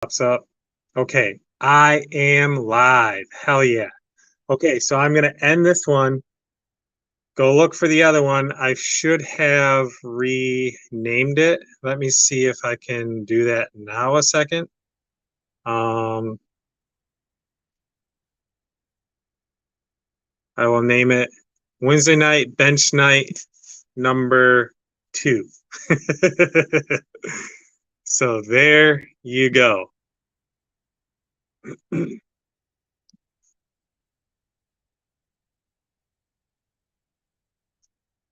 Pops up. Okay, I am live. Hell yeah. Okay, so I'm gonna end this one. Go look for the other one. I should have renamed it. Let me see if I can do that now a second. I will name it Wednesday night bench night number 2. So there you go.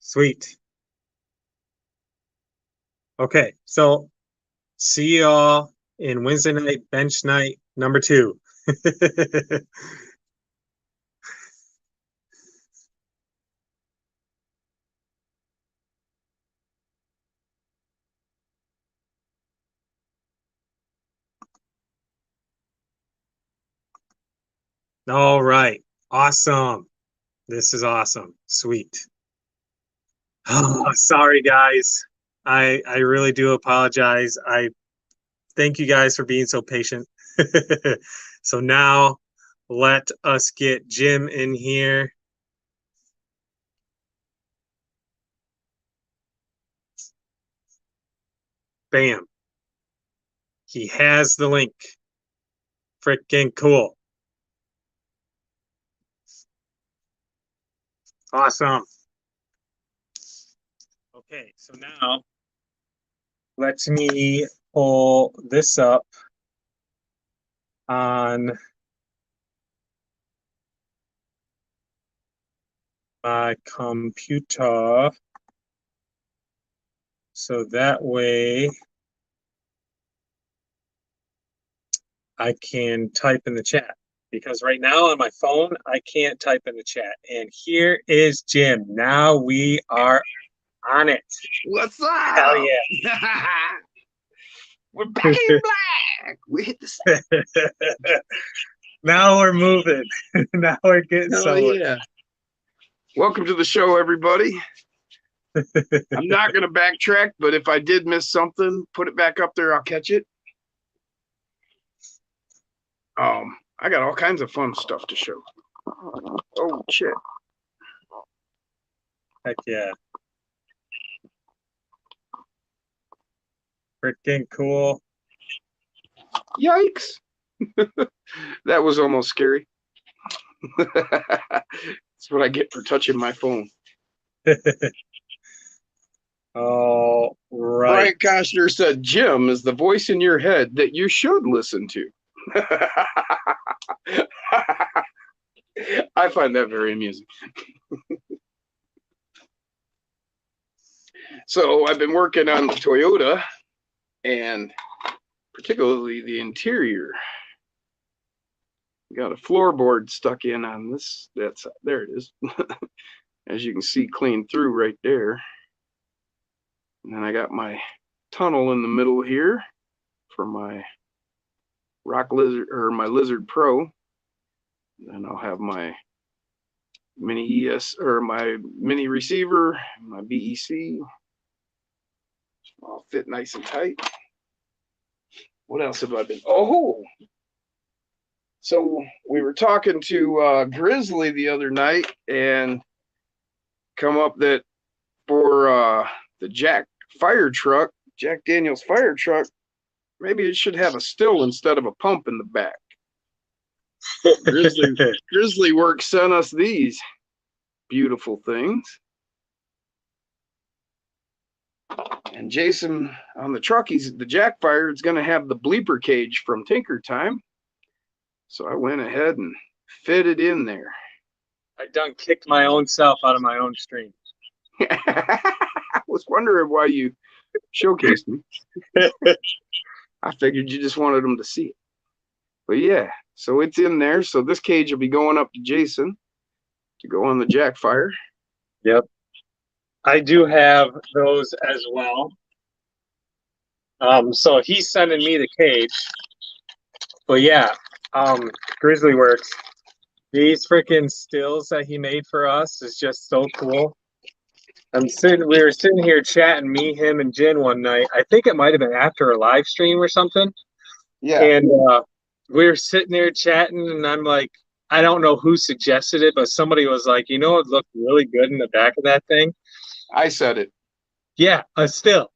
Sweet. Okay, so see y'all in Wednesday night bench night number 2. All right. Awesome. This is awesome. Sweet. Oh, sorry guys. I really do apologize. I thank you guys for being so patient. So now let us get Jim in here. Bam. He has the link. Freaking cool. Awesome. Okay, so now let me pull this up on my computer. So that way I can type in the chat, because right now on my phone, I can't type in the chat. And here is Jim. Now we are on it. What's up? Hell yeah. We're back in black. We hit the set. Now we're moving. Now we're getting somewhere. Yeah. Welcome to the show, everybody. I'm not going to backtrack, but if I did miss something, put it back up there. I'll catch it. I got all kinds of fun stuff to show. Oh, shit. Heck yeah. Freaking cool. Yikes. That was almost scary. That's what I get for touching my phone. All right. Brian Koshner said, Jim is the voice in your head that you should listen to. I find that very amusing. So I've been working on the Toyota, and particularly the interior. Got a floorboard stuck in on this. There it is. As you can see, clean through right there. And then I got my tunnel in the middle here for my Rock Lizard, or my Lizard Pro. Then I'll have my mini ES, or my mini receiver, my BEC. All fit nice and tight. What else have I been? Oh, so we were talking to Grizzly the other night, and come up that for the Jack Daniels fire truck, maybe it should have a still instead of a pump in the back. Grizzly Works sent us these beautiful things. And Jason on the truck, the Jackfire is going to have the bleeper cage from Tinker Time. So I went ahead and fitted in there. I done kicked my own self out of my own stream. I was wondering why you showcased me. I figured you just wanted them to see it. But yeah, so it's in there. So this cage will be going up to Jason to go on the Jackfire. Yep. I do have those as well. So he's sending me the cage. But yeah, Grizzly Works. These freaking stills that he made for us is just so cool. We were sitting here chatting, me, him, and Jen one night. I think it might have been after a live stream or something. Yeah. And we were sitting there chatting, and I'm like, I don't know who suggested it, but somebody was like, you know, it looked really good in the back of that thing. I said it. Yeah, a still.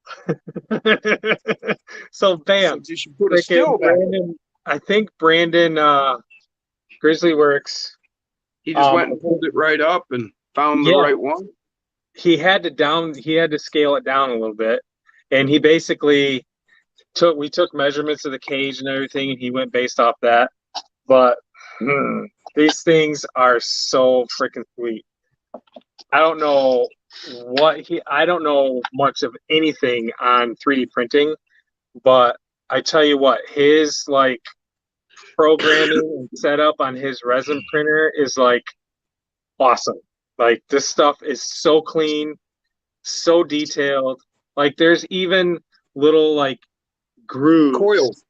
So bam, Said you should put a freaking still back there. Brandon. I think Brandon Grizzly Works. He just went and pulled it right up and found the Yeah, right one. he had to scale it down a little bit, and he basically we took measurements of the cage and everything, and he went based off that. But these things are so freaking sweet. I don't know I don't know much of anything on 3D printing, but I tell you what, his like programming and setup on his resin printer is like awesome. Like this stuff is so clean, so detailed. Like there's even little like grooves,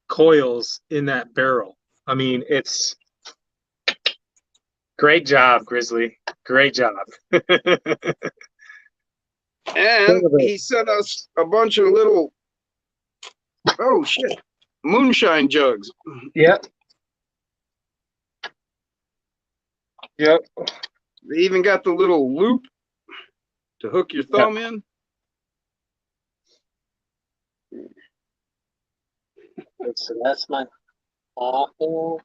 coils in that barrel. I mean, it's great job, Grizzly. Great job. And he sent us a bunch of little, oh shit, moonshine jugs. Yep. Yep. They even got the little loop to hook your thumb in. So that's my awful.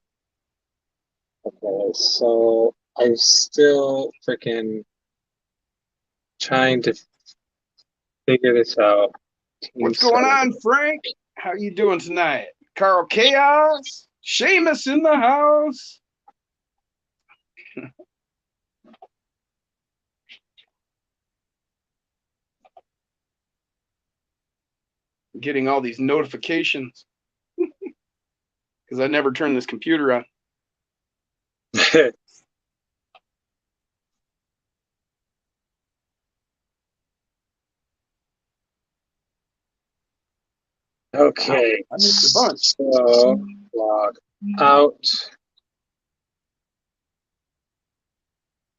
Okay, so I'm still freaking trying to figure this out. What's going on, Frank? How you doing tonight? Carl Chaos? Seamus in the house? Getting all these notifications because I never turned this computer on. Okay, I missed a bunch. so log out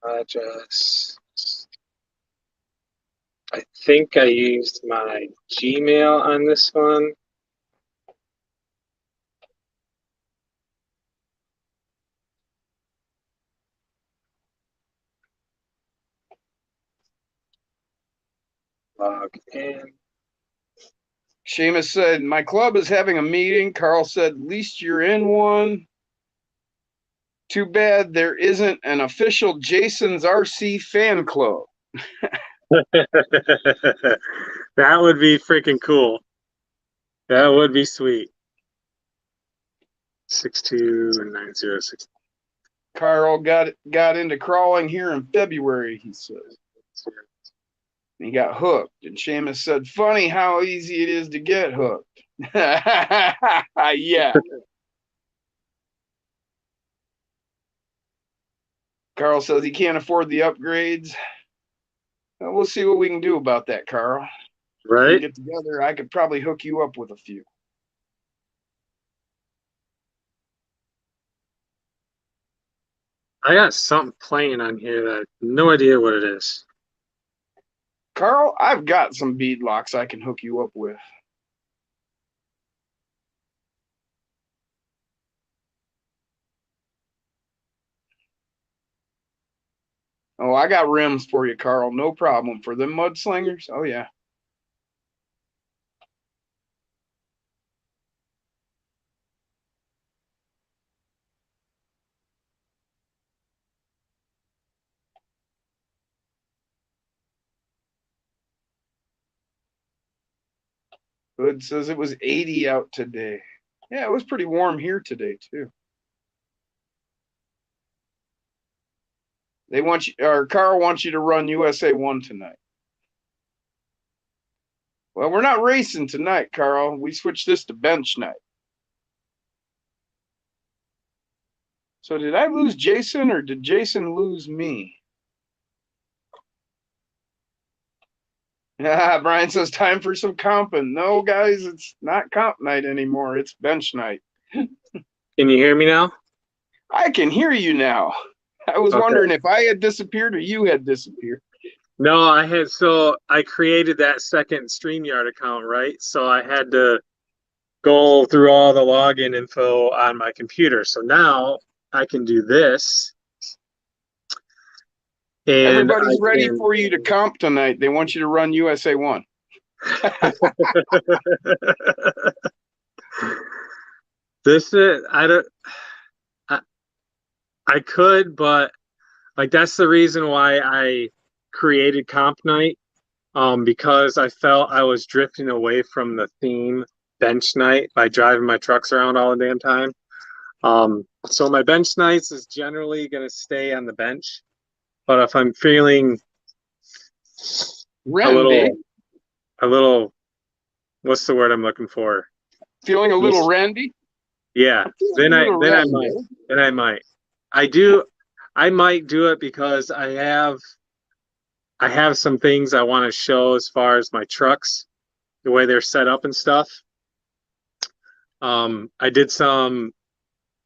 address. I think I used my Gmail on this one. Log in. Seamus said, my club is having a meeting. Carl said, at least you're in one. Too bad there isn't an official Jason's RC fan club. That would be freaking cool. That would be sweet. 62906. Carl got into crawling here in February, he says. He got hooked. And Seamus said, funny how easy it is to get hooked. Yeah. Carl says he can't afford the upgrades. Well, we'll see what we can do about that, Carl. Right? We get together, I could probably hook you up with a few. I got something playing on here that I have no idea what it is. Carl, I've got some bead locks I can hook you up with. Oh, I got rims for you, Carl. No problem. For them mudslingers? Oh, yeah. Hood says it was 80 out today. Yeah, it was pretty warm here today, too. They want you, or Carl wants you to run USA 1 tonight. Well, we're not racing tonight, Carl. We switched this to bench night. So did I lose Jason or did Jason lose me? Yeah, Brian says time for some comping. No, guys, it's not comp night anymore. It's bench night. Can you hear me now? I can hear you now. I was wondering if I had disappeared or you had disappeared. No, I created that second StreamYard account, right? So I had to go through all the login info on my computer. So now I can do this. And I Everybody's ready can for you to comp tonight. They want you to run USA 1. this is I don't I, I could, but like that's the reason why I created Comp Night. Because I felt I was drifting away from the theme bench night by driving my trucks around all the damn time. So my bench nights is generally gonna stay on the bench, but if I'm feeling a Randy, little, what's the word I'm looking for? feeling a little Randy? Yeah, Feeling a little Randy. then I might. I do, I might do it because I have some things I want to show as far as my trucks, the way they're set up and stuff. I did some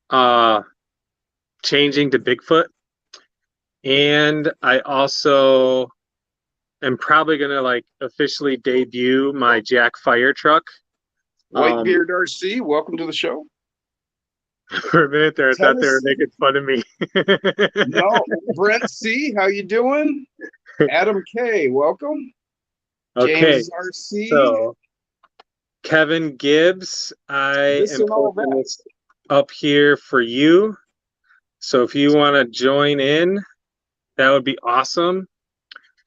uh changing to Bigfoot, and I also am probably gonna like officially debut my Jack Fire truck. Whitebeard RC, welcome to the show. For a minute there, I thought they were Tennessee. making fun of me. No, Brent C, how you doing? Adam K, welcome. Okay, James RC. so Kevin Gibbs, I This am and all posting that. this up here for you. So if you want to join in, that would be awesome.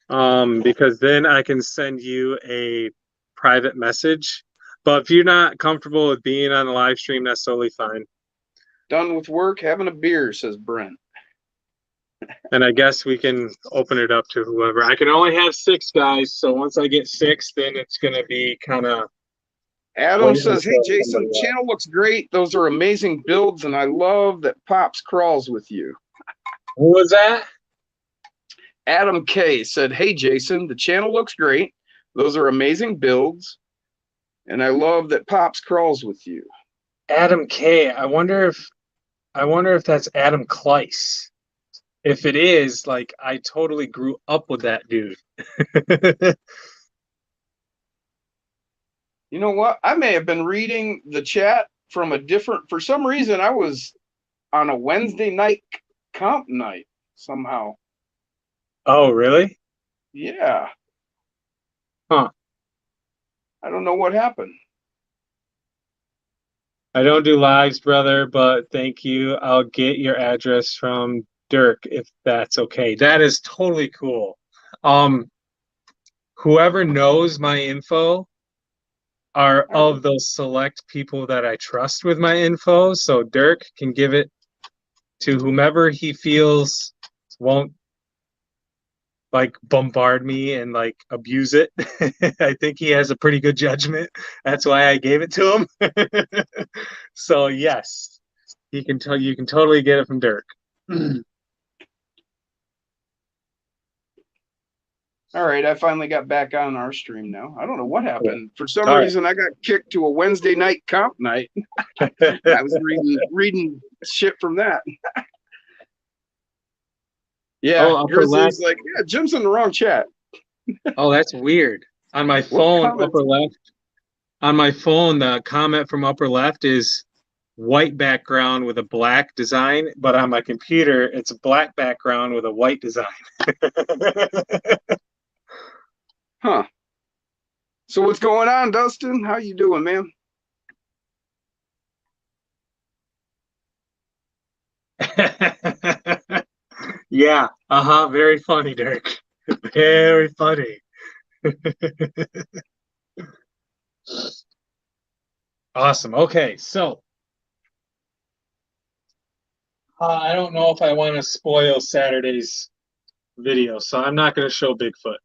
Because then I can send you a private message. But if you're not comfortable with being on the live stream, that's totally fine. Done with work, having a beer, says Brent. And I guess we can open it up to whoever. I can only have 6 guys, so once I get 6, then it's gonna be kind of. Adam says, hey, Jason, channel looks great. Those are amazing builds, and I love that Pops crawls with you. Who was that? Adam K said, hey, Jason, the channel looks great. Those are amazing builds, and I love that Pops crawls with you. Adam K. I wonder if that's Adam Kleiss. If it is, like I totally grew up with that dude. You know what? I may have been reading the chat from a different, for some reason, I was on a Wednesday night comp night somehow. Oh, really? Yeah. Huh. I don't know what happened. I don't do lives, brother, but thank you. I'll get your address from Dirk if that's okay. That is totally cool. Whoever knows my info are of those select people that I trust with my info. So Dirk can give it to whomever he feels won't like bombard me and like abuse it. I think he has a pretty good judgment. That's why I gave it to him. So yes, he can tell you can totally get it from Dirk. All right, I finally got back on our stream now. I don't know what happened. For some All reason, I got kicked to a Wednesday night comp night. I was reading shit from that. Yeah, Oh, upper Grizzly's left. like, yeah, Jim's in the wrong chat. Oh, that's weird. On my phone, comment? upper left. On my phone, the comment from upper left is white background with a black design, but on my computer, it's a black background with a white design. Huh. So what's going on, Dustin? How you doing, man? Yeah, very funny, Dirk. Very funny. Awesome. Okay, so I don't know if I want to spoil Saturday's video, so I'm not going to show Bigfoot.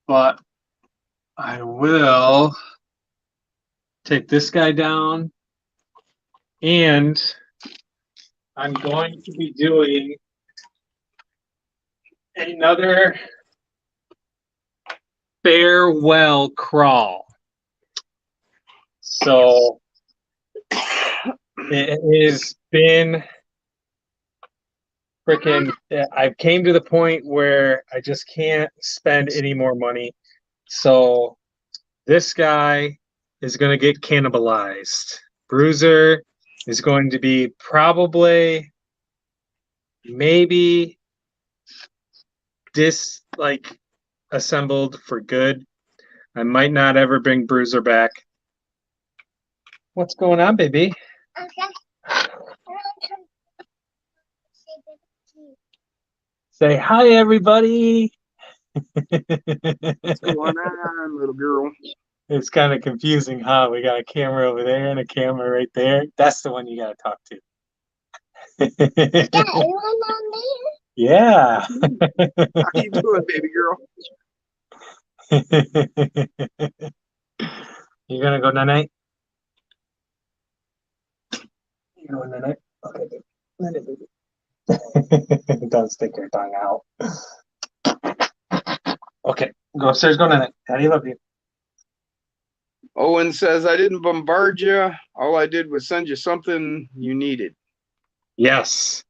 But I will take this guy down, and I'm going to be doing another farewell crawl. So it has been freaking, I came to the point where I just can't spend any more money. So this guy is going to get cannibalized. Bruiser is going to be probably maybe assembled for good. I might not ever bring Bruiser back. What's going on, baby? Okay. Say hi, everybody. What's going on, little girl? It's kind of confusing, huh? We got a camera over there and a camera right there. That's the one you got to talk to. Yeah, you want on there? Yeah. How you doing, baby girl? You gonna go night-night? You going night-night? Okay, baby. Night-night, baby. Don't stick your tongue out. Okay, go upstairs, go night-night. Daddy love you. Owen says, I didn't bombard you. All I did was send you something you needed. Yes.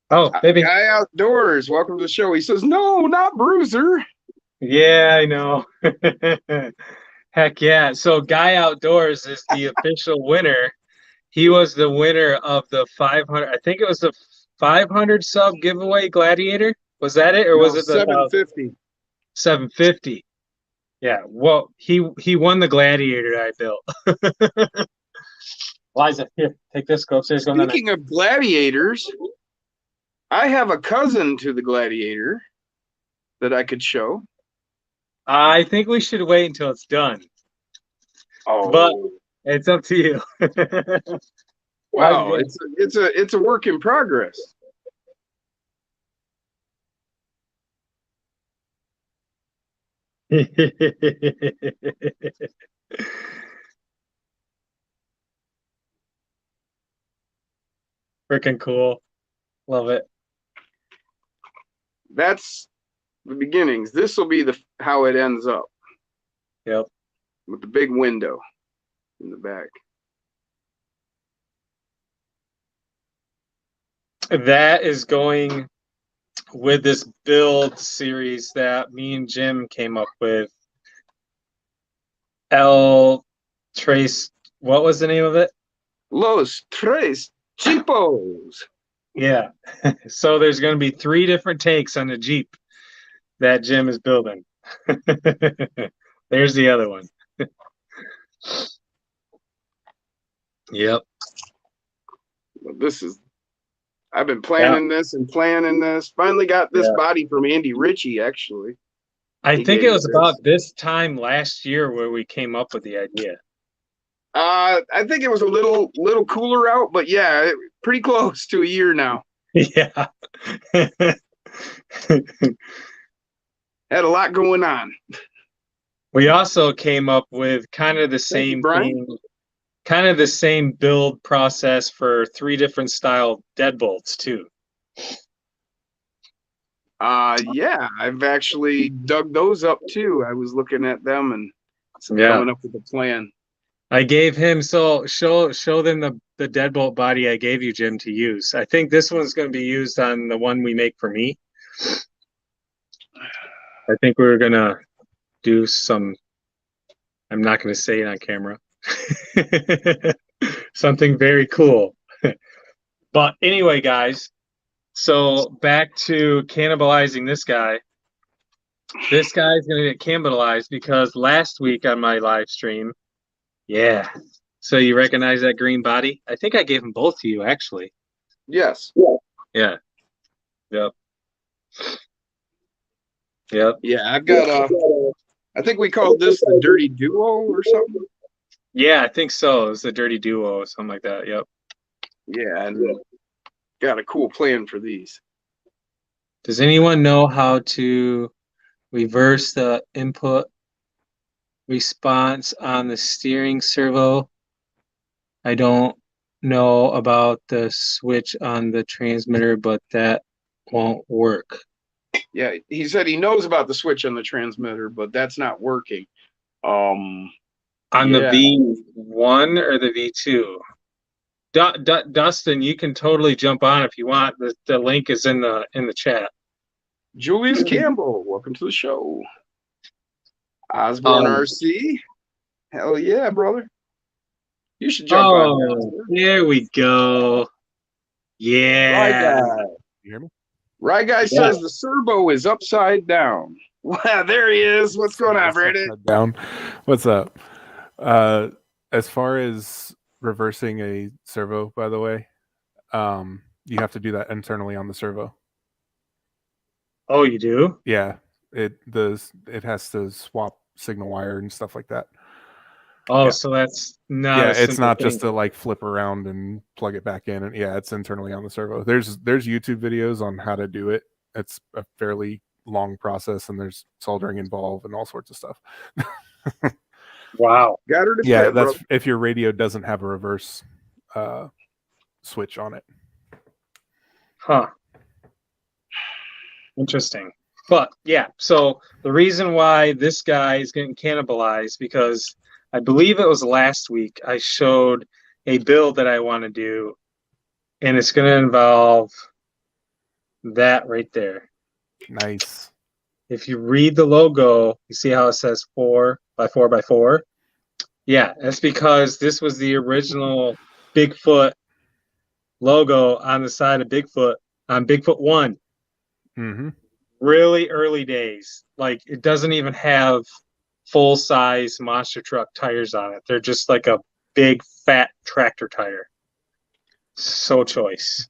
Oh, baby. Guy Outdoors, welcome to the show. He says, no, not Bruiser. Yeah, I know. Heck yeah. So Guy Outdoors is the official winner. He was the winner of the 500, I think it was the 500 sub giveaway Gladiator. Was that it? Or was it the 750? 750? Yeah. Well, he won the Gladiator I built. Liza, here, take this. Go upstairs. Go Speaking of gladiators, I have a cousin to the Gladiator that I could show. I think we should wait until it's done. Oh, But it's up to you. wow, it's a work in progress. Freaking cool. Love it. That's the beginnings. This will be how it ends up. Yep. With the big window in the back. That is going with this build series that me and Jim came up with. El Trace, what was the name of it? Los Tres Chipos. Yeah. So there's going to be 3 different takes on the Jeep that Jim is building. There's the other one. Yep. Well, I've been planning this and planning this. Finally got this body from Andy Ritchie, actually. I think it was about this time last year where we came up with the idea. I think it was a little cooler out, but yeah, pretty close to a year now. Yeah. Had a lot going on. We also came up with kind of the same thing, kind of the same build process for 3 different style deadbolts too. Yeah, I've actually dug those up too. I was looking at them and coming up with a plan. I gave him, so show them the deadbolt body I gave you, Jim, to use. I think this one's going to be used on the one we make for me. I think we're going to do some, I'm not going to say it on camera, something very cool. But anyway, guys, so back to cannibalizing this guy. This guy's going to get cannibalized because last week on my live stream, yeah. So you recognize that green body? I think I gave them both to you, actually. Yes. Yeah. Yep. Yep. Yeah, I've got I think we called this the Dirty Duo or something. Yeah, I think so. It was the Dirty Duo or something like that. Yep. Yeah, and got a cool plan for these. Does anyone know how to reverse the input response on the steering servo? I don't know about the switch on the transmitter, but that won't work. Yeah, he said he knows about the switch on the transmitter, but that's not working. On the V1 or the V2? Dustin, you can totally jump on if you want. The link is in the chat. Julius Campbell, welcome to the show. Osborne Um, RC. Hell yeah, brother. You should jump on that. Oh, there we go. Rye Yeah. Guy. You hear me? Rye Guy says the servo is upside down. Wow, there he is. What's going on, Brady? Down. What's up? As far as reversing a servo, by the way, you have to do that internally on the servo. Oh, you do? Yeah, it has to swap signal wire and stuff like that. Oh, Yeah. so that's not. Yeah, a it's simple not thing. just to like flip around and plug it back in. And yeah, it's internally on the servo. There's YouTube videos on how to do it. It's a fairly long process, and there's soldering involved and all sorts of stuff. Wow. Got her to Yeah, fit, that's bro. if your radio doesn't have a reverse switch on it. Huh. Interesting. But yeah, so the reason why this guy is getting cannibalized, because I believe it was last week I showed a build that I want to do, and it's going to involve that right there. Nice. If you read the logo, you see how it says 4x4x4? Yeah, that's because this was the original Bigfoot logo on the side of Bigfoot on Bigfoot 1. Mm-hmm. Really early days. Like, it doesn't even have full-size monster truck tires on it. They're just like a big, fat tractor tire. So choice.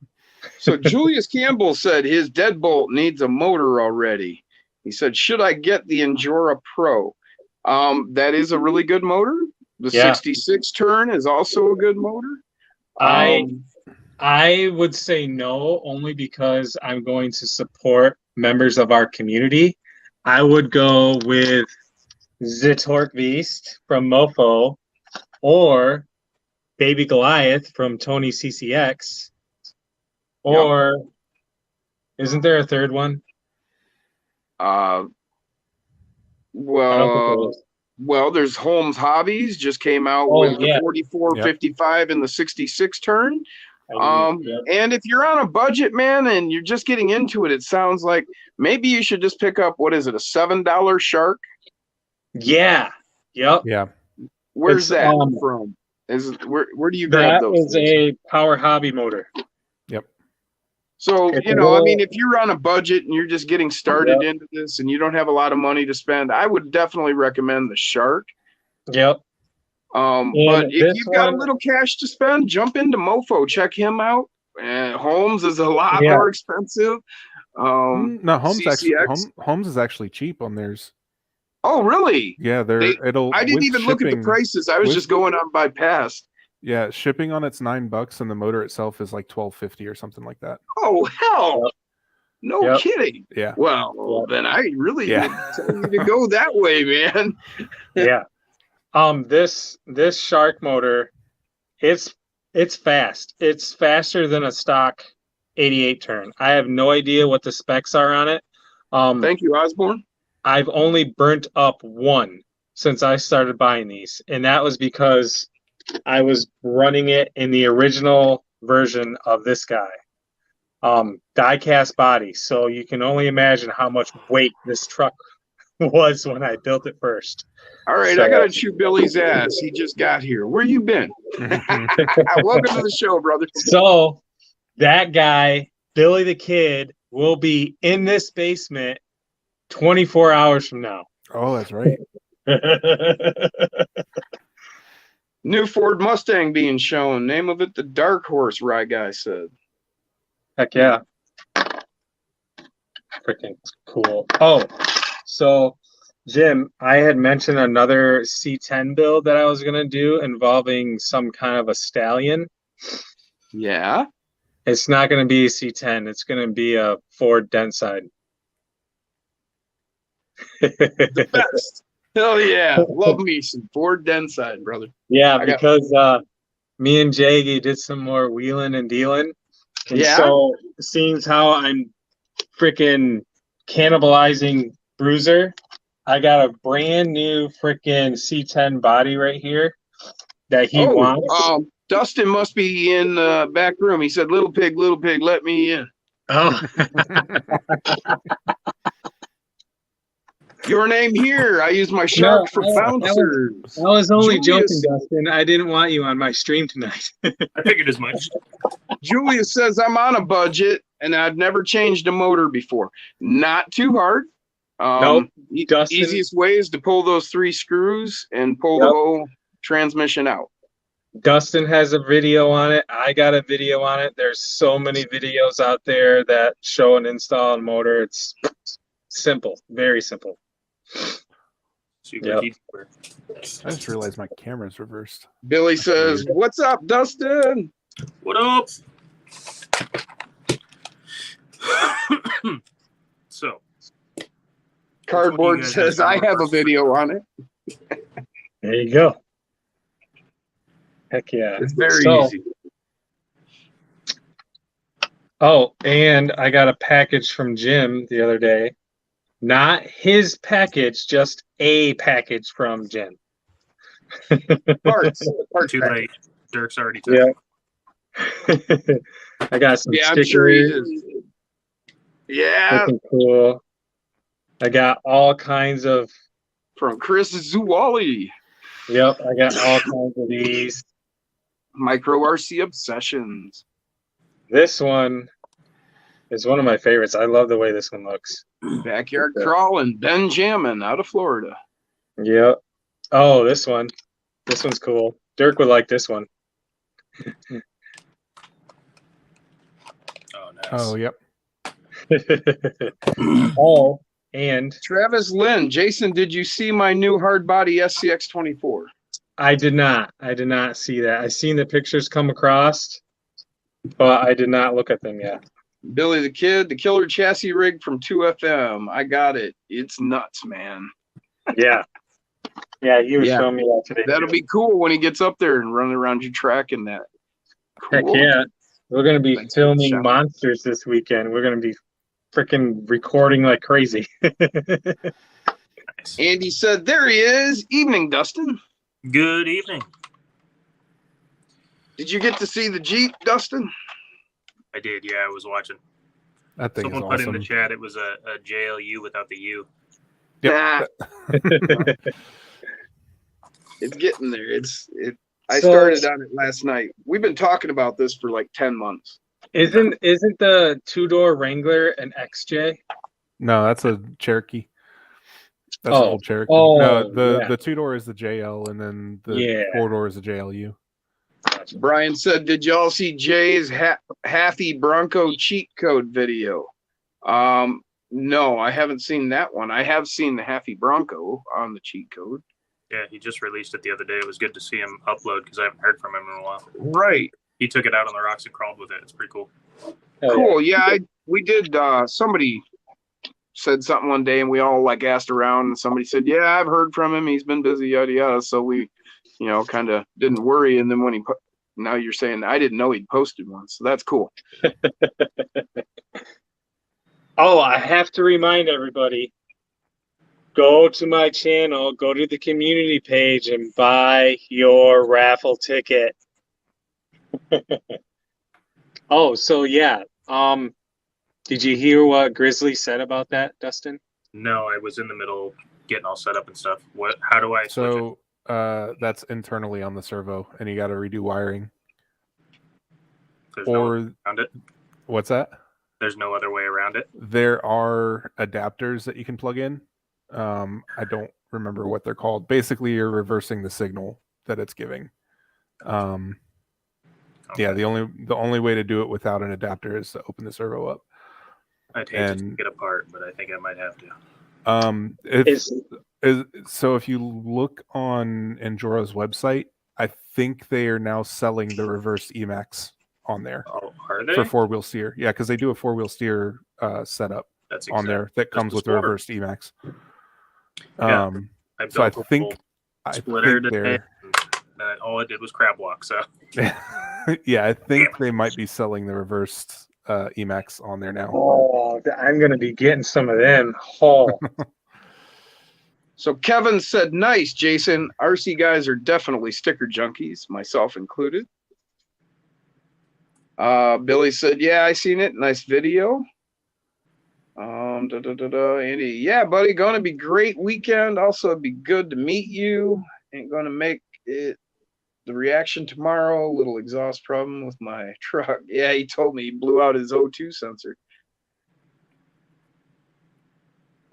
So Julius Campbell said his deadbolt needs a motor already. He said, should I get the Endura Pro? That is a really good motor. The Yeah. 66 turn is also a good motor. I would say no, only because I'm going to support members of our community. I would go with the Torque Beast from Mofo or Baby Goliath from Tony CCX. Or isn't there a third one? Well, there's Holmes Hobbies just came out with the 4455 and the 66 turn. And if you're on a budget, man, and you're just getting into it, it sounds like maybe you should just pick up, what is it, a $7 Shark? Yeah. Yep. Yeah. Where's that from? Where do you grab those? That is a Power Hobby motor. Yep. So, I mean, if you're on a budget and you're just getting started into this and you don't have a lot of money to spend, I would definitely recommend the Shark. Yep. But if you've got a little cash to spend, jump into Mofo, check him out. Holmes is a lot more expensive. No, Holmes CCX. Holmes is actually cheap on theirs. Oh, really? Yeah, I didn't even look at the prices. I was just going on by past. Yeah, shipping on it's $9, and the motor itself is like $12.50 or something like that. Oh hell! No kidding. Yeah. Well, then I really would tell you to go that way, man. Yeah. This Shark motor, it's fast. It's faster than a stock 88 turn. I have no idea what the specs are on it. Thank you, Osborne. I've only burnt up one since I started buying these, and that was because I was running it in the original version of this guy. Die-cast body, so you can only imagine how much weight this truck was when I built it first. All right, I gotta chew Billy's ass. He just got here. Where you been? Welcome to the show, brother. So that guy, Billy the Kid, will be in this basement 24 hours from now. Oh, that's right. New Ford Mustang being shown. Name of it, the Dark Horse, Rye Guy said. Heck yeah. Freaking cool. Oh, so Jim, I had mentioned another C10 build that I was going to do involving some kind of a stallion. Yeah. It's not going to be a C10. It's going to be a Ford Denside. The best. Hell yeah. Love me some Ford Denside, brother. Yeah, because me and Jaggy did some more wheeling and dealing. And so seeing how I'm freaking cannibalizing Bruiser, I got a brand new freaking C10 body right here that he wants. Dustin must be in the back room. He said, little pig, let me in. Oh. Your name here. I use my shark for bouncers. I was only Julius- joking, Dustin. I didn't want you on my stream tonight. I figured as much. Julius says I'm on a budget and I've never changed a motor before. Not too hard. Nope. Dustin- Easiest way is to pull those 3 screws and pull the Yep. whole transmission out. Dustin has a video on it. I got a video on it. There's so many videos out there that show an installed motor. It's simple, very simple. Super Yep. easy. I just realized my camera's reversed. Billy says, "What's up, Dustin?" What up? So, Cardboard you guys says, have "I done have a first? video on it." There you go. Heck yeah. It's very So- easy. Oh, and I got a package from Jim the other day. Not his package, just a package from Jim. Parts. Parts too pack. late. Dirk's already took Yeah. it. I got some Yeah, I'm stickers. sure he is. Yeah, Looking cool. I got all kinds of. from Chris Zuwali. Yep, I got all kinds of these. Micro RC Obsessions. This one is one of my favorites. I love the way this one looks. Backyard Crawling. Benjamin out of Florida. Yep. Oh, this one. This one's cool. Dirk would like this one. Oh, nice. Oh, yep. Oh, and Travis Lynn. Jason, did you see my new hard body SCX 24? I did not. I did not see that. I seen the pictures come across, but I did not look at them yet. Billy the Kid, the killer chassis rig from 2FM. I got it. It's nuts, man. Yeah. Yeah, he was Yeah. showing me that today. That'll be cool when he gets up there and running around your track in that. Heck Cool. yeah. We're going to be Thanks, filming Sean. monsters this weekend. We're going to be freaking recording like crazy. Nice. Andy said, there he is. Evening, Dustin. Good evening. Did you get to see the Jeep, Dustin? I did. Yeah, I was watching. That thing Someone is put awesome. in the chat it was a JLU without the U. Nah, Yep. it's getting there. I So- started on it last night. We've been talking about this for like 10 months. Isn't the two-door Wrangler an XJ? No, that's a Cherokee. That's an Oh. old Cherokee. Oh, No, the yeah. the 2-door is the JL, and then the Yeah. 4-door is the JLU. Gotcha. Brian said, did y'all see Jay's Haffy Bronco cheat code video? No, I haven't seen that one. I have seen the Haffy Bronco on the cheat code. Yeah, he just released it the other day. It was good to see him upload because I haven't heard from him in a while. Right. He took it out on the rocks and crawled with it. It's pretty cool. Hell yeah. Cool. Yeah, we did. Somebody said something one day, and we all like asked around, and somebody said, "Yeah, I've heard from him. He's been busy, yada yada." So we, kind of didn't worry. And then when he put, now you're saying I didn't know he'd posted one, so that's cool. Oh, I have to remind everybody, go to my channel, go to the community page and buy your raffle ticket. Oh, so yeah. Did you hear what Grizzly said about that, Dustin? No, I was in the middle getting all set up and stuff. How do I switch it? So that's internally on the servo, and you got to redo wiring. There's no way Or around it. what's that? There's no other way around it. There are adapters that you can plug in. I don't remember what they're called. Basically, you're reversing the signal that it's giving. Yeah, the only way to do it without an adapter is to open the servo up. I'd hate to and- take it apart, but I think I might have to. So if you look on Enjoro's website, I think they are now selling the reverse Emacs on there Oh, are they? for 4-wheel steer. Yeah, because they do a 4-wheel steer setup That's on there that comes with the sport. reversed Emacs. Yeah. I So I built a think little splitter today. they're And all I did was crab walk. So yeah, I think they might be selling the reversed Emacs on there now. Oh, I'm gonna be getting some of them. Oh, So Kevin said, "Nice, Jason. RC guys are definitely sticker junkies, myself included." Billy said, "Yeah, I seen it. Nice video." Andy, yeah, buddy, gonna be great weekend. Also, it'd be good to meet you. Ain't gonna make it the reaction tomorrow. A little exhaust problem with my truck. Yeah, he told me he blew out his O2 sensor.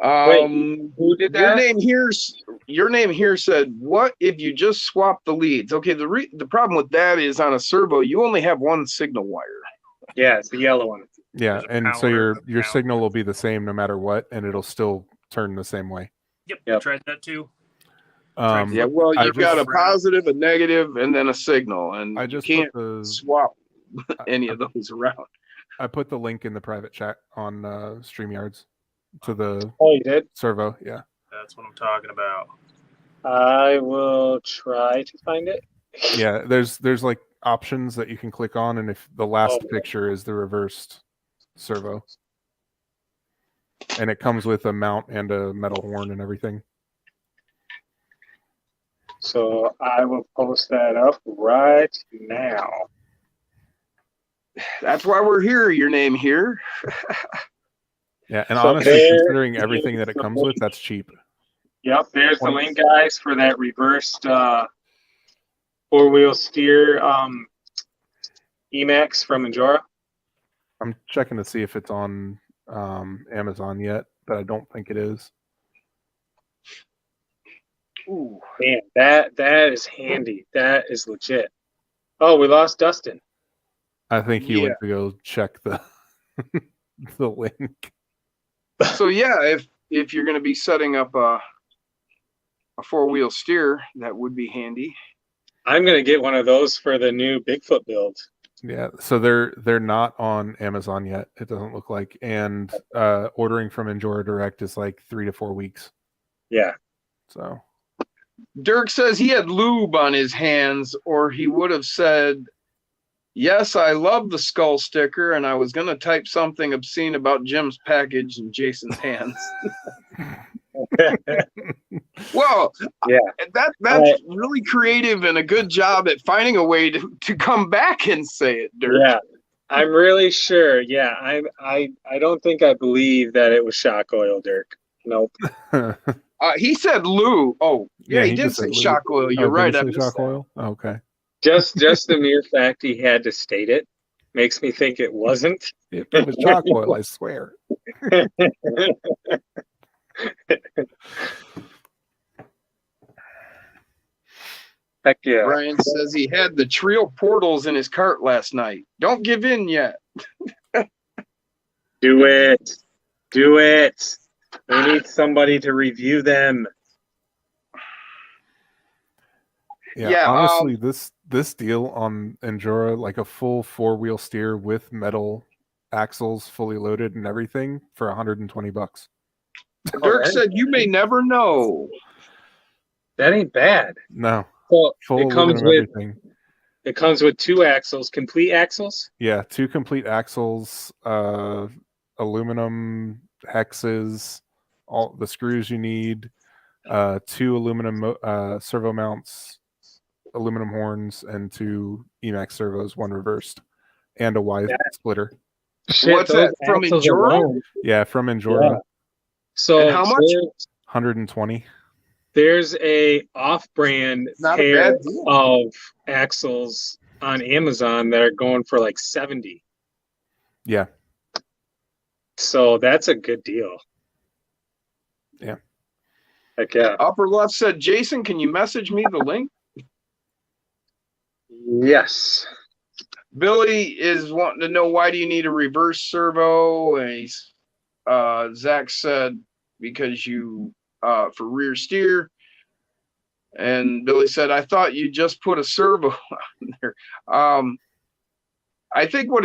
Who did Your that? name here said, "What if you just swap the leads?" Okay, the problem with that is on a servo, you only have one signal wire. Yeah, it's the yellow one. Yeah, There's a and so power, your a signal will be the same no matter what, and it'll still turn the same way. Yep, Yep. tried that too. Yeah, well, I you've got a just- positive, a negative, and then a signal, and I you just can't put the swap any of those around. I put the link in the private chat on StreamYards to the Oh, you did? servo. Yeah, That's what I'm talking about. I will try to find it. yeah. There's like options that you can click on, and if the last Oh. picture is the reversed servo, and it comes with a mount and a metal horn and everything. So I will post that up right now. That's why we're here. Your name here. Yeah, and So honestly, there considering everything is that it the comes with, link. that's cheap. Yep, there's the Twenty- link, guys, for that reversed four-wheel steer Emax from Enjora. I'm checking to see if it's on Amazon yet, but I don't think it is. Ooh. Man, that is handy. That is legit. Oh, we lost Dustin. I think he Yeah. went to go check the the link. So yeah, if you're going to be setting up a four-wheel steer, that would be handy. I'm gonna get one of those for the new Bigfoot build. Yeah, so they're not on Amazon yet. It doesn't look like, and ordering from Enjora Direct is like 3 to 4 weeks. Yeah. So Dirk says he had lube on his hands, or he would have said, "Yes, I love the skull sticker," and I was going to type something obscene about Jim's package in Jason's hands. Well, Yeah. that's really creative and a good job at finding a way to come back and say it, Dirk. Yeah. I'm really sure. Yeah. I don't think I believe that it was shock oil, Dirk. Nope. He said lube. Oh, yeah, he did just say said lube. shock oil. Oh, You're did right. he I say missed shock that. oil. Okay, Just the mere fact he had to state it makes me think it wasn't. it was shock oil. I swear. Heck yeah. Brian says he had the trio portals in his cart last night. Don't give in yet. Do it. Do it. We need somebody to review them. Yeah, honestly, this deal on Enjora, like a full 4-wheel steer with metal axles, fully loaded and everything, for $120. Dirk said you may never know. That ain't bad. No, Well, full it comes aluminum with everything. it comes with 2 axles, complete axles. Yeah, 2 complete axles, aluminum hexes, all the screws you need, 2 aluminum servo mounts, aluminum horns, and 2 Emax servos, 1 reversed, and a Y splitter. Shit, What's those that, from axles Enjora? alone. Yeah, from Enjora, Yeah. So And how much? 120. There's a off-brand Not a pair bad deal. of axles on Amazon that are going for like 70. Yeah, So that's a good deal. Yeah. Heck yeah. Upper left said, Jason, can you message me the link? Yes. Billy is wanting to know, why do you need a reverse servo? And he's, Zach said, because you, for rear steer. And Billy said, I thought you just put a servo on there. I think what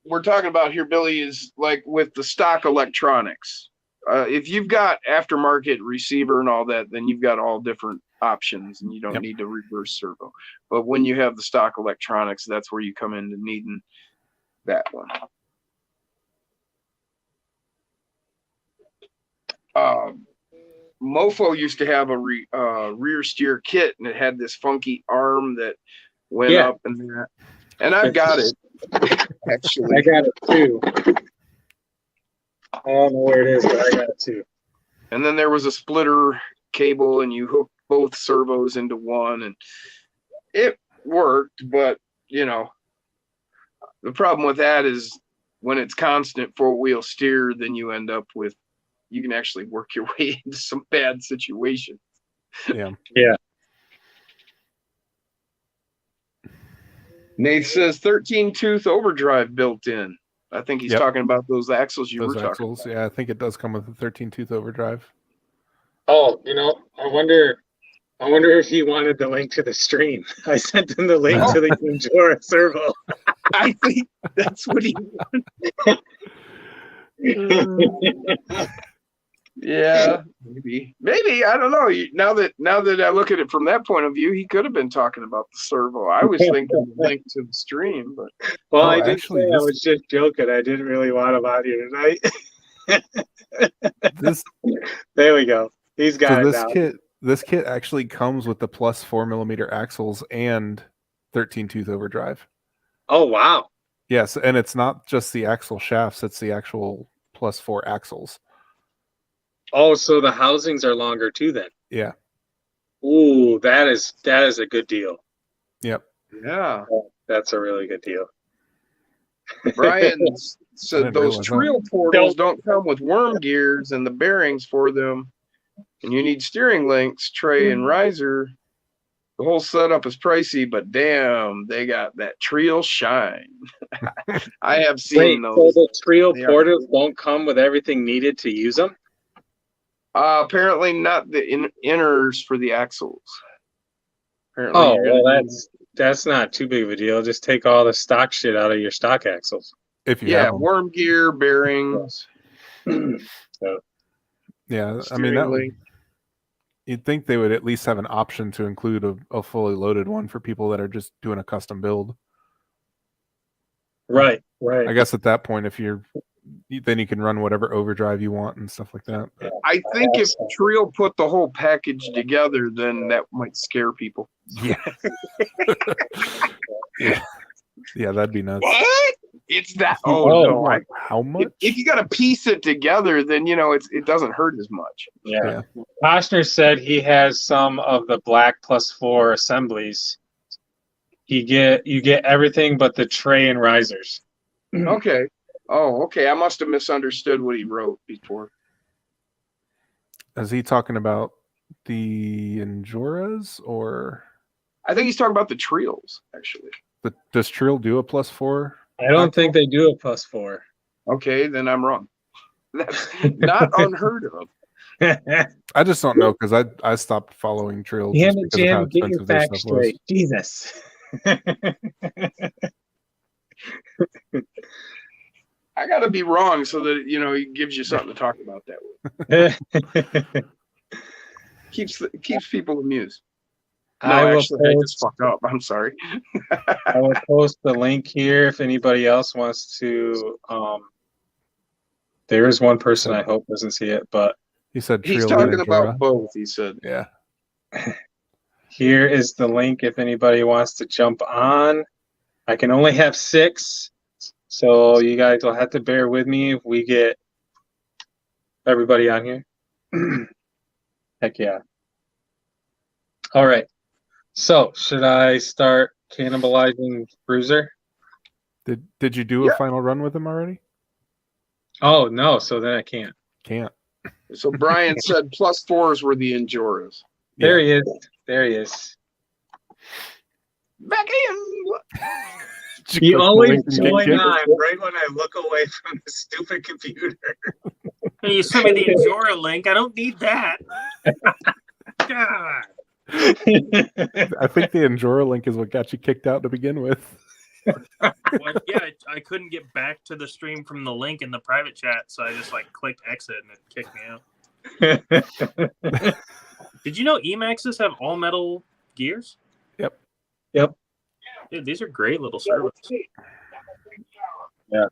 we're talking about here, Billy, is like with the stock electronics. If you've got aftermarket receiver and all that, then you've got all different options and you don't need to reverse servo. But when you have the stock electronics, that's where you come into needing that one. Mofo used to have a rear steer kit, and it had this funky arm that went up and that. And I've got it, actually. I got it too. I don't know where it is, but I got it too. And then there was a splitter cable, and you hooked both servos into one, and it worked. But you know, the problem with that is when it's constant 4-wheel steer, then you end up with, you can actually work your way into some bad situations. Yeah. Yeah. Nate says 13-tooth overdrive built in. I think he's Yep. talking about those axles you Those were talking axles. about. Yeah, I think it does come with a 13-tooth overdrive. Oh, I wonder if he wanted the link to the stream. I sent him the link to the Endura servo. I think that's what he. Yeah, maybe I don't know. Now that I look at it from that point of view, he could have been talking about the servo. I was thinking the link to the stream, but Well, Oh, I did actually, say I this- was just joking. I didn't really want him out here tonight. This There we go. He's got it now. this kit actually comes with the plus 4mm axles and 13-tooth overdrive. Oh wow. Yes, and it's not just the axle shafts; it's the actual plus 4 axles. Oh, so the housings are longer too then. Yeah. Ooh, that is a good deal. Yep. yeah. That's a really good deal. Brian I said didn't those realize that. trail portals don't come with worm gears and the bearings for them, and you need steering links, tray, and riser. The whole setup is pricey, but damn, they got that Trio shine. I have seen Wait, so those. the Trio They are- portals don't come with everything needed to use them? Apparently not the inners for the axles. Apparently Oh, you're gonna well, need- that's not too big of a deal. Just take all the stock shit out of your stock axles. If you yeah, have 'em. worm gear, bearings. Yeah, I mean steering that would, link. you'd think they would at least have an option to include a fully loaded one for people that are just doing a custom build. Right. I guess at that point, then you can run whatever overdrive you want and stuff like that. But I think if Trio put the whole package together, then that might scare people. yeah. Yeah, that'd be nuts. What? It's that? Oh, Oh no! Like, how much? If you got to piece it together, then it doesn't hurt as much. Yeah. Koshner said he has some of the black +4 assemblies. You get everything but the tray and risers. Okay. Oh, okay. I must have misunderstood what he wrote before. Is he talking about the Enduras or I think he's talking about the Trios, actually. does Trill do a +4? I don't think they do a +4. Okay, then I'm wrong. That's not unheard of. I just don't know because I stopped following Trill just Damn it, because of how Jim, get your expensive their facts stuff was. straight. Jesus. I got to be wrong so that he gives you something to talk about that way. Keeps people amused. No, I will actually, I just fucked up. I'm sorry. I will post the link here if anybody else wants to. There is one person I hope doesn't see it, but He said He's Trill and talking about Endura. both. He said. Yeah. here is the link if anybody wants to jump on. I can only have 6, so you guys will have to bear with me if we get everybody on here. Heck yeah. All right. So, should I start cannibalizing Bruiser? Did you do a final run with him already? Oh, Oh, no, so then I can't. Can't. So Brian said +4s were the Enduras. There Yeah. he is. There he is. Back in. Did You click the always link and get join kicked? on right when I look away from the stupid computer. Hey, you sent me the Endura link. I don't need that. God. I think the Endura link is what got you kicked out to begin with. Well, yeah, I couldn't get back to the stream from the link in the private chat, so I just clicked exit and it kicked me out. Did you know Emaxes have all metal gears? Yep. Yep. Dude, these are great little servos. Yeah.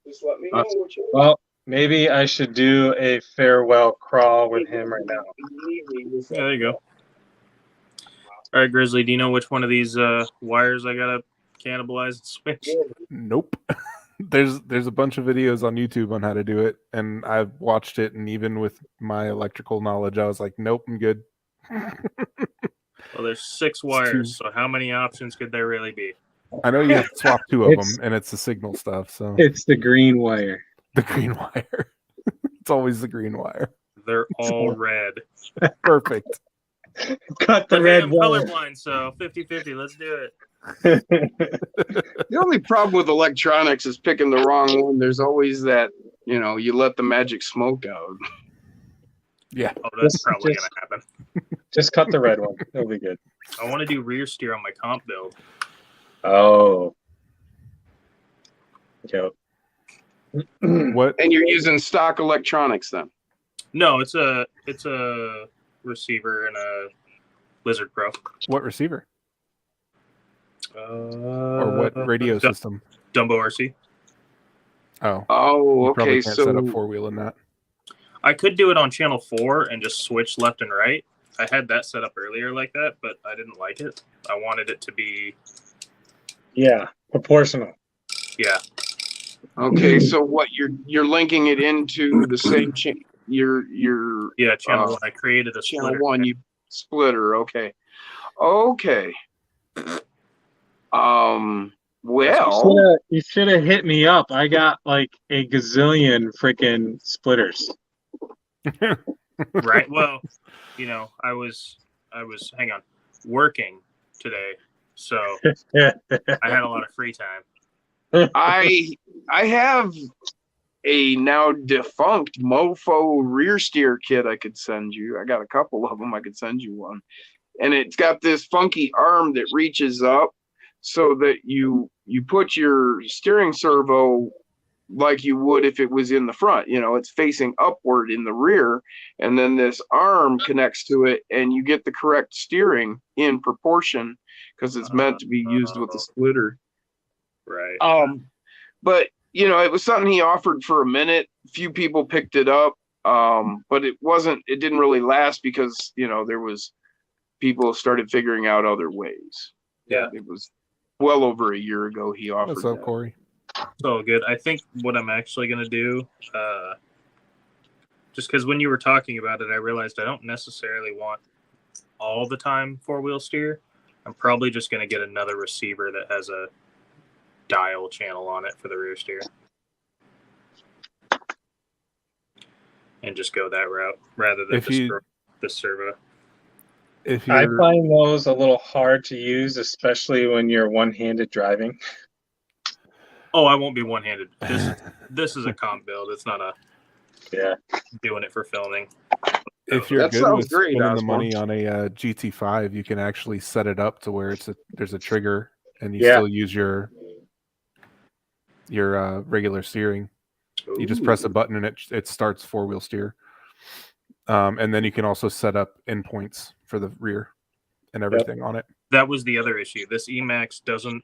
Just let me know what you Well, maybe I should do a farewell crawl with him right now. Yeah, there you go. All right, Grizzly, do you know which one of these wires I gotta cannibalize and switch? Nope. There's a bunch of videos on YouTube on how to do it, and I've watched it, and even with my electrical knowledge, I was like, nope, I'm good. Well, there's 6 too- wires, so how many options could there really be? I know you have to swap 2 of them, It's- and it's the signal stuff. So It's the green wire. the green wire. It's always the green wire. They're all red. Perfect. Cut the But hey, red I'm wire. colorblind, so 50-50. Let's do it. The only problem with electronics is picking the wrong one. There's always that, you let the magic smoke out. Yeah. Oh, that's Just- probably just- gonna happen. Just cut the red one. It'll be good. I want to do rear steer on my comp build. Oh. Yep. What? And you're using stock electronics then. No, it's a receiver and a Lizard Pro. What receiver Or or what radio system? Dumbo RC. Oh, Oh, you probably okay. can't So set up 4-wheel in that. I could do it on channel 4 and just switch left and right. I had that set up earlier like that, but I didn't like it. I wanted it to be, Yeah. Proportional. yeah. okay, so what you're linking it into the same your Yeah, channel Uh, 1. I created a channel splitter. 1 you splitter. Okay. Well, You should have hit me up. I got like a gazillion freaking splitters. Right. Well, I was hang on, working today, so I had a lot of free time. I have a now defunct Mofo rear steer kit I could send you. I got a couple of them. I could send you one. And it's got this funky arm that reaches up so that you put your steering servo like you would if it was in the front. It's facing upward in the rear, and then this arm connects to it, and you get the correct steering in proportion because it's meant to be used with the splitter. Right. But it was something he offered for a minute. Few people picked it up, but it didn't really last because there was people started figuring out other ways. Yeah. It was well over a year ago he offered What's up, that. Corey? So good. I think what I'm actually gonna do, just because when you were talking about it, I realized I don't necessarily want all the time 4-wheel steer. I'm probably just gonna get another receiver that has a dial channel on it for the rear steer, and just go that route rather than If you- the servo. If I you're find those a little hard to use, especially when you're one-handed driving. Oh, I won't be one-handed. This is a comp build. It's not a Yeah. doing it for filming. if you're That good sounds with great, spending the Osborne. money on a GT5, you can actually set it up to where there's a trigger, and you Yeah. still use your regular steering. You just press a button and it starts 4-wheel steer. And then you can also set up endpoints for the rear and everything on it. That was the other issue. This Emax doesn't,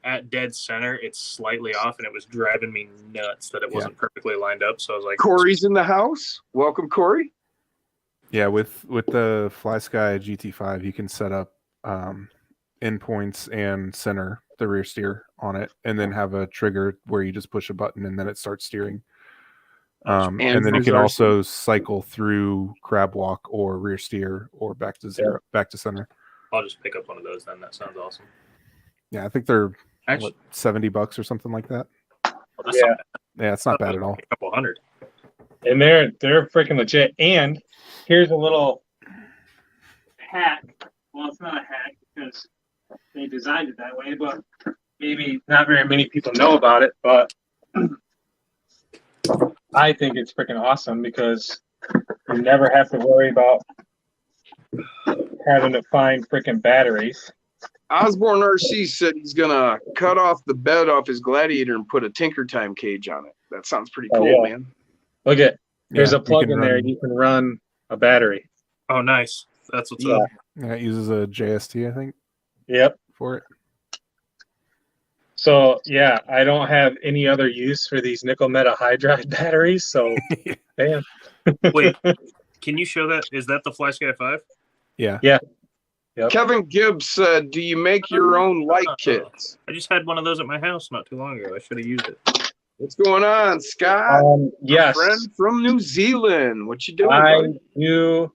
at dead center, it's slightly off, and it was driving me nuts that it wasn't perfectly lined up. So I was like, Corey's in the house. Welcome, Corey. Yeah, with the FlySky GT5, you can set up endpoints and center the rear steer on it, and then have a trigger where you just push a button and then it starts steering. And then you those can are- also cycle through crab walk or rear steer or back to zero, back to center. I'll just pick up one of those then. That sounds awesome. Yeah, I think they're Actually, $70 or something like that. that's Yeah. not bad. Yeah, it's not bad at all. A couple hundred. And they're freaking legit. And here's a little hack. Well, it's not a hack because they designed it that way, but maybe not very many people know about it. But I think it's freaking awesome because you never have to worry about having to find freaking batteries. Osborne RC said he's gonna cut off the bed off his Gladiator and put a Tinker Time cage on it. That sounds pretty Oh, cool, yeah. man. Look at there's Yeah, a plug you in can there. run- You can run a battery. Oh, nice. That's what's Yeah. up. Yeah, it uses a JST, I think, Yep. for it. So yeah, I don't have any other use for these nickel metal hydride batteries. So bam. Wait, can you show that? Is that the FlySky 5? Yeah. Yeah. Yep. Kevin Gibbs said, "Do you make your own light kits?" I just had one of those at my house not too long ago. I should have used it. What's going on, Scott? Yes, Friend from New Zealand. What you doing, I buddy? do.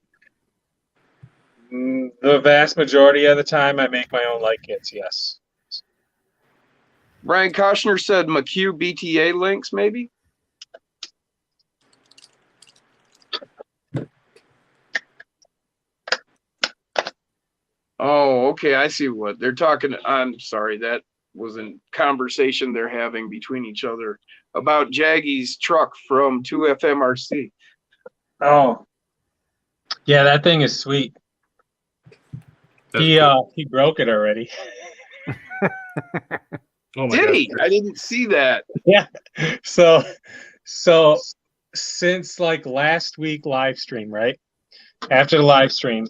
The vast majority of the time, I make my own light kits. Yes. Brian Koshner said McHugh BTA links, maybe. Oh, okay. I see what they're talking. I'm sorry. That was a conversation they're having between each other about Jaggy's truck from 2FMRC. Oh, yeah, that thing is sweet. That's He cool. he broke it already. Oh my Did God. he? I didn't see that. Yeah. So since like last week live stream, right? After the live stream,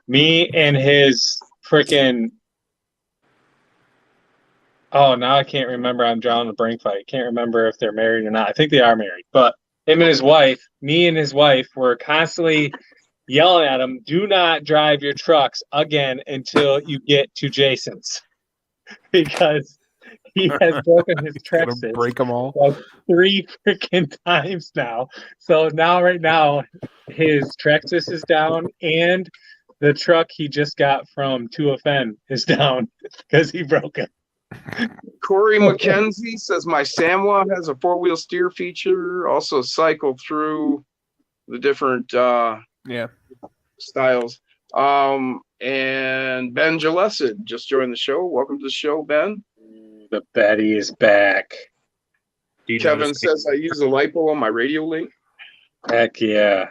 me and his freaking now I can't remember. I'm drawing a brain fight. Can't remember if they're married or not. I think they are married. But him and his wife, me and his wife were constantly yelling at him, "Do not drive your trucks again until you get to Jason's." Because he has broken his Gotta Trexus break them all. like 3 freaking times now. So right now, his Trexus is down and the truck he just got from 2FN is down because he broke it. Corey McKenzie says my Samwa has a 4-wheel steer feature. Also cycle through the different Yeah. styles. And Ben Gillespie just joined the show. Welcome to the show, Ben. The Betty is back. Do you Kevin notice- says I use a lipo on my radio link. Heck yeah.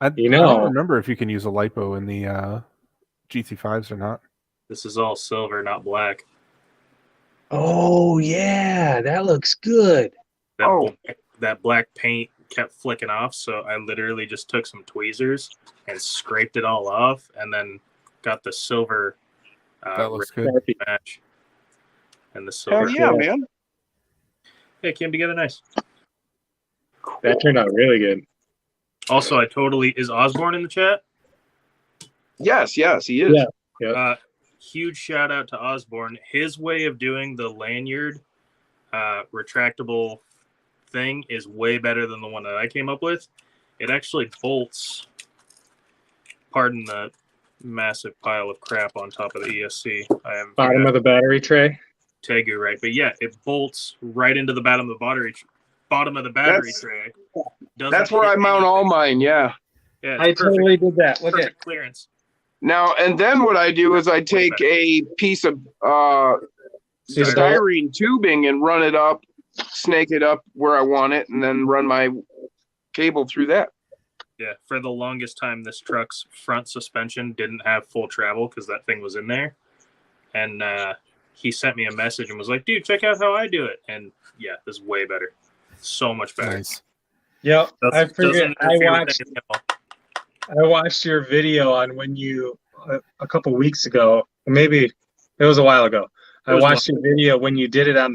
I You don't know- remember if you can use a lipo in the GT5s or not. This is all silver, not black. Oh, yeah. That looks good. That black paint kept flicking off, so I literally just took some tweezers and scraped it all off, and then got the silver That looks good. match. And the silver. Hell yeah, man. Yeah, it came together nice. That turned out really good. Also, is Osborne in the chat? Yes, he is. Yeah. Huge shout out to Osborne. His way of doing the lanyard retractable thing is way better than the one that I came up with. It actually bolts. Pardon the massive pile of crap on top of the ESC. I am Bottom of the battery tray. Tegu, right? But yeah, it bolts right into the bottom of the battery That's- tray. That's where I mount all mine. Yeah. Yeah, I it's perfect, totally did that. Look at perfect clearance. Now and then, what I do is I take a piece of styrene tubing and run it up, snake it up where I want it, and then run my cable through that. Yeah, for the longest time, this truck's front suspension didn't have full travel because that thing was in there. And he sent me a message and was like, dude, check out how I do it. And yeah, this is way better. So much better. Nice. Yep. I Doesn't figured interfere with anything else. I watched your video on when you a couple weeks ago, maybe it was a while ago. I watched your video when you did it on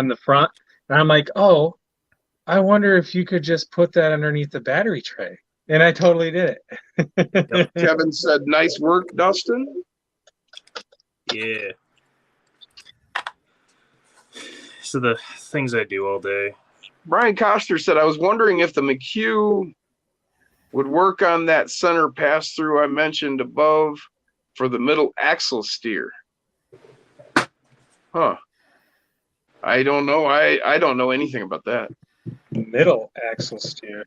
the front, and I'm like, oh, I wonder if you could just put that underneath the battery tray, and I totally did it. Kevin said, "Nice work, Dustin." Yeah. So the things I do all day. Brian Koster said, "I was wondering if the McHugh would work on that center pass through I mentioned above for the middle axle steer." Huh. I don't know. I don't know anything about that. Middle axle steer.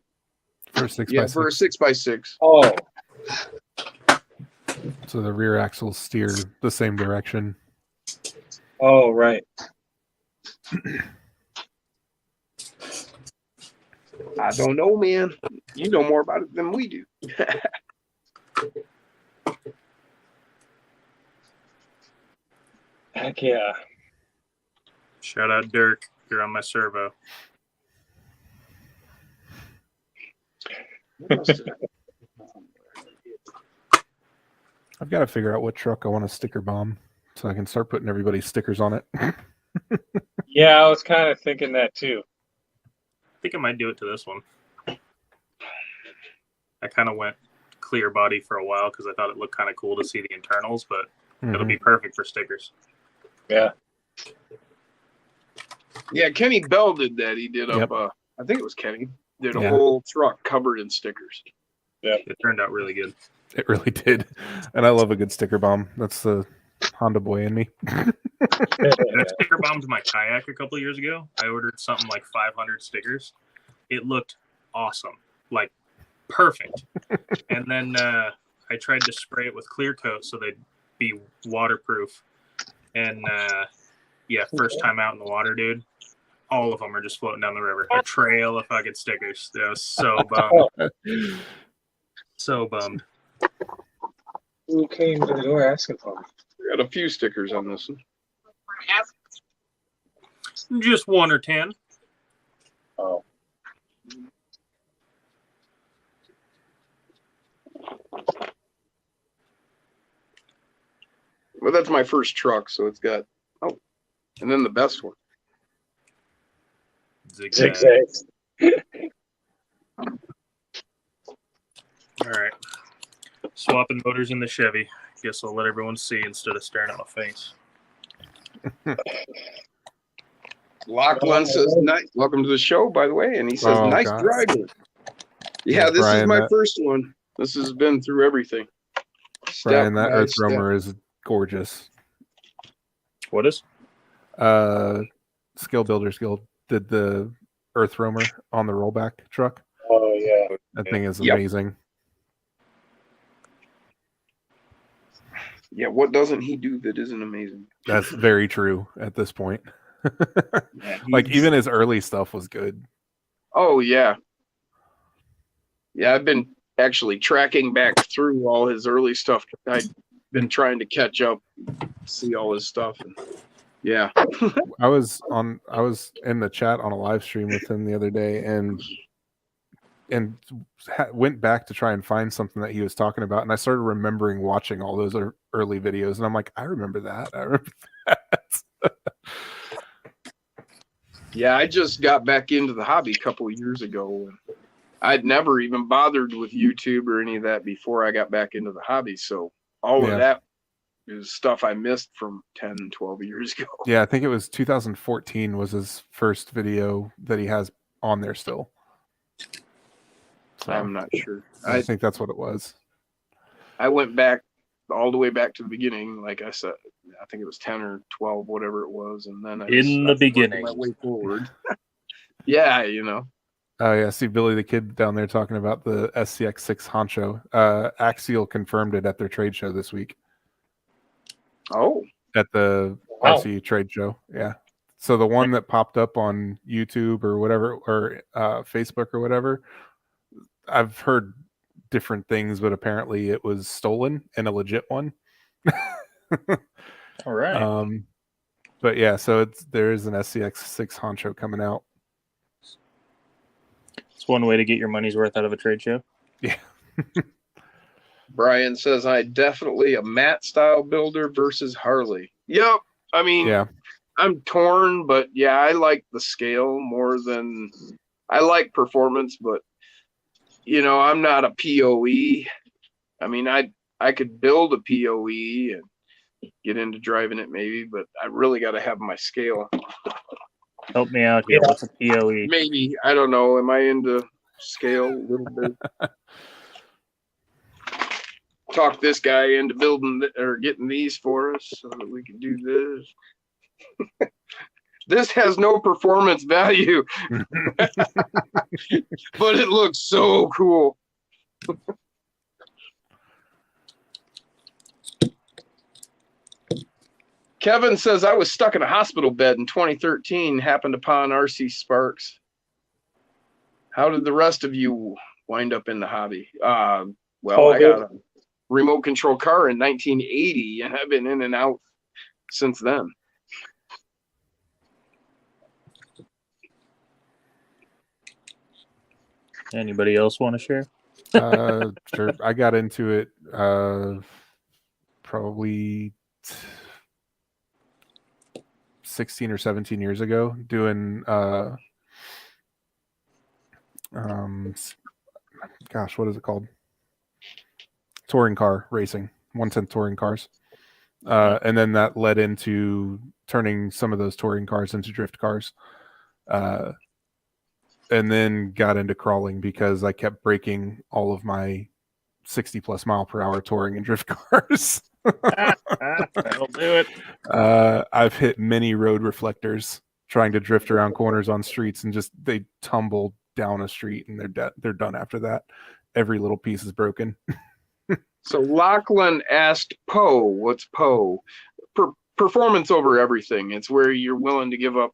For a 6x6. Yeah, for a 6x6. Oh, So the rear axles steer the same direction. oh, right. I don't know, man. You know more about it than we do. Heck yeah. Shout out Dirk. You're on my servo. I've got to figure out what truck I want to sticker bomb so I can start putting everybody's stickers on it. Yeah, I was kind of thinking that too. I think I might do it to this one. I kind of went clear body for a while because I thought it looked kind of cool to see the internals, but it'll Mhm. be perfect for stickers. Yeah. Yeah, Kenny Bell did that. He did Yep. up. I think it was Kenny. Did a Yeah. whole truck covered in stickers. It turned out really good. It really did. And I love a good sticker bomb. That's the Honda boy in me. I sticker bombed my kayak a couple of years ago. I ordered something like 500 stickers. It looked awesome, like perfect. And then I tried to spray it with clear coat so they'd be waterproof. And yeah, first time out in the water, dude. All of them are just floating down the river. A trail of fucking stickers. I was so bummed. So bummed. Who came to the door asking for me? We got a few stickers on this one. Just 1 or 10. Oh. Well, that's my first truck, so it's got. Oh, and then the best one. Zigzag. Zigzags. All right. Swapping motors in the Chevy. Guess I'll let everyone see instead of staring at my face. Lachlan says, "Nice. Welcome to the show, by the way." And he says, Oh, "Nice God. driver." Yeah, Yeah, this is Brian, my that- first one. This has been through everything. Brian, that by Earth step. Roamer is gorgeous. What is? Skill Builders Guild did the Earth Roamer on the rollback truck. Oh yeah. That thing is Yep. amazing. Yeah, what doesn't he do that isn't amazing? That's very true at this point. Yeah, Like he's- even his early stuff was good. Oh yeah, yeah. I've been actually tracking back through all his early stuff. I've been trying to catch up, see all his stuff, and yeah. I was in the chat on a live stream with him the other day and went back to try and find something that he was talking about, and I started remembering watching all those early videos, and I'm like, I remember that. I remember that. Yeah, I just got back into the hobby a couple of years ago. And I'd never even bothered with YouTube or any of that before I got back into the hobby. So all Yeah. of that is stuff I missed from 10, 12 years ago. Yeah, I think it was 2014 was his first video that he has on there still. So I'm not sure. I think that's what it was. I went back all the way back to the beginning. Like I said, I think it was 10 or 12, whatever it was. And then I In just the started working beginning. my way forward. Yeah, you know. Oh yeah, see Billy the Kid down there talking about the SCX6 Honcho. Axial confirmed it at their trade show this week. Oh, At the Wow. RC trade show. Yeah. So the one that popped up on YouTube or whatever, or Facebook or whatever, I've heard different things, but apparently it was stolen and a legit one. All right. But yeah, so there is an SCX6 Honcho coming out. It's one way to get your money's worth out of a trade show. Brian says, I definitely a matte style builder versus Harley. Yep. I mean, Yeah. I'm torn, but yeah, I like the scale more than I like performance, but you know, I'm not a POE. I mean, I could build a POE and get into driving it maybe, but I really got to have my scale. Help me out here. What's a E? POE? Maybe, I don't know. Am I into scale a little bit? Talk this guy into building or getting these for us so that we can do this. This has no performance value, but it looks so cool. Kevin says, I was stuck in a hospital bed in 2013, happened upon RC Sparks. How did the rest of you wind up in the hobby? Well, I got a remote control car in 1980 and I've been in and out since then. Anybody else want to share? Sure. I got into it probably 16 or 17 years ago doing gosh, what is it called? touring car racing, 1/10 touring cars. And then that led into turning some of those touring cars into drift cars. And then got into crawling because I kept breaking all of my 60 plus mile per hour touring and drift cars. That'll do it. I've hit many road reflectors trying to drift around corners on streets, and just they tumble down a street and they're done after that. Every little piece is broken. So Lachlan asked Poe, what's Poe? Performance over everything. It's where you're willing to give up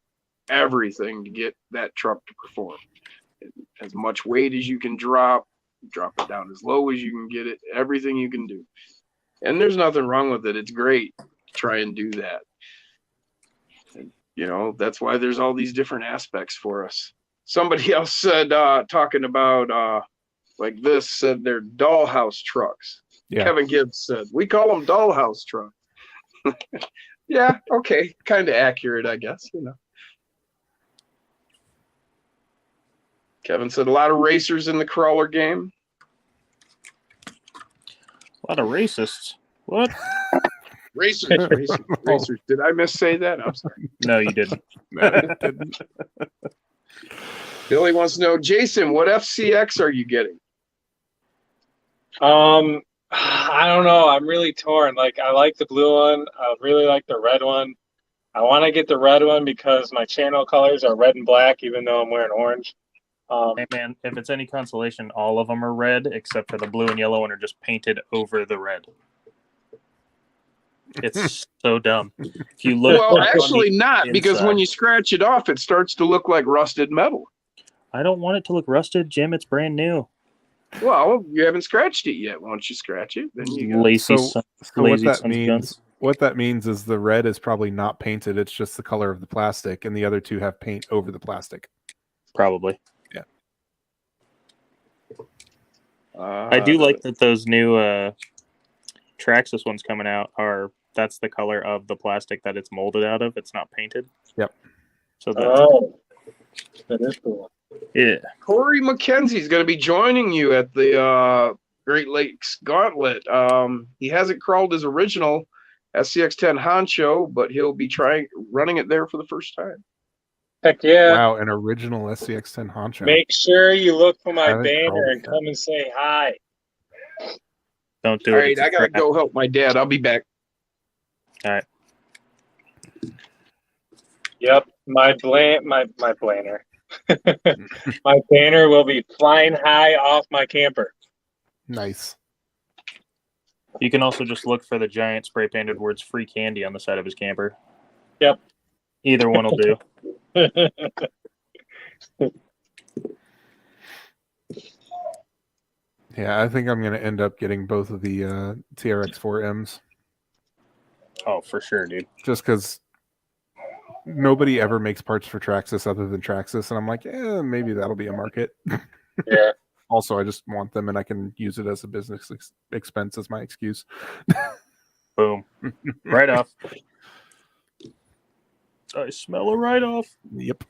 everything to get that truck to perform. As much weight as you can drop it down as low as you can get it, everything you can do. And there's nothing wrong with it. It's great to try and do that. And, you know, that's why there's all these different aspects for us. Somebody else said, talking about like this, said they're dollhouse trucks. Yeah. Kevin Gibbs said, we call them dollhouse trucks. Yeah, okay. Kind of accurate, I guess, you know. Kevin said a lot of racers in the crawler game. A lot of racists. What? Racers. Did I missay that? I'm sorry. No, you didn't. Billy wants to know, Jason, what FCX are you getting? I don't know. I'm really torn. Like, I like the blue one. I really like the red one. I want to get the red one because my channel colors are red and black, even though I'm wearing orange. Hey man, if it's any consolation, all of them are red except for the blue and yellow one are just painted over the red. It's so dumb. If you look, Well, on actually the not, because inside- when you scratch it off, it starts to look like rusted metal. I don't want it to look rusted, Jim. It's brand new. Well, you haven't scratched it yet. Once you scratch it, then you got Lazy, So what lazy that sons of means, guns. what that means is the red is probably not painted. It's just the color of the plastic, and the other two have paint over the plastic. Probably. Uh, I do like that those new Traxxas ones coming out that's the color of the plastic that it's molded out of. It's not painted. Yep. So that's Oh, that is cool. yeah. Corey McKenzie's going to be joining you at the Great Lakes Gauntlet. He hasn't crawled his original SCX10 Honcho, but he'll be running it there for the first time. Heck yeah. Wow, an original SCX10 Honcho. Make sure you look for my Haven't banner called and it come and say hi. Don't do All it. right, It's a I got to trap. go help my dad. I'll be back. Yep, my banner. My banner will be flying high off my camper. Nice. You can also just look for the giant spray painted words "free candy" on the side of his camper. Yep. Either one will do. Yeah, I think I'm going to end up getting both of the TRX4Ms Oh, for sure, dude. just because nobody ever makes parts for Traxxas other than Traxxas, and I'm like, maybe that'll be a market. Yeah. Also, I just want them, and I can use it as a business expense as my excuse. Boom. Right off. I smell a write off. Yep.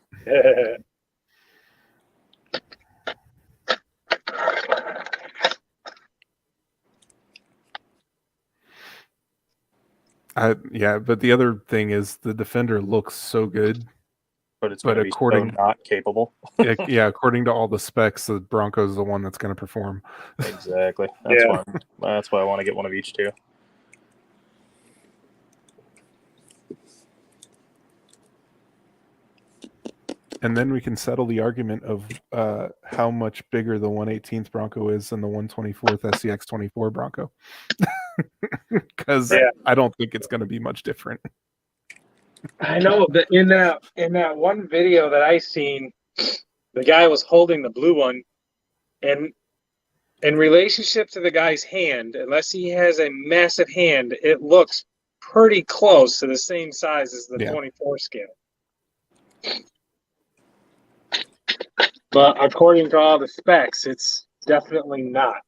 But the other thing is the Defender looks so good. But it's But going to be according- so not capable. Yeah, according to all the specs, the Bronco is the one that's going to perform. Exactly. That's why I want to get one of each too. And then we can settle the argument of how much bigger the 118th Bronco is than the 124th SCX 24 Bronco. Because Yeah. I don't think it's going to be much different. I know that in that one video that I seen, the guy was holding the blue one, and in relationship to the guy's hand, unless he has a massive hand, it looks pretty close to the same size as the Yeah. 24 scale. But according to all the specs, it's definitely not.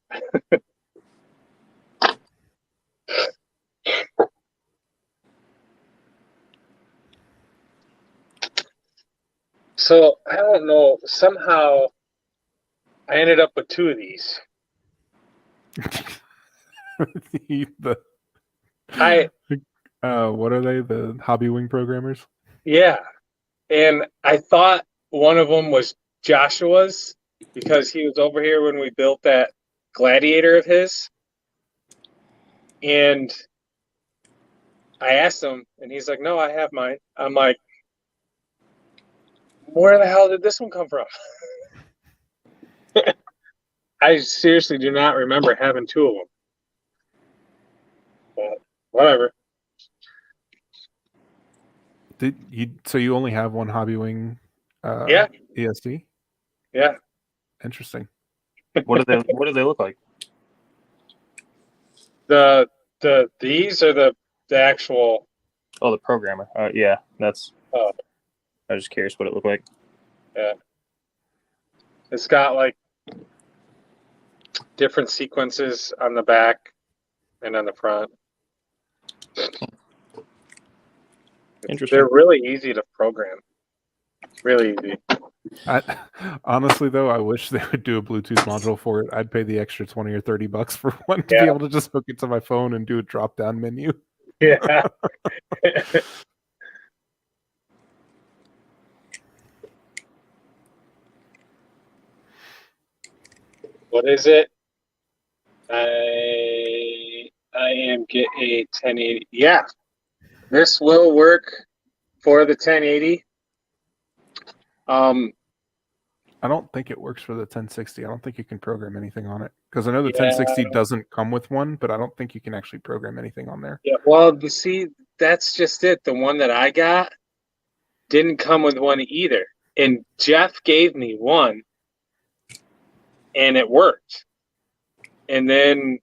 So I don't know. Somehow I ended up with two of these. the I what are they? The Hobby Wing programmers? Yeah, and I thought one of them was Joshua's because he was over here when we built that Gladiator of his, and I asked him, and he's like, "No, I have mine." I'm like, "Where the hell did this one come from?" I seriously do not remember having two of them. But whatever. So you only have one Hobby Wing Yeah. ESD? Yeah. Interesting. What do they look like? These are the actual. Oh, the programmer. Yeah, that's. Oh. I was just curious what it looked like. Yeah. It's got like different sequences on the back and on the front. Interesting. They're really easy to program. Really easy. Honestly, though, I wish they would do a Bluetooth module for it. I'd pay the extra $20 or $30 for one to be able to just hook it to my phone and do a drop-down menu. Yeah. What is it? I am get a 1080. Yeah, this will work for the 1080. I don't think it works for the 1060. I don't think you can program anything on it because I know the 1060 doesn't come with one, but I don't think you can actually program anything on there. Yeah, well, you see, that's just it. The one that I got didn't come with one either, and Jeff gave me one, and it worked. And then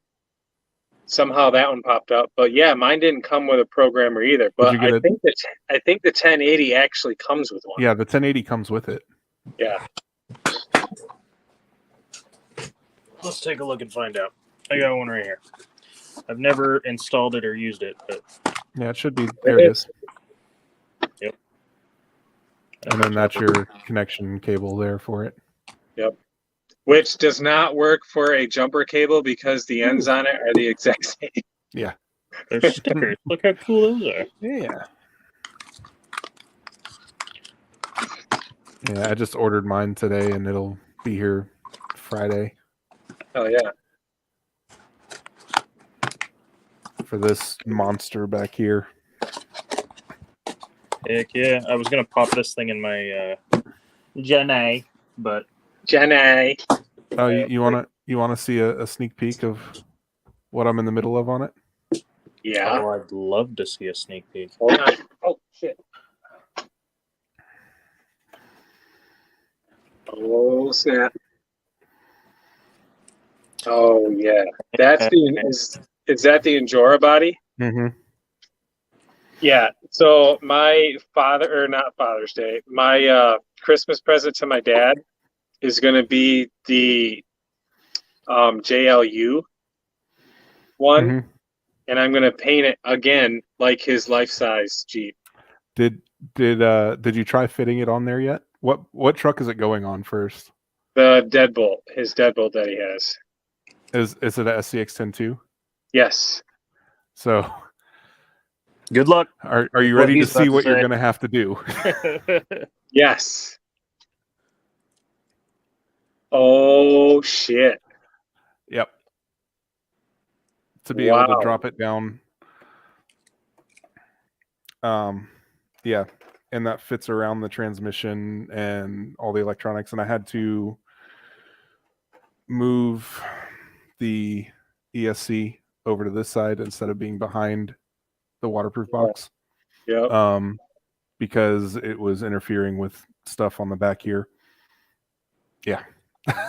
somehow that one popped up. But yeah, mine didn't come with a programmer either. But I think the 1080 actually comes with one. Yeah, the 1080 comes with it. Yeah. Let's take a look and find out. I got one right here. I've never installed it or used it, but Yeah, it should be. There it is. Yep. And then that's your connection cable there for it. Yep. Which does not work for a jumper cable because the ends on it are the exact same. Yeah. they're stickers. Look how cool those are. Yeah. Yeah, I just ordered mine today and it'll be here Friday Oh yeah. for this monster back here. Heck yeah. I was going to pop this thing in my Jenny, but Jenny. Oh, you wanna see a sneak peek of what I'm in the middle of on it? Yeah. oh, I'd love to see a sneak peek. Hold on. Oh shit. Oh snap. Oh yeah. That's is that the Enjora body? Mm-hmm. Yeah. So my not Father's Day, my Christmas present to my dad is gonna be the JLU one, Mm-hmm. and I'm gonna paint it again like his life-size Jeep. Did you try fitting it on there yet? What truck is it going on first? The deadbolt, his deadbolt that he has. Is it a SCX-10 too? Yes. So Good luck. are you What ready to he's about see to what you're say. gonna have to do? Yes. Oh shit. Yep. To be able Wow. to drop it down. Yeah. And that fits around the transmission and all the electronics. And I had to move the ESC over to this side instead of being behind the waterproof box. Yep. Because it was interfering with stuff on the back here. Yeah.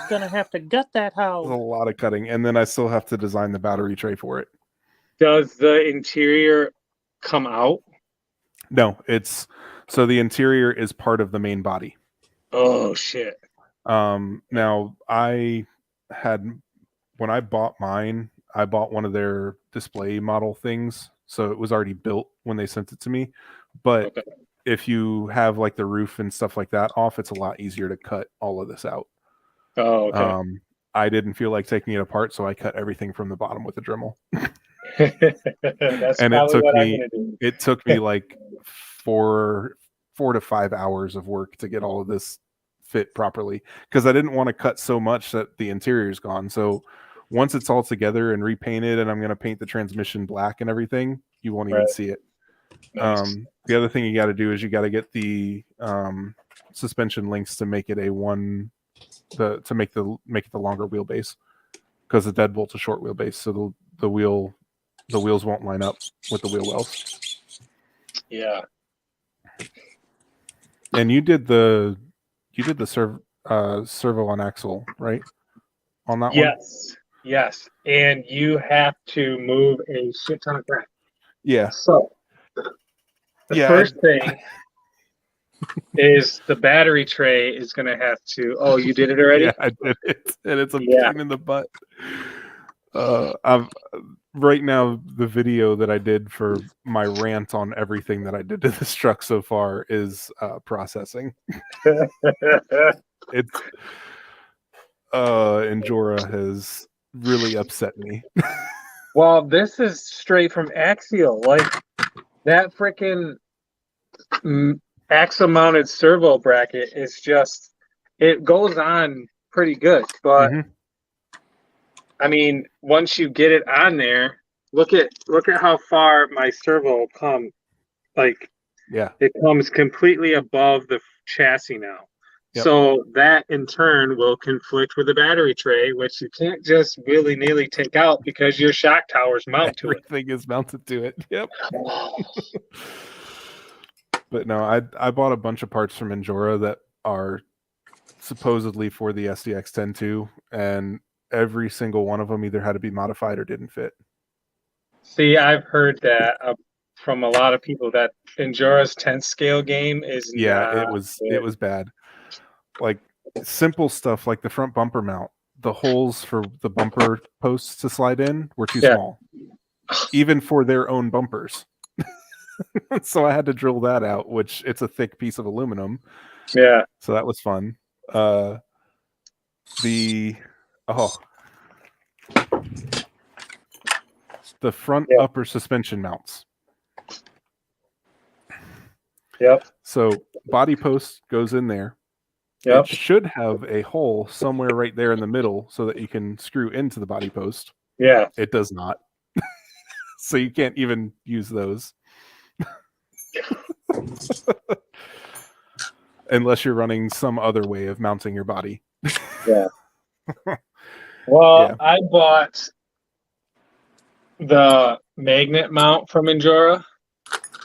Gonna have to gut that There's a house. lot of cutting. And then I still have to design the battery tray for it. Does the interior come out? No, so the interior is part of the main body. Oh shit. Now when I bought mine, I bought one of their display model things. So it was already built when they sent it to me. But Okay. if you have like the roof and stuff like that off, it's a lot easier to cut all of this out. Oh, okay. I didn't feel like taking it apart, so I cut everything from the bottom with a Dremel. That's And probably what I'm gonna do. It took me like 4 to 5 hours of work to get all of this fit properly, because I didn't want to cut so much that the interior's gone. So once it's all together and repainted, and I'm going to paint the transmission black and everything, you won't even Right. see it. Nice. The other thing you got to do is you got to get the suspension links to make it to make it the longer wheelbase, because the deadbolt's a short wheelbase, so the wheels won't line up with the wheel wells. Yeah. And you did the servo on axle, right? On that one? Yes. Yes. And you have to move a shit ton of crap. Yeah. So the Yeah, first thing is the battery tray is going to have to. Oh, you did it already? Yeah, I did it, and it's a Yeah. pain in the butt. I've right now the video that I did for my rant on everything that I did to this truck so far is processing. It's Endura has really upset me. Well, this is straight from Axial. Like that freaking axle mounted servo bracket is just, it goes on pretty good. But Mhm. I mean, once you get it on there, look at how far my servo will come. Like Yeah. it comes completely above the chassis now. Yep. So that in turn will conflict with the battery tray, which you can't just willy-nilly take out because your shock towers mount to it. Everything is mounted to it. Yep. But no, I bought a bunch of parts from Endura that are supposedly for the SDX 10.2, and every single one of them either had to be modified or didn't fit. See, I've heard that from a lot of people that Endura's 10th scale game is Yeah, not it was bad. Like simple stuff like the front bumper mount, the holes for the bumper posts to slide in were too Yeah. small, even for their own bumpers. So I had to drill that out, which it's a thick piece of aluminum. Yeah. So that was fun. The front Yeah. upper suspension mounts. Yep. So body post goes in there. Yep. It should have a hole somewhere right there in the middle so that you can screw into the body post. Yeah. It does not. So you can't even use those. Unless you're running some other way of mounting your body. Well, Yeah. I bought the magnet mount from Endura.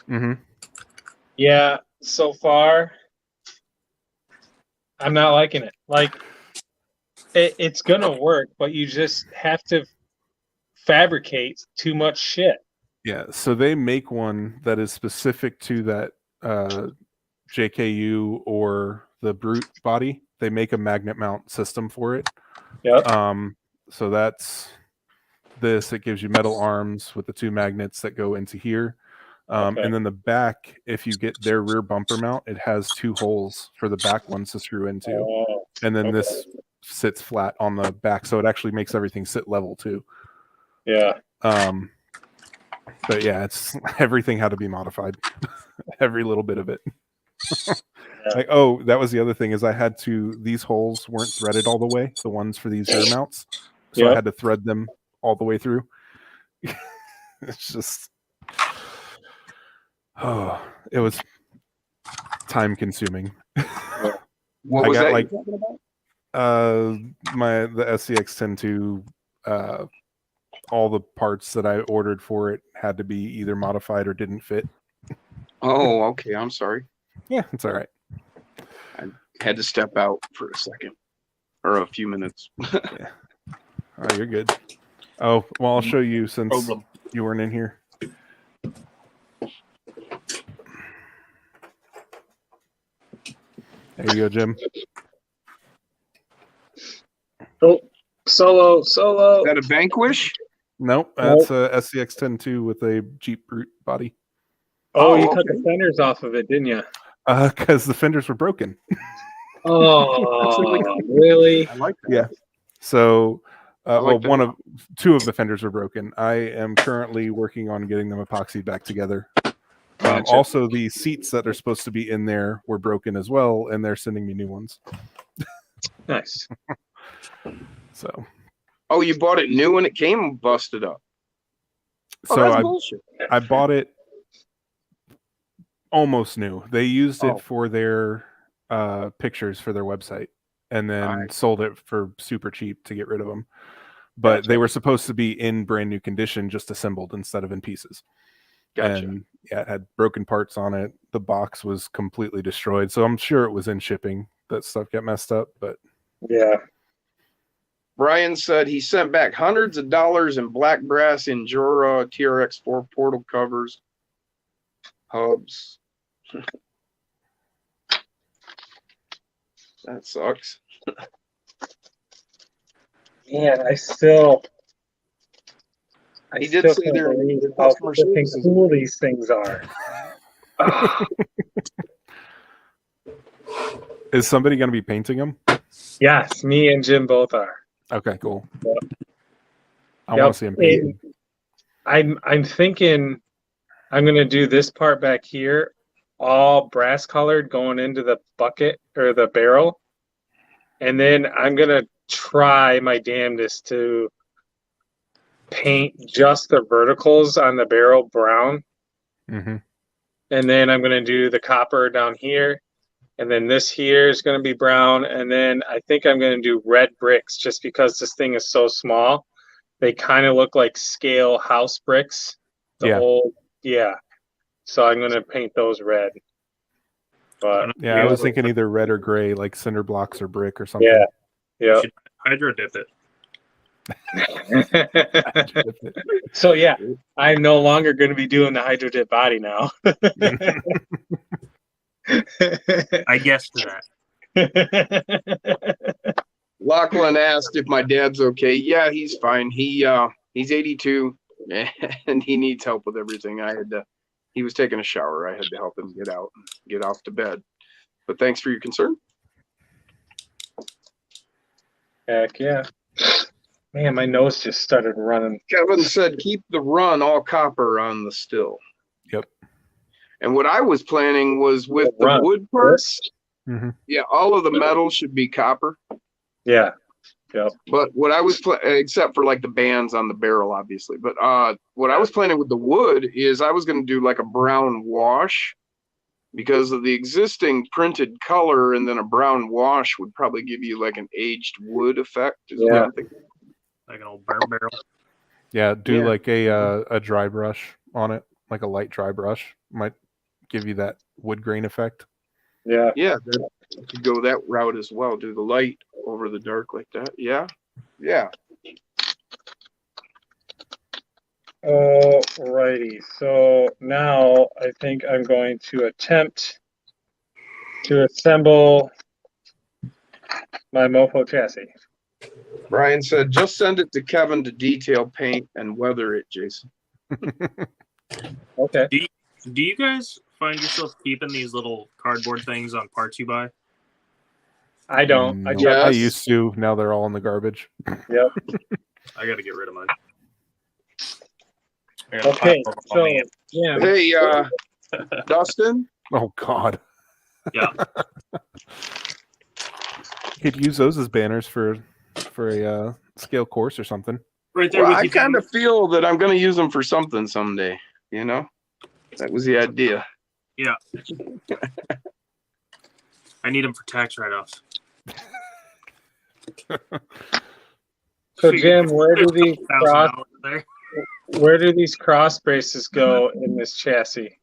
Mm-hmm. Yeah, so far, I'm not liking it. Like, it's gonna work, but you just have to fabricate too much shit. Yeah, so they make one that is specific to that JKU or the Brute body. They make a magnet mount system for it. Yep. So that's this. It gives you metal arms with the two magnets that go into here. Okay. And then the back, if you get their rear bumper mount, it has two holes for the back ones to screw into. Oh, And then okay. this sits flat on the back, so it actually makes everything sit level too. yeah. But yeah, it's everything had to be modified. Every little bit of it. Like, oh, that was the other thing is these holes weren't threaded all the way, the ones for these rear mounts. So I Yep. had to thread them all the way through. It's just it was time consuming. What I was got that like you're talking about? the SCX 10.2 all the parts that I ordered for it had to be either modified or didn't fit. Oh, okay. I'm sorry. Yeah, it's all right. Had to step out for a second or a few minutes. Oh, you're good. Oh, well, I'll show you since Problem. you weren't in here. There you go, Jim. Oh, solo. Is that a Vanquish? Nope, that's a SCX 10.2 with a Jeep Brute body. Oh, you Oh, took the fenders off of it, didn't you? Because the fenders were broken. Oh, really? I like that. Yeah. So, I like that. two of the fenders were broken. I am currently working on getting them epoxied back together. Gotcha. Also, the seats that are supposed to be in there were broken as well, and they're sending me new ones. Nice. So, Oh, you bought it new when it came busted up. Oh, so that's bullshit. I bought it almost new. They used Oh. it for their pictures for their website, and then Alright. sold it for super cheap to get rid of them. But Gotcha. they were supposed to be in brand new condition, just assembled instead of in pieces. Gotcha. And yeah, it had broken parts on it. The box was completely destroyed. So I'm sure it was in shipping that stuff got messed up. But Yeah. Brian said he sent back hundreds of dollars in black brass Injora TRX4 portal covers, hubs. That sucks. Man, I still. He did say can't they're believe their how customer freaking service is- cool these things are. is somebody going to be painting them? Yes, me and Jim both are. Okay, cool. Yep. I want to see them painted. I'm thinking I'm gonna do this part back here, all brass colored going into the bucket or the barrel, and then I'm gonna try my damnedest to paint just the verticals on the barrel brown, Mm-hmm. and then I'm gonna do the copper down here, and then this here is gonna be brown, and then I think I'm gonna do red bricks just because this thing is so small. They kind of look like scale house bricks. The Yeah. old, yeah. So I'm gonna paint those red. But Yeah, I was thinking either red or gray, like cinder blocks or brick or something. yeah, yeah. Should hydro dip it. So yeah, I'm no longer going to be doing the hydro dip body now. I guessed that. Lachlan asked if my dad's okay. Yeah, he's fine. He's 82 and he needs help with everything. He was taking a shower. I had to help him get out and get off to bed. But thanks for your concern. Heck yeah. Man, my nose just started running. Kevin said, keep the run all copper on the still. Yep. And what I was planning was with the Run. wood parts. Mm-hmm. Yeah, all of the metal should be copper. Yeah. Yep. But what I was except for like the bands on the barrel, obviously. But what I was planning with the wood is I was going to do like a brown wash because of the existing printed color, and then a brown wash would probably give you like an aged wood effect. Is what Yeah. I'm thinking. Like an old burn barrel. Yeah, do Yeah. like a dry brush on it, like a light dry brush. Might give you that wood grain effect. Yeah. Yeah, that could go that route as well. Do the light over the dark like that. Yeah, yeah. Alrighty. So now I think I'm going to attempt to assemble my Mofo chassis. Brian said, just send it to Kevin to detail paint and weather it, Jason. Okay. Do you guys find yourself keeping these little cardboard things on parts you buy? I don't. I No, just, I Yes. used to. Now they're all in the garbage. Yep. I got to get rid of mine. I got a Okay. pile of them So on me. yeah. Hey, Dustin, Oh God. Yeah. Could use those as banners for a scale course or something. Right there well, with I you. kind of feel that I'm going to use them for something someday. You know, that was the idea. I need them for tax write-offs. So Jim, where do these cross $1,000 there. where do these cross braces go in this chassis?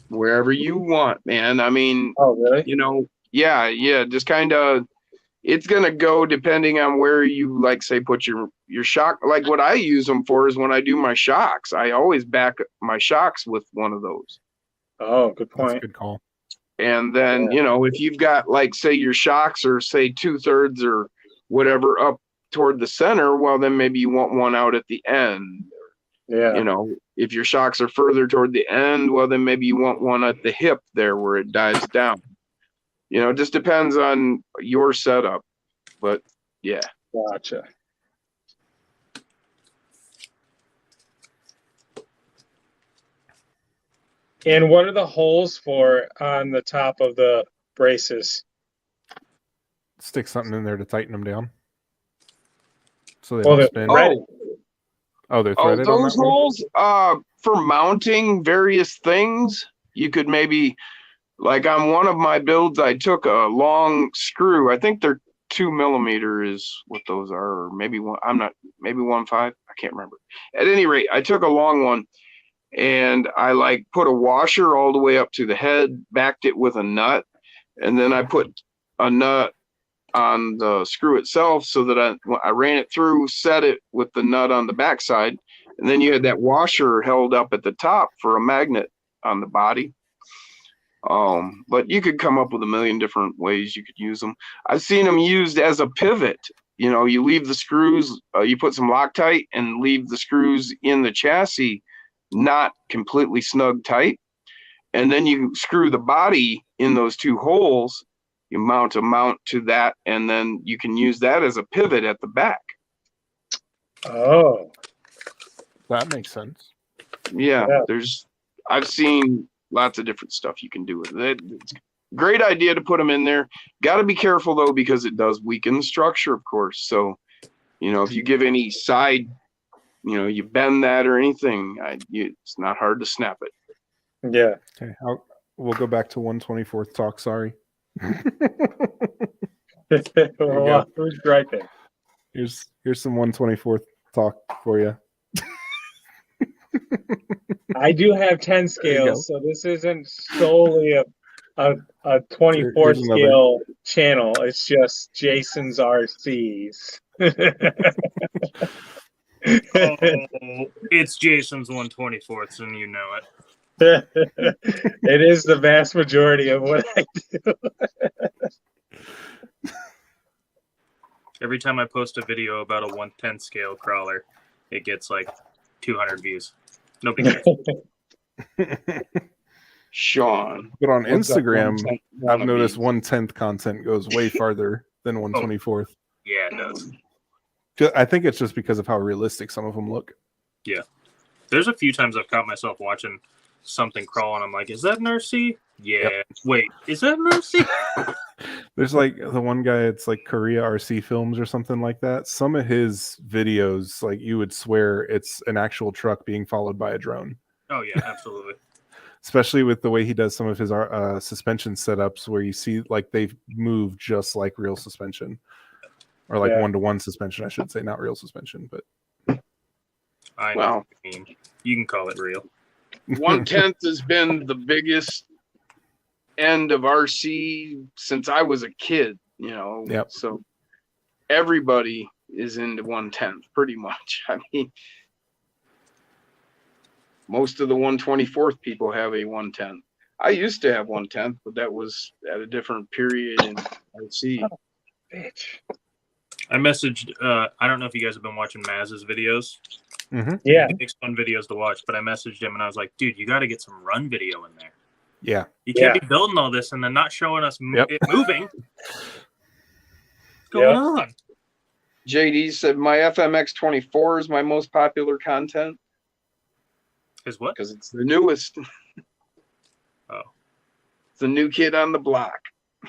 Wherever you want, man. I mean, Oh really? you know, yeah, just kind of. It's gonna go depending on where you like, say, put your shock. Like what I use them for is when I do my shocks. I always back my shocks with one of those. Oh, good That's a point. good call. And then, you know, if you've got like, say, your shocks are say 2/3 or whatever up toward the center, well, then maybe you want one out at the end. Yeah. You know, if your shocks are further toward the end, well, then maybe you want one at the hip there where it dives down. You know, it just depends on your setup. But Yeah. Gotcha. And what are the holes for on the top of the braces? Stick something in there to tighten them down. So they Well, don't they're spin. threaded. Oh, they're Oh, threaded on those that one? holes, for mounting various things, you could maybe, like on one of my builds, I took a long screw. I think they're 2 millimeter is what those are, or maybe one, maybe 1.5. I can't remember. At any rate, I took a long one and I like put a washer all the way up to the head, backed it with a nut, and then I put a nut on the screw itself so that I ran it through, set it with the nut on the backside, and then you had that washer held up at the top for a magnet on the body. But you could come up with a million different ways you could use them. I've seen them used as a pivot. You know, you leave the screws, you put some Loctite and leave the screws in the chassis, not completely snug tight. And then you screw the body in those two holes. You mount a mount to that, and then you can use that as a pivot at the back. Oh, That makes sense. Yeah, Yeah. I've seen lots of different stuff you can do with it. It's a great idea to put them in there. Got to be careful though, because it does weaken the structure, of course. So, you know, if you give any side, you know, you bend that or anything, it's not hard to snap it. yeah. Okay, we'll go back to 124th talk. Sorry. Well, who's griping? Here's some 124th talk for you. I do have 10 you go. scales, so this isn't solely a 24 Here's another. scale channel. It's just Jason's RCs. Oh, it's Jason's 124th, and you know it. It is the vast majority of what I do. Every time I post a video about a 110 scale crawler, it gets like 200 views. No big deal. Sean. But on what's that Instagram, 1/10 I've wanna noticed be? 1/10 content goes way farther than 124th. Yeah, it does. I think it's just because of how realistic some of them look. Yeah. There's a few times I've caught myself watching something crawl, and I'm like, is that an RC? Yeah. Yep. Wait, is that an RC? There's like the one guy, it's like Korea RC Films or something like that. Some of his videos, like you would swear it's an actual truck being followed by a drone. Oh, yeah, absolutely. Especially with the way he does some of his suspension setups, where you see like they've moved just like real suspension, or like Yeah. one-to-one suspension, I should say, not real suspension. But I know Well, what you mean. You can call it real. 1/10 has been the biggest end of RC since I was a kid, you know. Yep. So everybody is into 1/10 pretty much. I mean, most of the 124th people have a 1/10. I used to have 1/10, but that was at a different period in RC. Bitch. I messaged, I don't know if you guys have been watching Maz's videos. Yeah. He makes fun videos to watch, but I messaged him and I was like, dude, you got to get some run video in there. yeah, You can't be building all this and then not showing us Yep. it moving. What's going on? JD said my FMX 24 is my most popular content Is what? because it's the newest. Oh. It's the new kid on the block.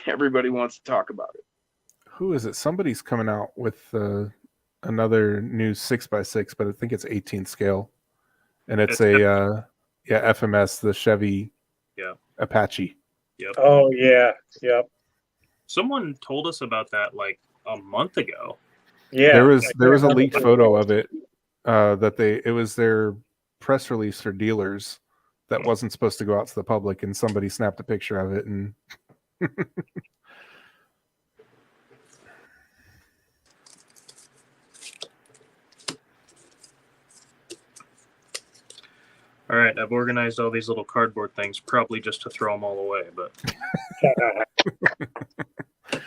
Everybody wants to talk about it. who is it? Somebody's coming out with another new 6x6, but I think it's 18 scale, and it's FMS, the Chevy Apache. Yep. Oh, yeah. Yep. Someone told us about that like a month ago. Yeah. There was a leaked photo of it it was their press release for dealers that wasn't supposed to go out to the public, and somebody snapped a picture of it and All right, I've organized all these little cardboard things, probably just to throw them all away. But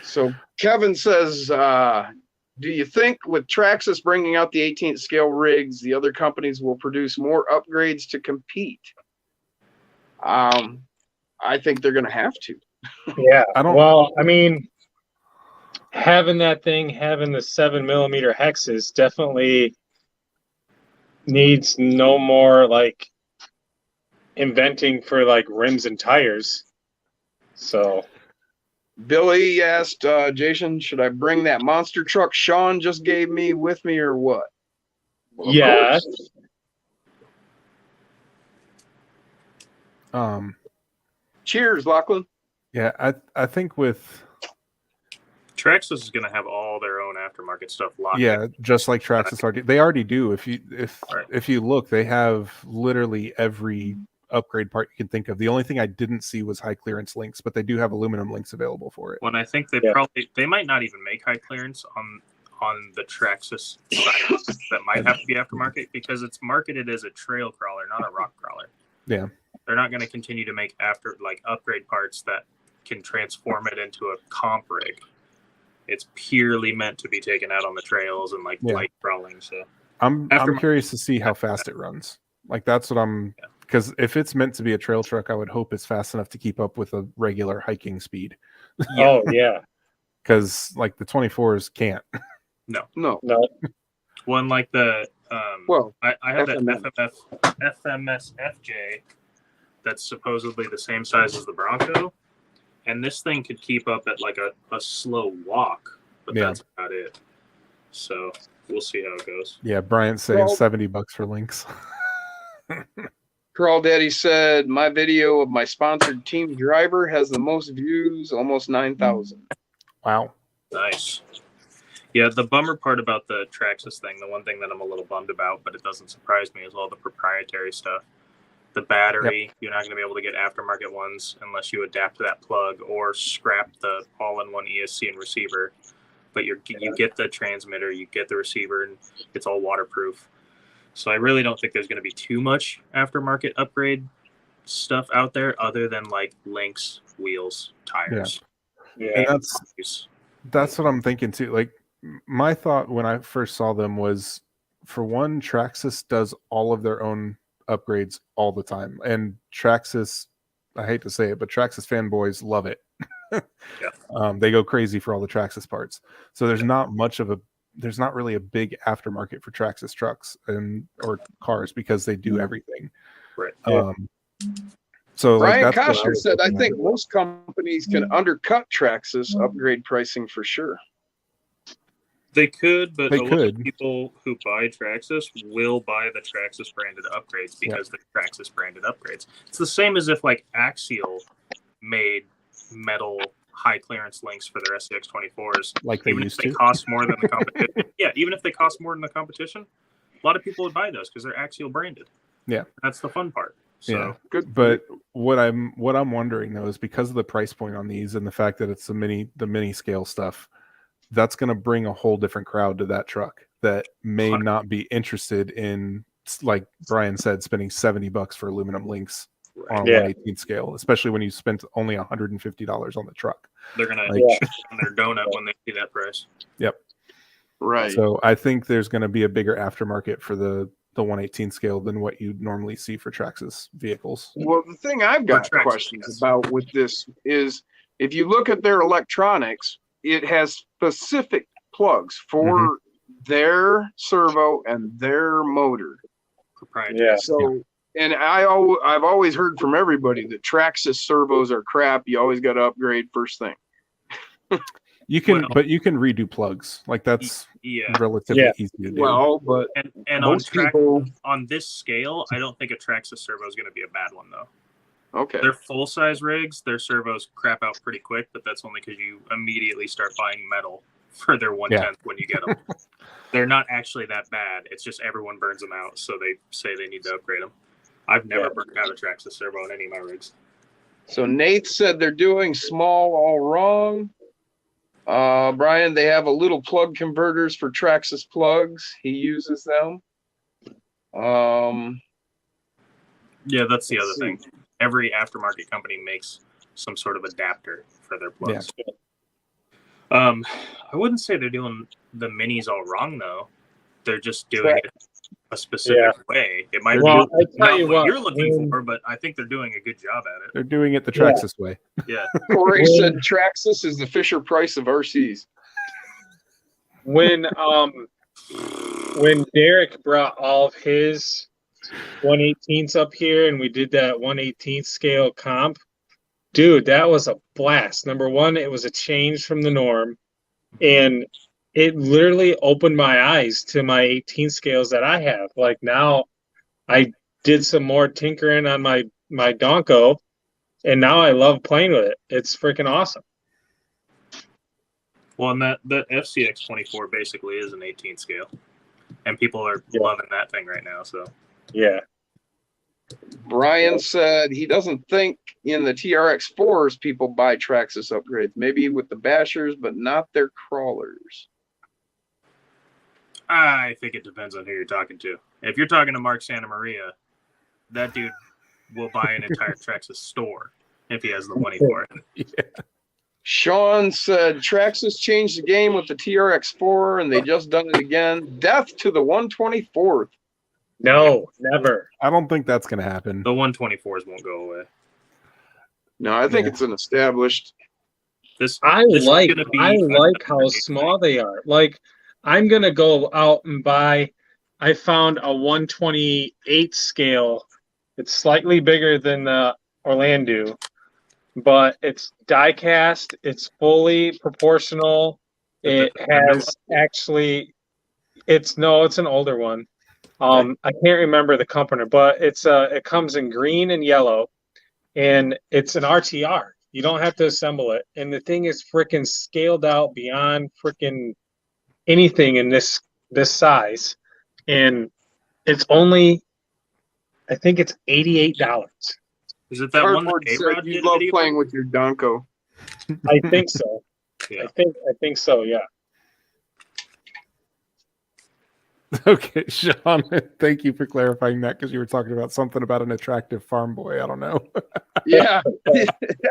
So Kevin says, do you think with Traxxas bringing out the 18th scale rigs, the other companies will produce more upgrades to compete? I think they're going to have to. Yeah. I don't- Well, I mean, having that thing, having the 7mm hexes definitely needs no more like inventing for like rims and tires. So Billy asked Jason, should I bring that monster truck Sean just gave me with me or what? Well, of yeah, course. Cheers, Lachlan. Yeah, I think with Traxxas is going to have all their own aftermarket stuff locked. yeah, in. just like Traxxas already, they already do. If Right. if you look, they have literally every upgrade part you can think of. The only thing I didn't see was high clearance links, but they do have aluminum links available for it. When I think they might not even make high clearance on the Traxxas side that might have to be aftermarket because it's marketed as a trail crawler, not a rock crawler. Yeah. They're not going to continue to make upgrade parts that can transform it into a comp rig. It's purely meant to be taken out on the trails and light crawling. So I'm Aftermarket. curious to see how fast it runs. Like that's what I'm because if it's meant to be a trail truck, I would hope it's fast enough to keep up with a regular hiking speed. oh yeah, Because like the 24s can't. No. one like the Well, I have FMS. that FMS FJ that's supposedly the same size as the Bronco, and this thing could keep up at like a slow walk, but Yeah. that's about it. So we'll see how it goes. Yeah, Bryant saves Well- $70 for links. Crawl Daddy said, my video of my sponsored team driver has the most views, almost 9,000. Wow. Nice. Yeah, the bummer part about the Traxxas thing, the one thing that I'm a little bummed about, but it doesn't surprise me, is all the proprietary stuff. The battery, you're not going to be able to get aftermarket ones unless you adapt to that plug or scrap the all-in-one ESC and receiver. But you get the transmitter, you get the receiver, and it's all waterproof. So I really don't think there's going to be too much aftermarket upgrade stuff out there other than like links, wheels, tires. And that's what I'm thinking too. Like my thought when I first saw them was, for one, Traxxas does all of their own upgrades all the time, and Traxxas, I hate to say it, but Traxxas fanboys love it. They go crazy for all the Traxxas parts. So there's not really a big aftermarket for Traxxas trucks or cars because they do everything. Right. So Brian like, that's what Koshner was said, I looking think at. most companies can undercut Traxxas upgrade pricing for sure. They could, but They a lot of could. people who buy Traxxas will buy the Traxxas branded upgrades because they're Traxxas branded upgrades. It's the same as if like Axial made metal high clearance links for their SCX 24s. like they Even if used they to. cost more than the competition. Yeah, even if they cost more than the competition, a lot of people would buy those because they're Axial branded. Yeah. That's the fun part. So Yeah. Good. But what I'm wondering though is because of the price point on these and the fact that it's the mini scale stuff, that's going to bring a whole different crowd to that truck that may not be interested in, like Brian said, spending $70 for aluminum links on a Yeah. 1/18 scale, especially when you spent only $150 on the truck. they're gonna Like- shit on their donut when they see that price. Right. So I think there's going to be a bigger aftermarket for the 1/18 scale than what you normally see for Traxxas vehicles. Well, the thing I've got Traxxas, questions yes. about with this is if you look at their electronics, it has specific plugs for their servo and their motor. Proprietary. Yeah. So, and I've always heard from everybody that Traxxas servos are crap. You always got to upgrade first thing. You can, Well- but you can redo plugs. Like that's Yeah. relatively Yeah. easy to do. Well, but And on most track people, on this scale, I don't think a Traxxas servo is going to be a bad one though. okay. They're full size rigs. Their servos crap out pretty quick, but that's only because you immediately start buying metal for their 1/10 when you get them. They're not actually that bad. It's just everyone burns them out, so they say they need to upgrade them. I've never burned out a Traxxas servo on any of my rigs. So Nate said they're doing small all wrong. Brian, they have a little plug converters for Traxxas plugs. He uses them. Yeah, that's the other Let's thing. Every aftermarket company makes some sort of adapter for their plugs. I wouldn't say they're doing the minis all wrong though. They're just doing it a specific way. It might Well, be I tell not you what what, you're looking when- for, but I think they're doing a good job at it. They're doing it the Traxxas way. Yeah. Corey Well- said Traxxas is the Fisher Price of RCs. when Derek brought all of his 1/18ths up here and we did that 1/18th scale comp, dude, that was a blast. Number one, it was a change from the norm, and it literally opened my eyes to my 18 scales that I have. Like now I did some more tinkering on my Donko, and now I love playing with it. It's freaking awesome. Well, and that FCX 24 basically is an 18 scale, and people are Yeah. loving that thing right now. So Yeah. Brian said he doesn't think in the TRX4s people buy Traxxas upgrades. Maybe with the bashers, but not their crawlers. I think it depends on who you're talking to. If you're talking to Mark Santa Maria, that dude will buy an entire Traxxas store if he has the money for it. Sean said Traxxas changed the game with the TRX4 and they just done it again. Death to the 124th. No, never. I don't think that's going to happen. The 124s won't go away. No, I think Yeah. it's an established. I This is like gonna be how another small they are. Like I'm gonna go out and buy. I found a 128 scale. It's slightly bigger than the Orlando, but it's die cast. It's fully proportional. It has actually. It's an older one. I can't remember the company, but it comes in green and yellow, and it's an RTR. You don't have to assemble it, and the thing is freaking scaled out beyond freaking anything in this size, and it's only, I think it's $88. Is it that one that Cardboard said A-Rod you did a love video? playing with your Donko. I think so. Yeah. I think so. Yeah. Okay, Sean, thank you for clarifying that because you were talking about something about an attractive farm boy. I don't know. Yeah,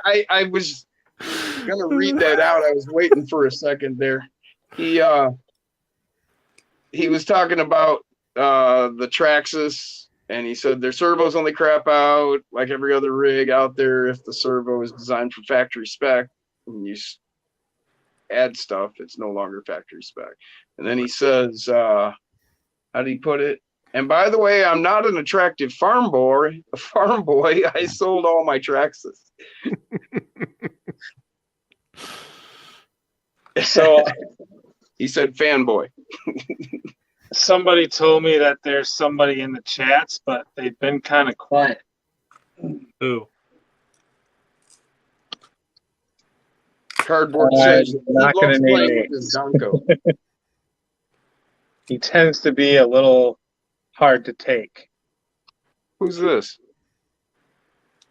I was gonna read that out. I was waiting for a second there. He was talking about the Traxxas, and he said their servos only crap out like every other rig out there if the servo is designed for factory spec. And you add stuff, it's no longer factory spec. And then he says, how do you put it? And by the way, I'm not an attractive farm boy. I sold all my Traxxas. So He said fanboy. somebody told me that there's somebody in the chats, but they've been kind of quiet. Who? Cardboard I'm says he not gonna loves name playing names. with his Donko. He tends to be a little hard to take. Who's this?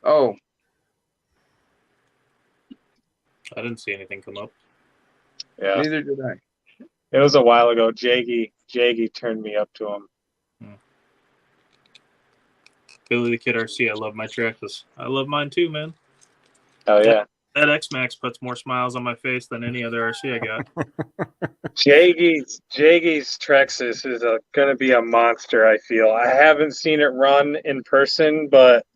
Oh, I didn't see anything come up. Yeah. neither did I. It was a while ago. Jaggy turned me up to him. Billy the Kid RC, I love my Traxxas. I love mine too, man. Oh yeah. That X-Max puts more smiles on my face than any other RC I got. Jaggy's Traxxas is gonna be a monster. I feel. I haven't seen it run in person, but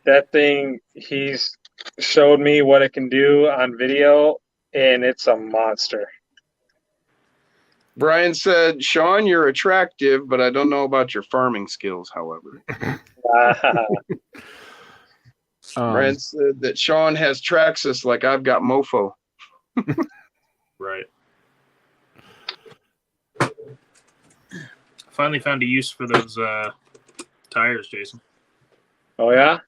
that thing, he's showed me what it can do on video, and it's a monster. Brian said, Sean, you're attractive, but I don't know about your farming skills, however. Brian said that Sean has Traxxas like I've got Mofo. Right. Finally found a use for those tires, Jason. Oh yeah.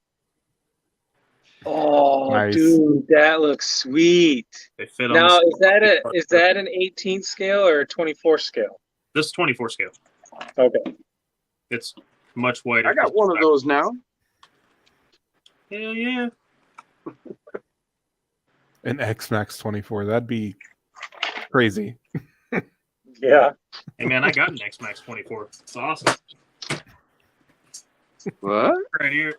Oh, Nice. dude, that looks sweet. They fit on Now, the is that an 18 scale or a 24 scale? This is 24 scale. Okay. It's much wider. I got one of those now. Hell yeah. An X-Max 24. That'd be crazy. Yeah. Hey man, I got an X-Max 24. It's awesome. What? Right here.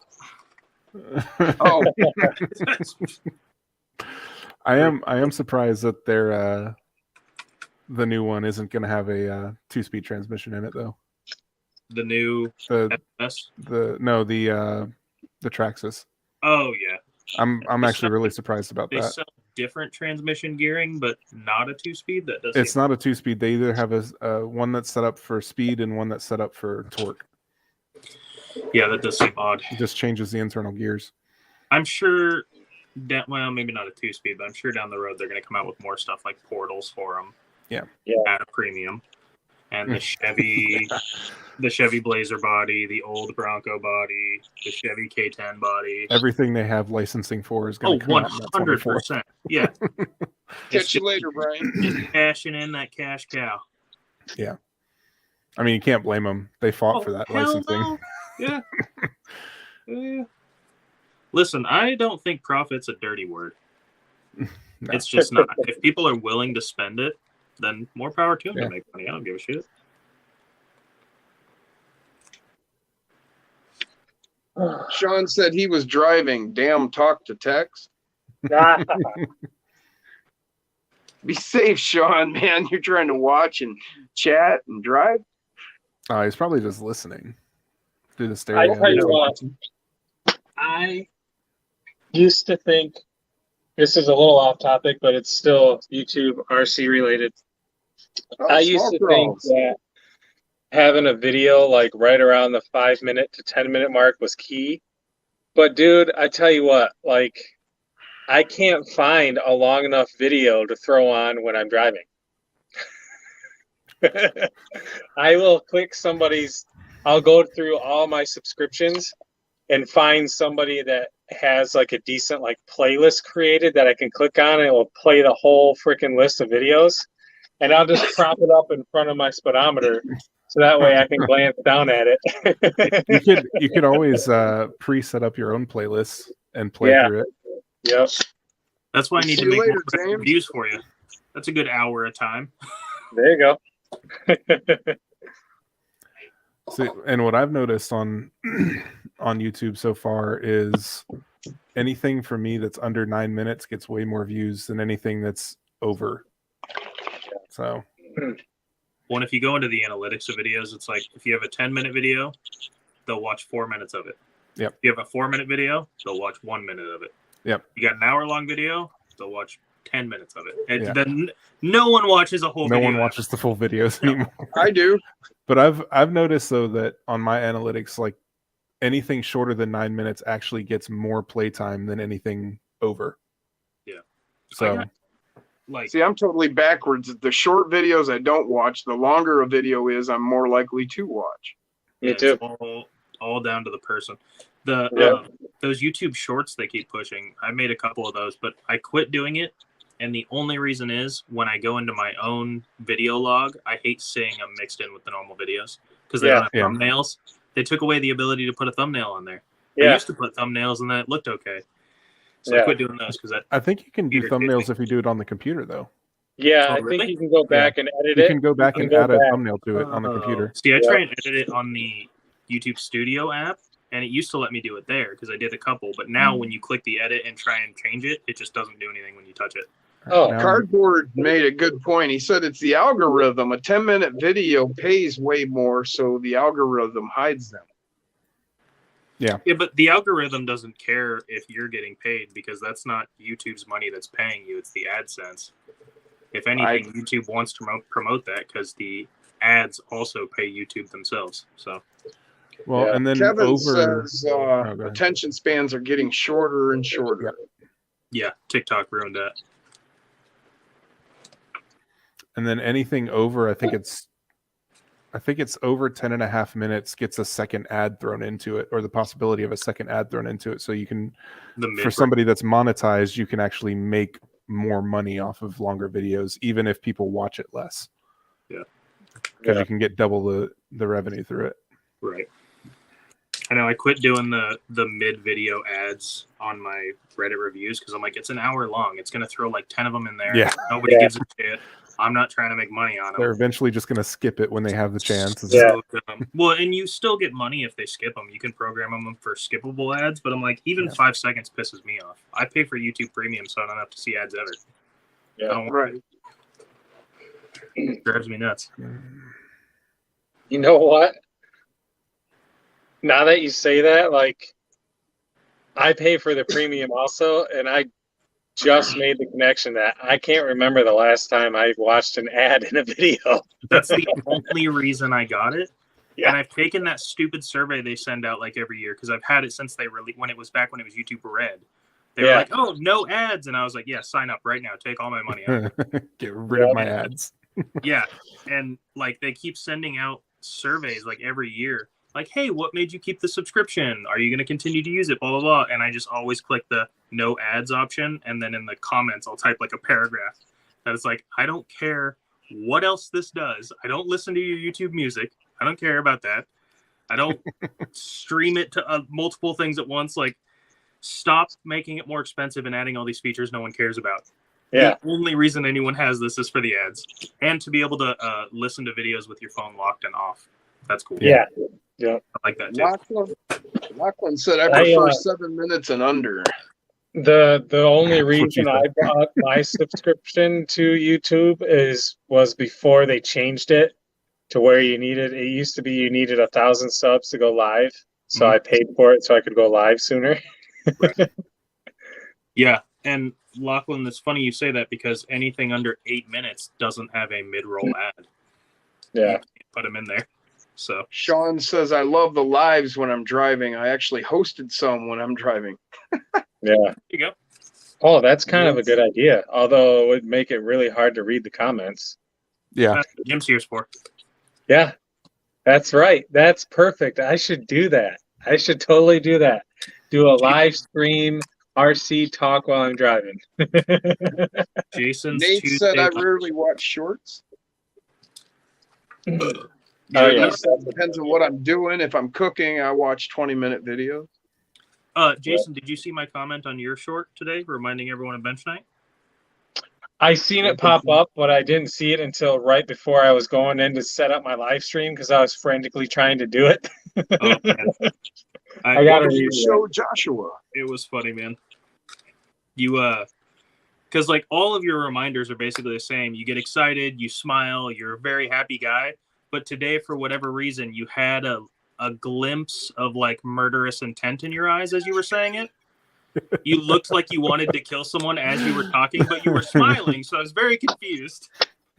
Oh, I am surprised that their the new one isn't going to have a 2-speed transmission in it though. The new The S. the Traxxas. Oh yeah. I'm actually really surprised about They that. sell different transmission gearing, but not a 2-speed. That does. It's not a 2-speed. They either have a one that's set up for speed and one that's set up for torque. Yeah, that does seem odd. It just changes the internal gears. I'm sure that, well, maybe not a 2-speed, but I'm sure down the road they're going to come out with more stuff like portals for them. Yeah. At a premium. And the Chevy Blazer body, the old Bronco body, the Chevy K10 body. Everything they have licensing for is going to come out in that 24. 100%. Yeah. Catch you later, Brian. Just cashing in that cash cow. I mean, you can't blame them. They fought for that hell licensing. no. Yeah. Yeah. Listen, I don't think profit's a dirty word. No. It's just not. If people are willing to spend it, then more power to them Yeah. to make money. I don't give a shit. Sean said he was driving. Damn, talk to text. Be safe, Sean, man. You're trying to watch and chat and drive. He's probably just listening through the I stereo. tell you what, I used to think this is a little off topic, but it's still YouTube RC related. I used to think that having a video like right around the 5-minute to 10-minute mark was key. But dude, I tell you what, like I can't find a long enough video to throw on when I'm driving. I will click I'll go through all my subscriptions and find somebody that has like a decent like playlist created that I can click on and it will play the whole freaking list of videos. And I'll just prop it up in front of my speedometer so that way I can glance down at it. You could always pre-set up your own playlists and play through it. Yep. That's why I need See to you make later, more James. reviews for you. That's a good hour of time. There you go. See, and what I've noticed on YouTube so far is anything for me that's under 9 minutes gets way more views than anything that's over. So Well, if you go into the analytics of videos, it's like if you have a 10-minute video, they'll watch 4 minutes of it. Yep. If you have a 4-minute video, they'll watch 1 minute of it. Yep. You got an hour-long video, they'll watch 10 minutes of it. And Yeah. then no one watches a whole no video. one watches the full videos No. anymore. I do. But I've noticed though that on my analytics, like anything shorter than 9 minutes actually gets more playtime than anything over. Yeah. So got- Like, See, I'm totally backwards. The short videos I don't watch. The longer a video is, I'm more likely to watch. Me yeah, too. it's all down to the person. Those YouTube shorts they keep pushing. I made a couple of those, but I quit doing it. And the only reason is when I go into my own video log, I hate seeing them mixed in with the normal videos because they don't have Yeah. thumbnails. They took away the ability to put a thumbnail on there. I Yeah. used to put thumbnails and that looked okay. So I Yeah. quit doing those because that I think you can do Irritating. thumbnails if you do it on the computer though. Yeah, Oh, I really? think you can go back and edit You it. can go back You and can go add a back. thumbnail to it on the computer. See, I Yeah. try and edit it on the YouTube Studio app, and it used to let me do it there because I did a couple. But now when you click the edit and try and change it, it just doesn't do anything when you touch it. Oh, Now- Cardboard made a good point. He said it's the algorithm. A 10-minute video pays way more, so the algorithm hides them. Yeah, but the algorithm doesn't care if you're getting paid because that's not YouTube's money that's paying you. It's the AdSense. If anything, YouTube wants to promote that because the ads also pay YouTube themselves. So Well, Yeah. and then Kevin over says go ahead. attention spans are getting shorter and shorter. yeah, TikTok ruined that. and then anything over, I think it's over 10.5 minutes gets a second ad thrown into it, or the possibility of a second ad thrown into it. So you can, The for mid somebody that's monetized, you can actually make more money off of longer videos, even if people watch it less. Yeah. Because Yeah. you can get double the revenue through it. right. I know I quit doing the mid video ads on my Reddit reviews because I'm like, it's an hour long. It's gonna throw like 10 of them in there. Yeah. Nobody Yeah. gives a shit. I'm not trying to make money on them. They're eventually just going to skip it when they have the chance. It's Yeah. Well, and you still get money if they skip them. You can program them for skippable ads, but I'm like, even Yeah. 5 seconds pisses me off. I pay for YouTube Premium, so I don't have to see ads ever. Yeah. I don't want Right. it drives me nuts. You know what? Now that you say that, like, I pay for the premium also, and I just made the connection that I can't remember the last time I watched an ad in a video. That's the only reason I got it. Yeah. And I've taken that stupid survey they send out like every year because I've had it since they when it was back when it was YouTube Red. They were Yeah. like, "Oh, no ads," and I was like, "Yeah, sign up right now. Take all my money out." Get rid of my ads. Yeah, and like they keep sending out surveys like every year, like, "Hey, what made you keep the subscription? Are you going to continue to use it?" Blah blah blah. And I just always click the no ads option, and then in the comments I'll type like a paragraph that is like, "I don't care what else this does. I don't listen to your YouTube music. I don't care about that. I don't stream it to multiple things at once. Like, stop making it more expensive and adding all these features no one cares about." Yeah. The only reason anyone has this is for the ads and to be able to listen to videos with your phone locked and off. That's cool. Yeah. I like that too. Lachlan said I I, prefer 7 minutes and under. The only what you reason I bought my subscription to YouTube was before they changed it to where it used to be you needed 1,000 subs to go live. So I paid for it so I could go live sooner. Yeah. And Lachlan, it's funny you say that because anything under 8 minutes doesn't have a mid-roll ad. Yeah. You can't put them in there. So Sean says I love the lives when I'm driving. I actually hosted some when I'm driving. Yeah. there you go. Oh, that's kind of a good idea. Although it would make it really hard to read the comments. Yeah. That's what Jim's here's for. Yeah. That's right. That's perfect. I should do that. I should totally do that. Do a live stream RC talk while I'm driving. Jason's Nate Tuesday. said I rarely watch shorts. Oh, Yeah, yes. That depends on what I'm doing. If I'm cooking, I watch 20-minute videos. Jason, did you see my comment on your short today, reminding everyone of bench night? I seen it pop up, but I didn't see it until right before I was going in to set up my live stream because I was frantically trying to do it. Oh, man. I gotta What did you read it. show Joshua? It was funny, man. You because like all of your reminders are basically the same. You get excited, you smile, you're a very happy guy. But today, for whatever reason, you had a glimpse of like murderous intent in your eyes as you were saying it. You looked like you wanted to kill someone as you were talking, but you were smiling. So I was very confused.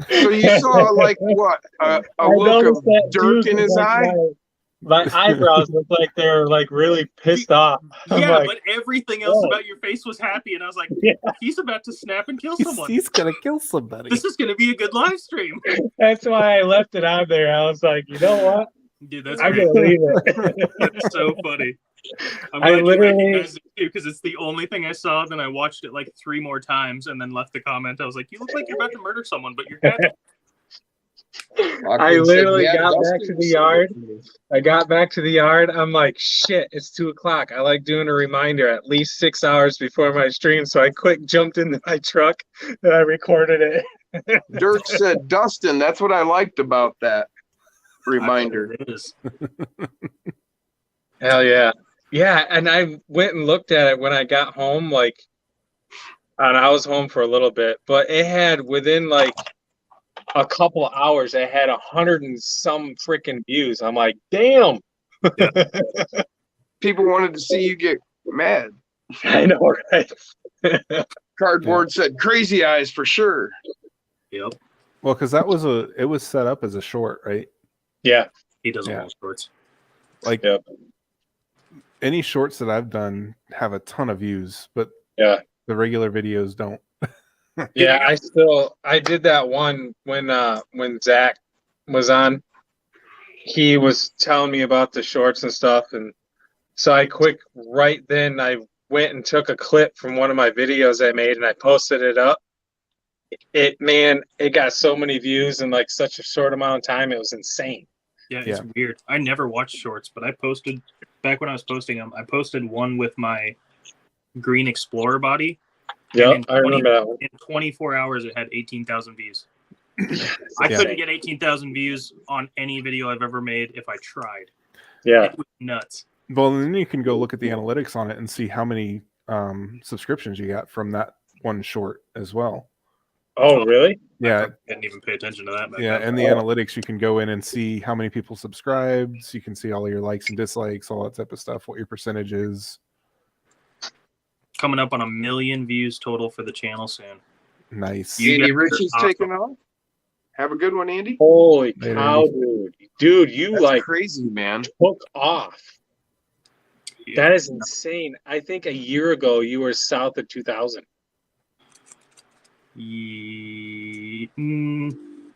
So you saw like what? A look of dirt in his eye? My eyebrows look like they're like really pissed off. I'm Yeah, like, but everything else "Whoa." about your face was happy, and I was like, Yeah. he's about to snap and kill He's, someone. he's gonna kill somebody. This is going to be a good live stream. That's why I left it on there. I was like, you know what? Dude, that's I'm great. gonna leave it. That's so funny. I'm I glad you literally- recognized it too, because it's the only thing I saw. Then I watched it like 3 more times and then left the comment. I was like, you look like you're about to murder someone, but you're happy. I literally got back to the yard. I got back to the yard. I'm like, shit, it's 2:00. I like doing a reminder at least 6 hours before my stream. So I quick jumped into my truck and I recorded it. Dirk said, Dustin, that's what I liked about that reminder. It is. Hell yeah. Yeah, and I went and looked at it when I got home, like, and I was home for a little bit, but it had within like a couple of hours, it had 100 and some freaking views. I'm like, damn. People wanted to see you get mad. I know, right? Cardboard said, crazy eyes for sure. Yep. Well, because it was set up as a short, right? Yeah. He does Yeah. all sorts. Like Yep. any shorts that I've done have a ton of views, but Yeah. the regular videos don't. Yeah, I did that one when Zach was on. He was telling me about the shorts and stuff, and so I right then I went and took a clip from one of my videos I made and I posted it up. It got so many views in like such a short amount of time. It was insane. Yeah, it's Yeah. weird. I never watched shorts, but I posted back when I was posting them. I posted one with my Green Explorer body. Yeah, in I remember that one. In 24 hours, it had 18,000 views. I Yeah. couldn't get 18,000 views on any video I've ever made if I tried. Yeah. It was nuts. Well, then you can go look at the analytics on it and see how many subscriptions you got from that one short as well. Oh, really? Yeah, I didn't even pay attention to that. Back yeah. then. And the analytics, you can go in and see how many people subscribed. So you can see all your likes and dislikes, all that type of stuff. What your percentage is. Coming up on 1 million views total for the channel soon. Nice. You Andy guys are Ritchie's awesome. taking off. Have a good one, Andy. Holy Later, cow, Andy. dude! You That's like crazy, man. took off. Yeah. That is insane. I think a year ago you were south of 2,000.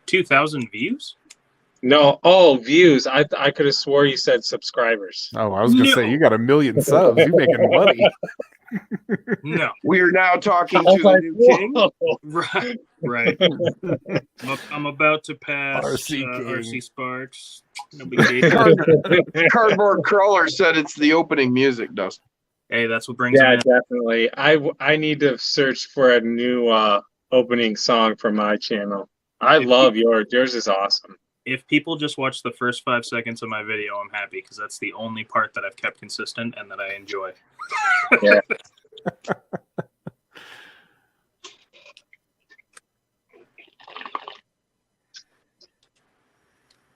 2,000 views? No, views. I could have swore you said subscribers. Oh, I was gonna say No. you got 1 million subs. You making money. No. We are now talking I to was the like, new king. whoa. Right. I'm about to pass RC King. RC Sparks. No big deal. Cardboard Crawler said it's the opening music, Dustin. Hey, that's what brings Yeah, them in. definitely. I need to search for a new opening song for my channel. I love yours. Yours is awesome. If people just watch the first 5 seconds of my video, I'm happy because that's the only part that I've kept consistent and that I enjoy. Yeah.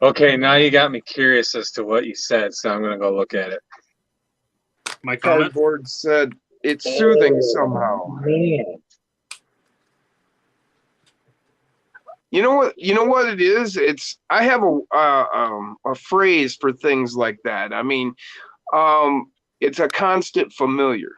Okay, now you got me curious as to what you said, so I'm gonna go look at it. My comment? Cardboard said it's soothing somehow. Man. You know what? You know what it is? I have a phrase for things like that. I mean, it's a constant familiar.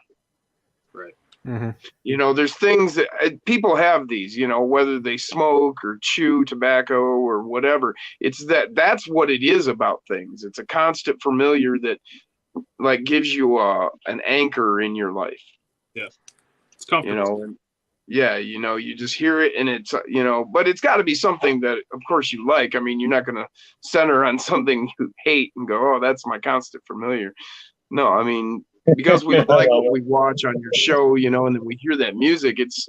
Right. Mhm. You know, there's things that people have these. You know, whether they smoke or chew tobacco or whatever. That's what it is about things. It's a constant familiar that like gives you an anchor in your life. It's comfortable. You know. Yeah, you know, you just hear it and it's, you know, but it's got to be something that, of course, you like. I mean, you're not going to center on something you hate and go, oh, that's my constant familiar. No, I mean, because we like what we watch on your show, you know, and then we hear that music, it's,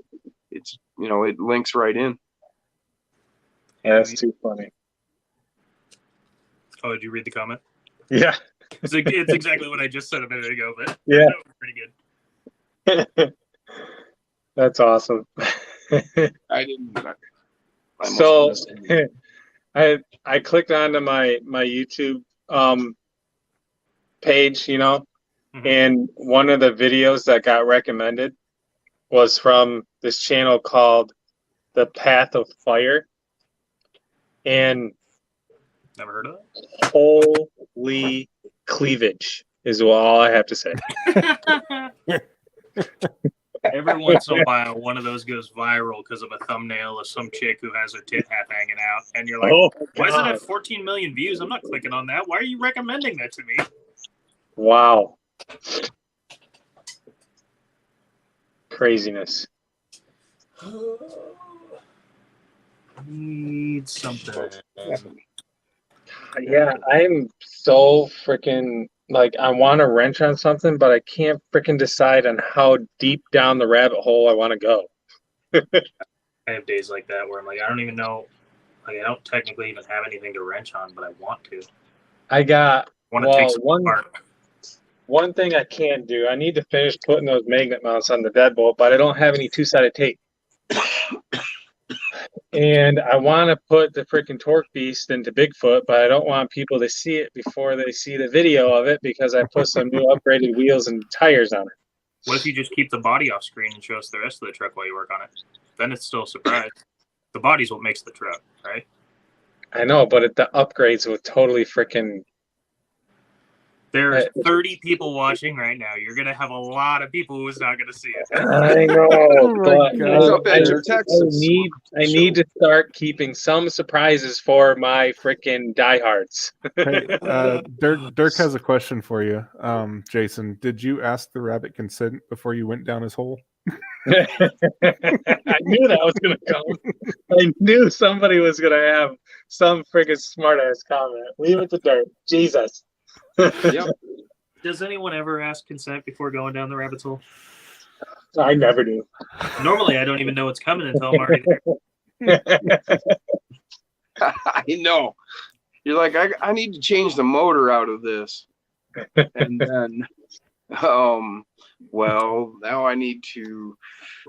you know, it links right in. Yeah, that's too funny. Oh, did you read the comment? Yeah. It's exactly what I just said a minute ago, but Yeah. that was pretty good. That's awesome. I didn't. I must So have missed I clicked onto my YouTube page, you know, Mhm. and one of the videos that got recommended was from this channel called The Path of Fire. And Never heard of holy cleavage is all I have to say. that? Every once in a while, one of those goes viral because of a thumbnail of some chick who has her tit half hanging out, and you're like, Oh, "Why is it God. at 14 million views? I'm not clicking on that. Why are you recommending that to me?" Wow. Craziness. Need something. Yeah, I'm so freaking like I want to wrench on something, but I can't freaking decide on how deep down the rabbit hole I want to go. I have days like that where I'm like, I don't even know. Like, I don't technically even have anything to wrench on, but I want to. I got Want to well, take some one apart. one thing I can't do. I need to finish putting those magnet mounts on the deadbolt, but I don't have any two-sided tape. And I want to put the freaking Torque Beast into Bigfoot, but I don't want people to see it before they see the video of it because I put some new upgraded wheels and tires on it. What if you just keep the body off screen and show us the rest of the truck while you work on it? Then it's still a surprise. The body's what makes the truck, right? I know, but the upgrades would totally freaking. There's 30 people watching right now. You're gonna have a lot of people who's not gonna see it. I know, Oh my but God. It's up at your I Texas. need to start keeping some surprises for my freaking diehards. Hey, Dirk has a question for you. Jason, did you ask the rabbit consent before you went down his hole? I knew that was gonna come. I knew somebody was gonna have some freaking smart ass comment. Leave it to Dirk. Jesus. Yep. Does anyone ever ask consent before going down the rabbit hole? I never do. Normally, I don't even know what's coming until I'm already there. I know. You're like, I need to change the motor out of this. And then, well, now I need to,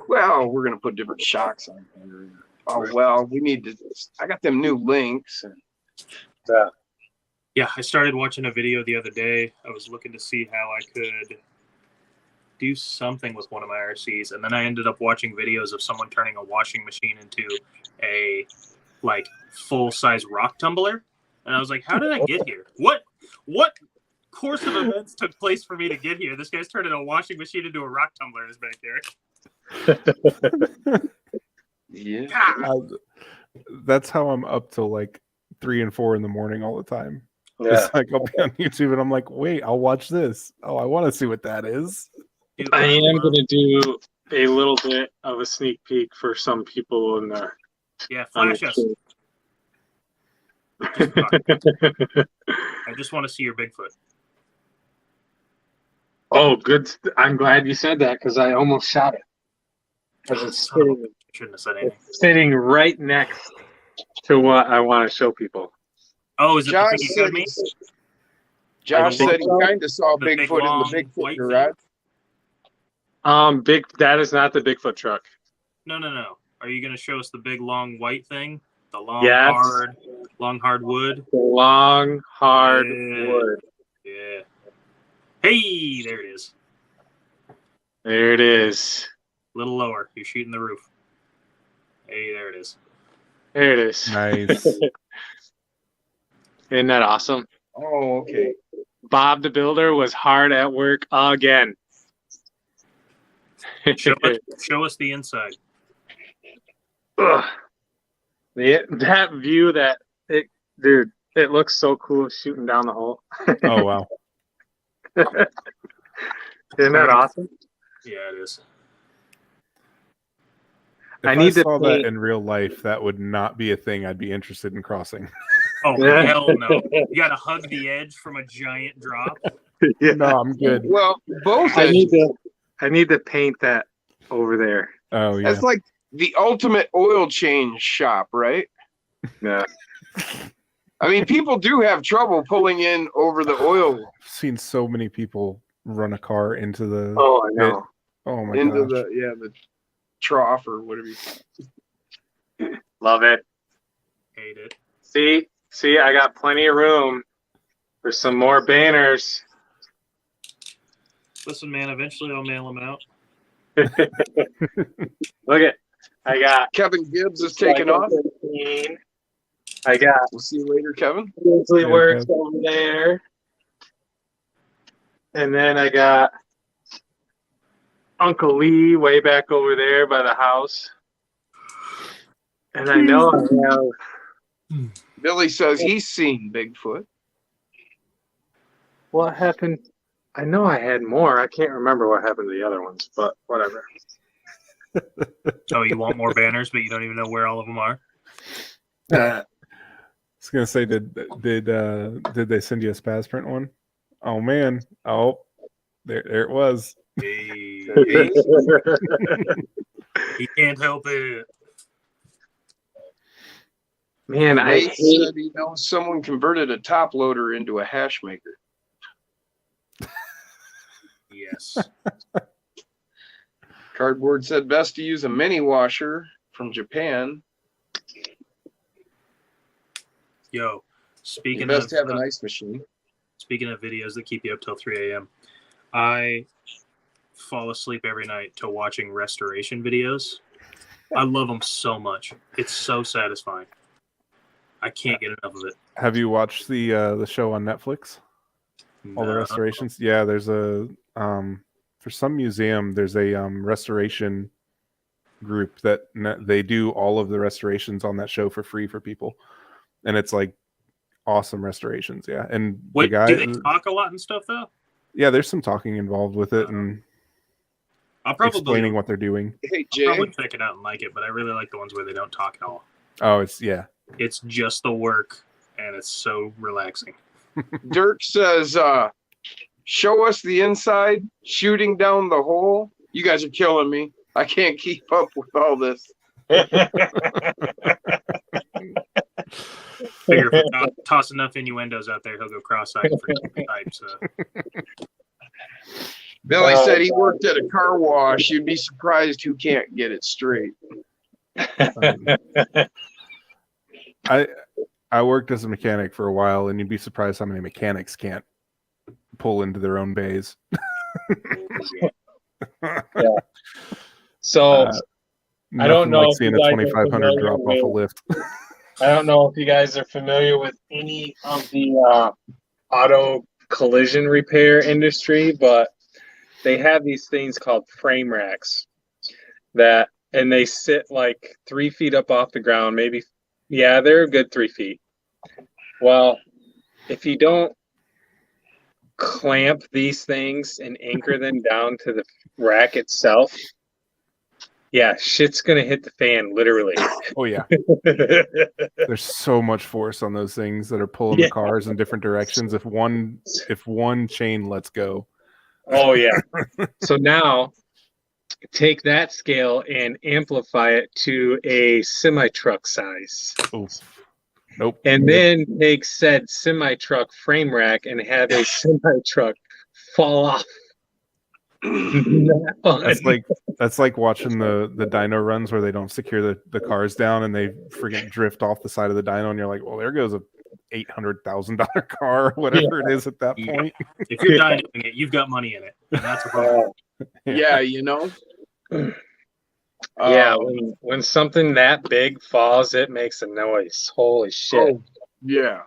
well, we're going to put different shocks on here. Oh, well, we need to, I got them new links. Yeah, I started watching a video the other day. I was looking to see how I could do something with one of my RCs, and then I ended up watching videos of someone turning a washing machine into a like full-size rock tumbler, and I was like, how did I get here? What course of events took place for me to get here? This guy's turning a washing machine into a rock tumbler in his backyard. Yeah. That's how I'm up till like 3 and 4 in the morning all the time. Yeah. It's like I'll be on YouTube and I'm like, wait, I'll watch this. Oh, I want to see what that is. Dude, I am love- going to do a little bit of a sneak peek for some people in the. Yeah, on the flash us. stream. I just want to see your Bigfoot. Oh, good. I'm glad you said that because I almost shot it. Because it's sitting, Shouldn't have said anything. it's sitting right next to what I want to show people. Oh, is it Josh the thing you said, showed me? Josh The said he big- kind of saw the big Bigfoot in long the Bigfoot white thing? garage. That is not the Bigfoot truck. No. Are you going to show us the big long white thing? The long Yes. hard wood? The long, hard Yeah. wood. Yeah. Hey, there it is. There it is. A little lower. You're shooting the roof. Hey, there it is. There it is. Nice. Isn't that awesome? Oh, okay. Bob the Builder was hard at work again. Show us the inside. Ugh. That view, dude, it looks so cool shooting down the hole. Oh wow. Isn't that awesome? Yeah, it is. If I need to saw paint- that in real life, that would not be a thing I'd be interested in crossing. Oh, Yeah. hell no. You got to hug the edge from a giant drop. No, I'm good. Well, both I need edges. to paint that over there. Oh yeah. That's like the ultimate oil change shop, right? Yeah. I mean, people do have trouble pulling in over the oil I've seen so many people run a car into the. Oh, I know. Oh my into gosh. the trough or whatever you call it. Love it. Hate it. See, I got plenty of room for some more banners. Listen, man, eventually I'll mail them out. Look at, I got Kevin Gibbs is taking off. 13. I got We'll see you later, Kevin. Grizzly Yeah, Works okay. over there. And then I got Uncle Lee way back over there by the house. And I know I have. Billy says he's seen Bigfoot. What happened? I know I had more. I can't remember what happened to the other ones, but whatever. Oh, you want more banners, but you don't even know where all of them are? I was gonna say, did they send you a spaz print one? Oh man. Oh, there it was. Hey, he can't help it. Man, I Ray hate. said he knows someone converted a top loader into a hash maker. Yes. Cardboard said best to use a mini washer from Japan. Yo, You speaking best of have an ice machine. speaking of videos that keep you up till 3 a.m., I fall asleep every night to watching restoration videos. I love them so much. It's so satisfying. I can't get enough of it. Have you watched the show on Netflix? All the No. restorations? Yeah, there's a for some museum there's a restoration group that they do all of the restorations on that show for free for people, and it's like awesome restorations. Yeah, and Wait, the guy, do they talk a lot and stuff though? yeah, there's some talking involved with it and I'll probably explaining what they're doing. Hey, I'll Jay. probably check it out and like it, but I really like the ones where they don't talk at all. Oh, it's yeah. It's just the work, and it's so relaxing. Dirk says, show us the inside, shooting down the hole. You guys are killing me. I can't keep up with all this. Figure if I toss enough innuendos out there, he'll go cross-eyed for type. So Billy said he worked at a car wash. You'd be surprised who can't get it straight. I worked as a mechanic for a while, and you'd be surprised how many mechanics can't pull into their own bays. So I don't Nothing know like if seeing you a guys are 2500 drop off a familiar lift. I don't know if you guys are familiar with any of the auto collision repair industry, but they have these things called frame racks and they sit like 3 feet up off the ground, maybe. Yeah, they're a good 3 feet. Well, if you don't clamp these things and anchor them down to the rack itself, yeah, shit's gonna hit the fan, literally. Oh yeah, there's so much force on those things that are pulling Yeah. the cars in different directions. If one chain lets go, Oh yeah. So now take that scale and amplify it to a semi truck size. oof. Nope. And then take said semi truck frame rack and have a semi truck fall off. That's like watching the dyno runs where they don't secure the cars down and they friggin' drift off the side of the dyno, and you're like, well, there goes a $800,000 car, or whatever it is at that Yeah. point. If you're dynoing it, you've got money in it, and that's a problem. Yeah, you know. Yeah, Um, when something that big falls, it makes a noise. Holy shit. Oh, yeah.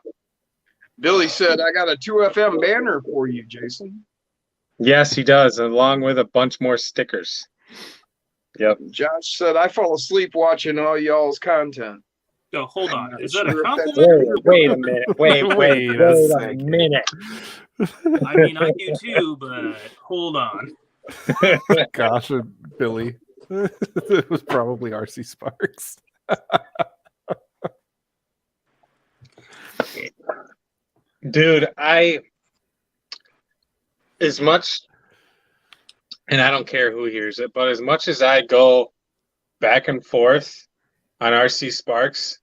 Billy said, I got a 2FM banner for you, Jason. Yes, he does, along with a bunch more stickers. Yep. Josh said, I fall asleep watching all y'all's content. So hold I'm on. not Is that a sure if that's compliment? Wait a minute. Wait a second. minute. I mean, I do too, but hold on. Gosh, Billy. It was probably RC Sparks. Dude, as much, and I don't care who hears it, but as much as I go back and forth on RC Sparks,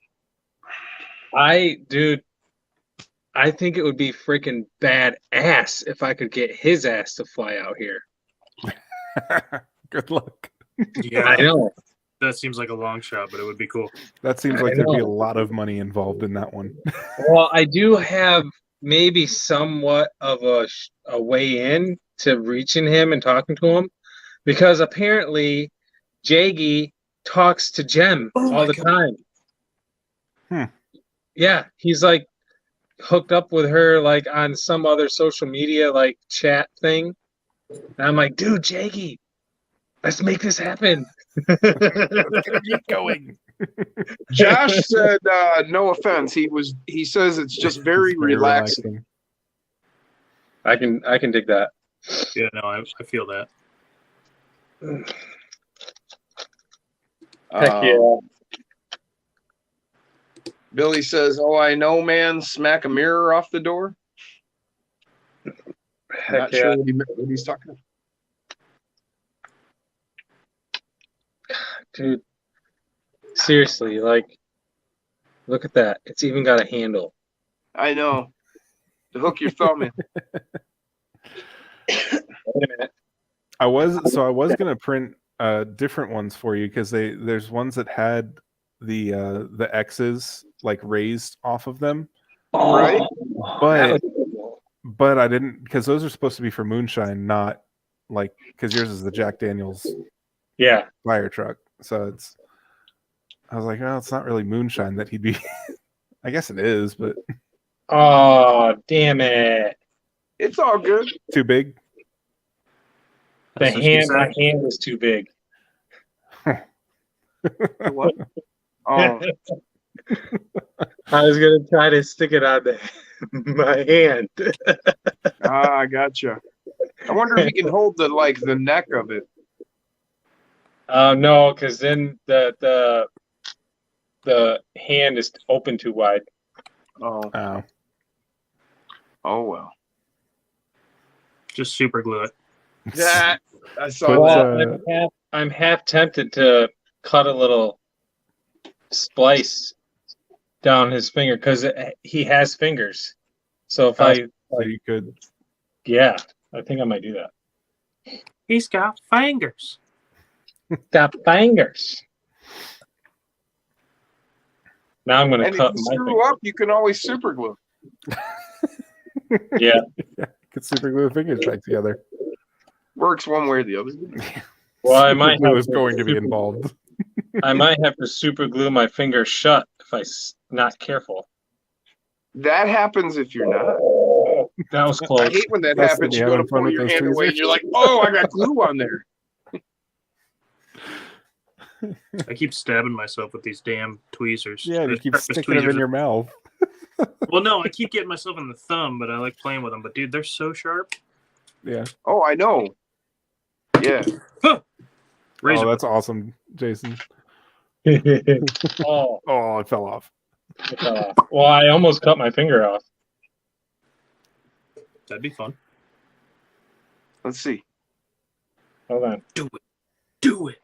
I think it would be freaking badass if I could get his ass to fly out here. Good luck. Yeah, I know. that seems like a long shot, but it would be cool. That seems I like there'd be a know. lot of money involved in that one. Well, I do have maybe somewhat of a way in to reaching him and talking to him, because apparently Jaggy talks to Jem all the time. Yeah, he's like hooked up with her like on some other social media like chat thing. And I'm like, dude, Jaggy, let's make this happen. Keep going. Josh said, no offense. He says it's just very It's very relaxing. I can dig that. Yeah, no, I feel that. Heck yeah. Billy says, oh, I know, man. Smack a mirror off the door. Heck Not yeah. sure what he's talking about. Dude, seriously, like, look at that. It's even got a handle. I know. To hook your thumb in. Wait a minute. I was gonna print different ones for you because there's ones that had the X's like raised off of them, Right. but I didn't, because those are supposed to be for moonshine, not like, because yours is the Jack Daniels Yeah. fire truck. So I was like, oh, it's not really moonshine that he'd be. I guess it is, but Oh, damn it. It's all good. too big. My hand is too big. What? Oh, I was gonna try to stick it on my hand. I gotcha. I wonder if you can hold the neck of it. No, because then the hand is open too wide. Oh, oh well. Just super glue it. That I saw But, that. Well, I'm half tempted to cut a little splice down his finger because he has fingers. So if so you could. yeah, I think I might do that. He's got fingers. Got fingers. Now I'm gonna And if cut you my screw finger. up, you can always super glue. Yeah. Could super glue the fingers back together. Works one way or the other. Well, I might Glue have is to going to be super- involved. I might have to super glue my finger shut if I'm not careful. That happens if you're not. That was I close. hate when that Dustin, happens. you You go to having fun pull with your those hand away and tweezers? you're like, oh, I got glue on there. I keep stabbing myself with these damn tweezers. Yeah, you The keep sharpest sticking them in tweezers. your mouth. Well, no, I keep getting myself in the thumb, but I like playing with them. But dude, they're so sharp. Yeah. Oh, I know. Yeah. Razor. Oh, that's awesome, Jason. Oh, Oh, it fell off. it fell off. Well, I almost cut my finger off. That'd be fun. Let's see. Hold on. Do it. Do it.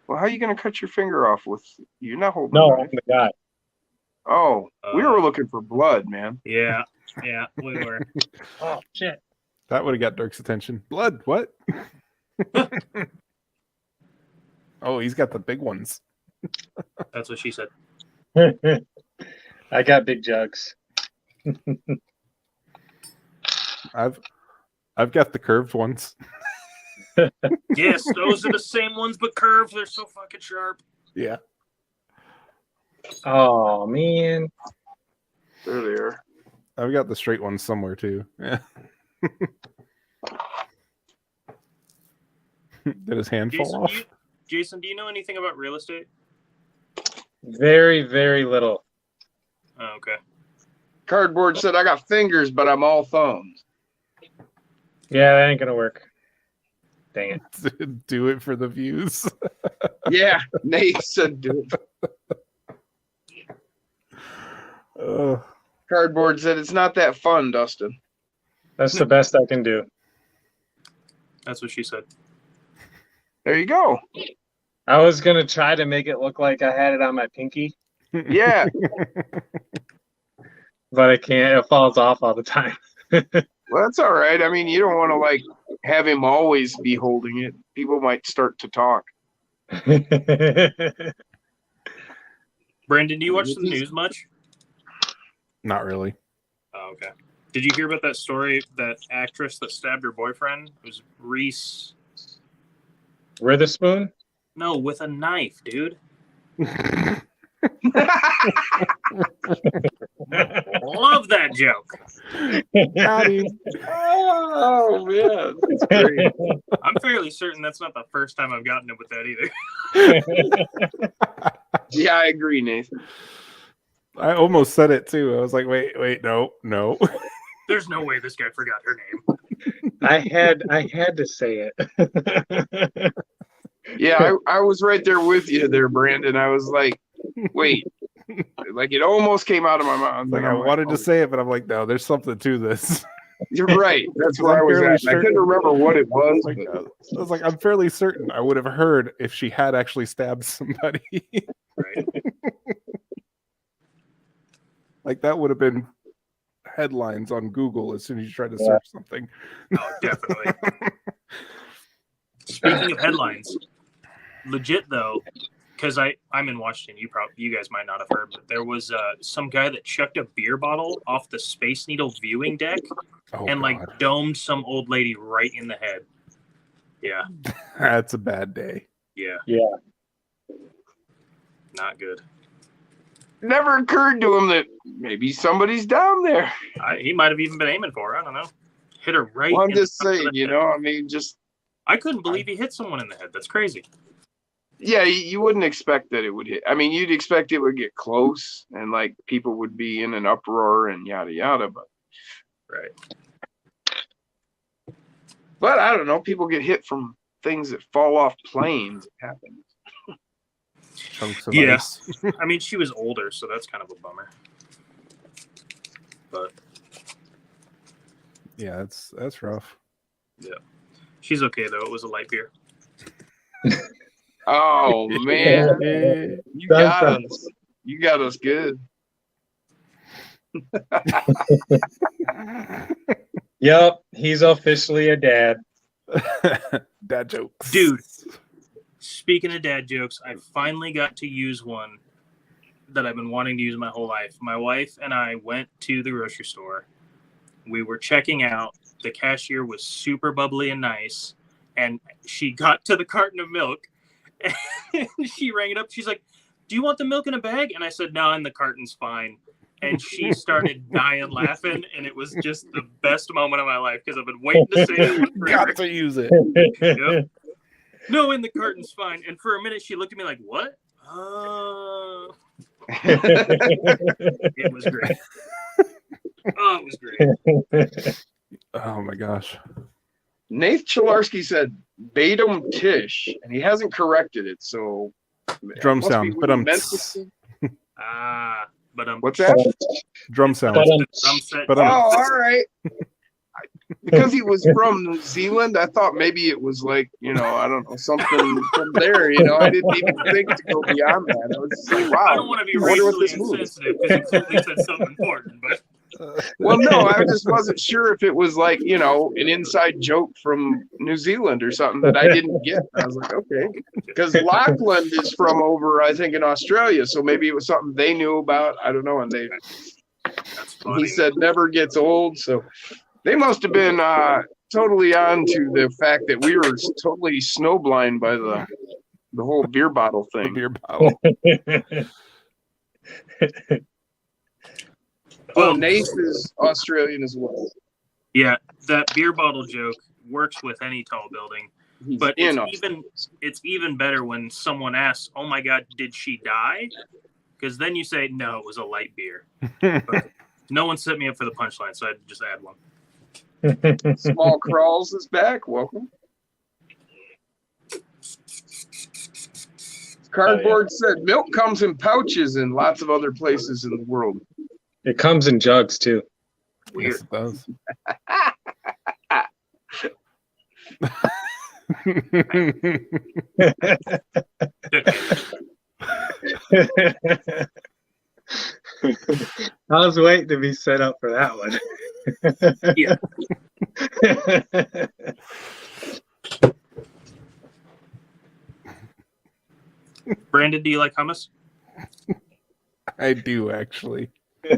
Well, how are you going to cut your finger off with? You're not holding. No, a I'm knife. the guy. Oh, we were looking for blood, man. Yeah, yeah, we were. Oh shit. That would have got Dirk's attention. Blood, what? Oh, he's got the big ones. That's what she said. I got big jugs. I've got the curved ones. Yes, those are the same ones, but curved. They're so fucking sharp. Yeah. Oh man. There they are. I've got the straight ones somewhere too. Yeah. Did his hand fall Jason, off? Jason, do you know anything about real estate? Very, very little. Oh, okay. Cardboard said, I got fingers, but I'm all thumbs. Yeah, that ain't gonna work. Dang it. Do it for the views. Yeah, Nate said do it. Cardboard said, it's not that fun, Dustin. That's the best I can do. That's what she said. There you go. I was gonna try to make it look like I had it on my pinky, Yeah. but I can't. It falls off all the time. Well, that's all right. I mean, you don't want to like have him always be holding it. People might start to talk. Brandon, do you watch the news much? Not really. Oh, okay. Did you hear about that story? That actress that stabbed her boyfriend? It was Reese. Witherspoon? No, with a knife, dude. Love that joke. Got him. Oh, man. That's great. I'm fairly certain that's not the first time I've gotten it with that either. Yeah, I agree, Nathan. I almost said it too. I was like, wait, no. There's no way this guy forgot her name. I had to say it. Yeah, I was right there with you there, Brandon. I was like, wait. Like it almost came out of my mouth. Like I wanted to say it, but I'm like, no, there's something to this. You're right. That's where I I'm was fairly at. I couldn't certain- remember what it was. Like, but- I was like, I'm fairly certain I would have heard if she had actually stabbed somebody. Right. Like that would have been headlines on Google as soon as you tried to search something. Oh, definitely. Speaking of headlines, legit though, because I'm in Washington. You guys might not have heard, but there was some guy that chucked a beer bottle off the Space Needle viewing deck Oh, and like God. domed some old lady right in the head. Yeah, That's a bad day. yeah, Yeah. not good. Never occurred to him that maybe somebody's down there. He might have even been aiming for her. I don't know. Hit her right. Well, I'm in the just front of saying, the you head. know, I mean, just, I couldn't believe he hit someone in the head. That's crazy. yeah, you wouldn't expect that it would hit. I mean, you'd expect it would get close and like people would be in an uproar and yada yada, Right. but I don't know. People get hit from things that fall off planes. It happens. Chunks of Yeah. ice. I mean, she was older, so that's kind of a bummer. But Yeah, that's rough. she's okay though. It was a light beer. Oh man, you got Dun, dun. us. You got us good. Yep, he's officially a dad. Dad jokes. Dude. Speaking of dad jokes, I finally got to use one that I've been wanting to use my whole life. My wife and I went to the grocery store We were checking out. The cashier was super bubbly and nice. And she got to the carton of milk and she rang it up. She's like, "Do you want the milk in a bag?" And I said, "No, and the carton's fine." And she started dying laughing. And it was just the best moment of my life because I've been waiting to say it forever. Got to use it. Yep. No, and the carton's fine. And for a minute, she looked at me like, "What?" It was great. Oh, it was great. Oh my gosh. Nath Chilarski said Batum Tish, and he hasn't corrected it. So Drum must sound, be but Memphis. But What's that? Drum sound. drum set. But Oh, all right. Because he was from New Zealand, I thought maybe it was like, I don't know, something from there. I didn't even think to go beyond that. I was just like, wow. I don't want to be I wonder what racially this means. insensitive because you clearly said something important, but Well, no, I just wasn't sure if it was like, an inside joke from New Zealand or something that I didn't get. I was like, okay. Because Lachlan is from over, I think, in Australia. So maybe it was something they knew about. I don't know. And that's funny. he said never gets old. So they must have been totally on to the fact that we were totally snowblind by the whole beer bottle The thing. beer bottle. Oh, Nath is Australian as well. Yeah, that beer bottle joke works with any tall building, He's but in it's even better when someone asks, "Oh my God, did she die?" Because then you say, "No, it was a light beer." But no one set me up for the punchline, so I had to just add one. Small Crawls is back. Welcome. Cardboard said milk comes in pouches in lots of other places in the world. It comes in jugs too. Weird. Yes, it does. I was waiting to be set up for that one. Yeah. Brandon, do you like hummus? I do actually.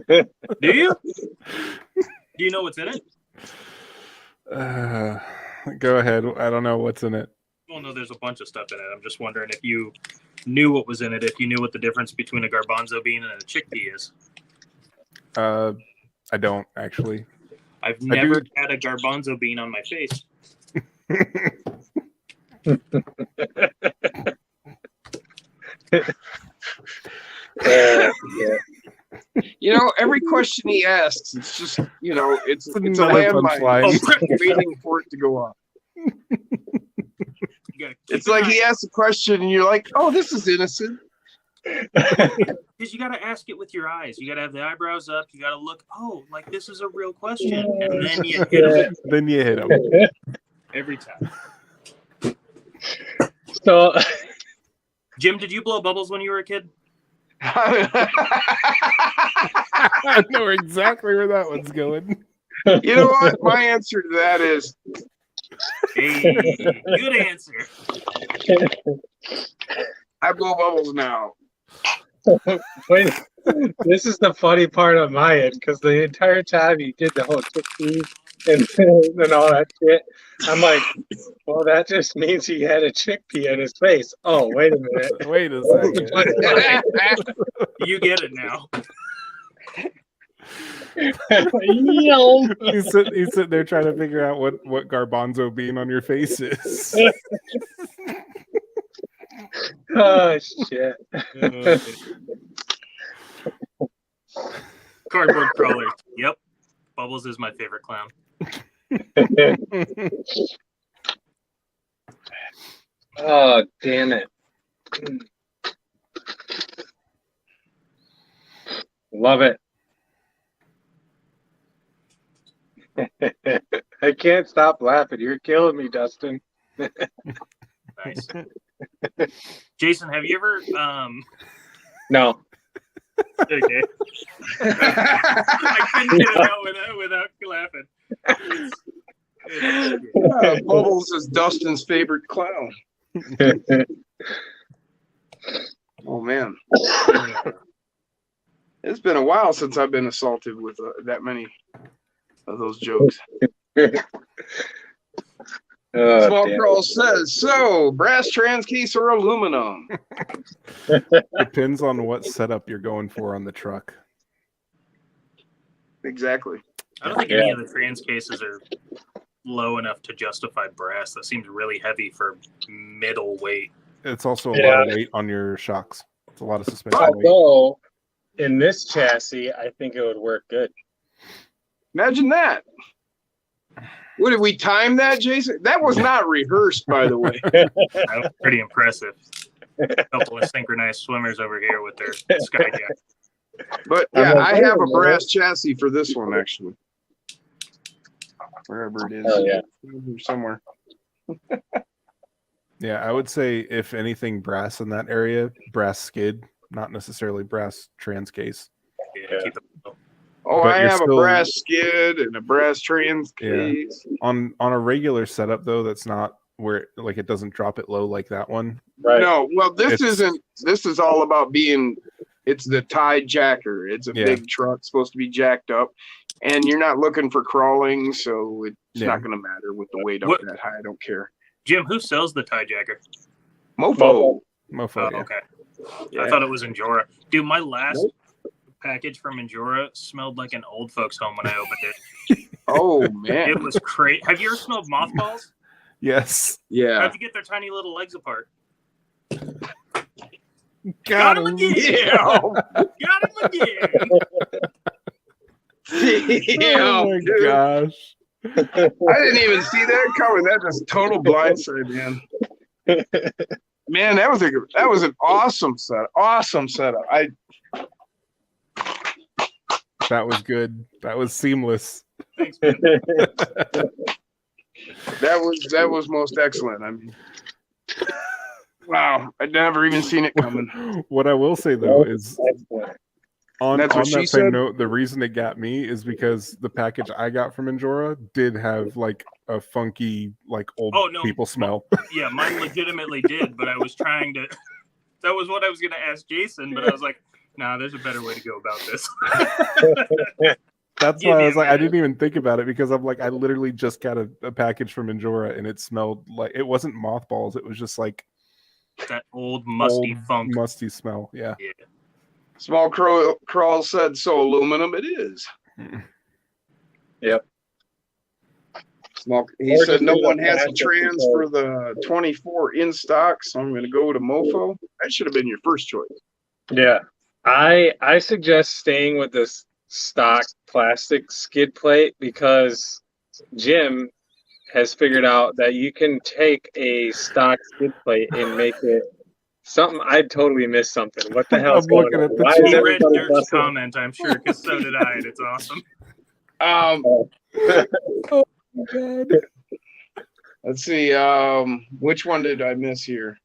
Do you? Do you know what's in it? Go ahead. I don't know what's in it. Well, no, there's a bunch of stuff in it. I'm just wondering if you knew what was in it, if you knew what the difference between a garbanzo bean and a chickpea is. I don't actually. I've never had a garbanzo bean on my face. Every question he asks, it's just, it's a Another landmine. punchline. Waiting for it to go off. You gotta keep It's like an he eye- asks a question and you're like, oh, this is innocent. Because you got to ask it with your eyes. You got to have the eyebrows up. You got to look, oh, like this is a real question. And then you hit them Then you hit him. every time. So Jim, did you blow bubbles when you were a kid? I know exactly where that one's going. You know what? My answer to that is Hey, good answer. I blow bubbles now. wait, this is the funny part on my end because the entire time you did the whole chickpeas and all that shit, I'm like, well, that just means he had a chickpea in his face. Oh, wait a minute. Wait a second. You get it now. He's sitting there trying to figure out what garbanzo bean on your face is. Oh shit. Cardboard crawler. Yep. Bubbles is my favorite clown. Oh, damn it. Love it. I can't stop laughing. You're killing me, Dustin. Nice. Jason, have you ever No. okay. I couldn't get it out without laughing. It's Bubbles is Dustin's favorite clown. Oh, man. It's been a while since I've been assaulted with that many of those jokes. Oh, Small damn. Crawl says, so brass trans case or aluminum? Depends on what setup you're going for on the truck. Exactly. I don't think any of the trans cases are low enough to justify brass. That seems really heavy for middle weight. It's also a Yeah. lot of weight on your shocks. It's a lot of suspension weight. Although, in this chassis, I think it would work good. Imagine that. What did we time that, Jason? That was not rehearsed, by the way. That was pretty impressive. A couple of synchronized swimmers over here with their skyjack. But yeah, I have a brass chassis for this one actually. Wherever it is. Oh, yeah. Somewhere. Yeah, I would say if anything brass in that area, brass skid, not necessarily brass trans case. Yeah, keep it low. Oh, But I you're have still- a brass skid and a brass trans Yeah. case. On a regular setup though, that's not where like it doesn't drop it low like that one. Right. No, well, this It's- isn't. This is all about being. It's the tide jacker. It's a Yeah. big truck, supposed to be jacked up, and you're not looking for crawling, so it's Yeah. not going to matter with the weight up What- that high. I don't care. Jim, who sells the tie jacker? Mofo. Mofo. Oh, Yeah. okay. Yeah. I thought it was Enjora. Dude, my last package from Enjora smelled like an old folks' home when I opened it. Oh man. It was crazy. Have you ever smelled mothballs? Yes. Yeah. How'd you get their tiny little legs apart? Got him him. again! Yeah. Got him again! Oh my dude. gosh. I didn't even see that coming. That just total blindside, man. Man, that was an awesome setup. Awesome setup. That was good. That was seamless. Thanks, man. That was most excellent. I mean, wow, I'd never even seen it coming. What I will say though is on That's what that she same said? note, the reason it got me is because the package I got from Enjora did have like a funky, like old Oh, no. people smell. Yeah, mine legitimately did, but I was trying to. That was what I was going to ask Jason, but I was like, nah, there's a better way to go about this. That's Give why me I a was like, I minute. didn't even think about it because I'm like, I literally just got a package from Enjora and it smelled like it wasn't mothballs. It was just like That old musty old, funk. musty smell. Yeah. Small Crawl said so. Aluminum, it is. Yep. Small. He Or said just no do the one has a plastic trans because- for the 24 in stock, so I'm going to go to Mofo. That should have been your first choice. Yeah. I suggest staying with this stock plastic skid plate because Jim has figured out that you can take a stock skid plate and make it something. I totally missed something. What the hell is I'm going looking on? at the Why chat. is He read everybody Dirk's busting? comment, I'm sure, because so did I, and it's awesome. Let's see. Which one did I miss here?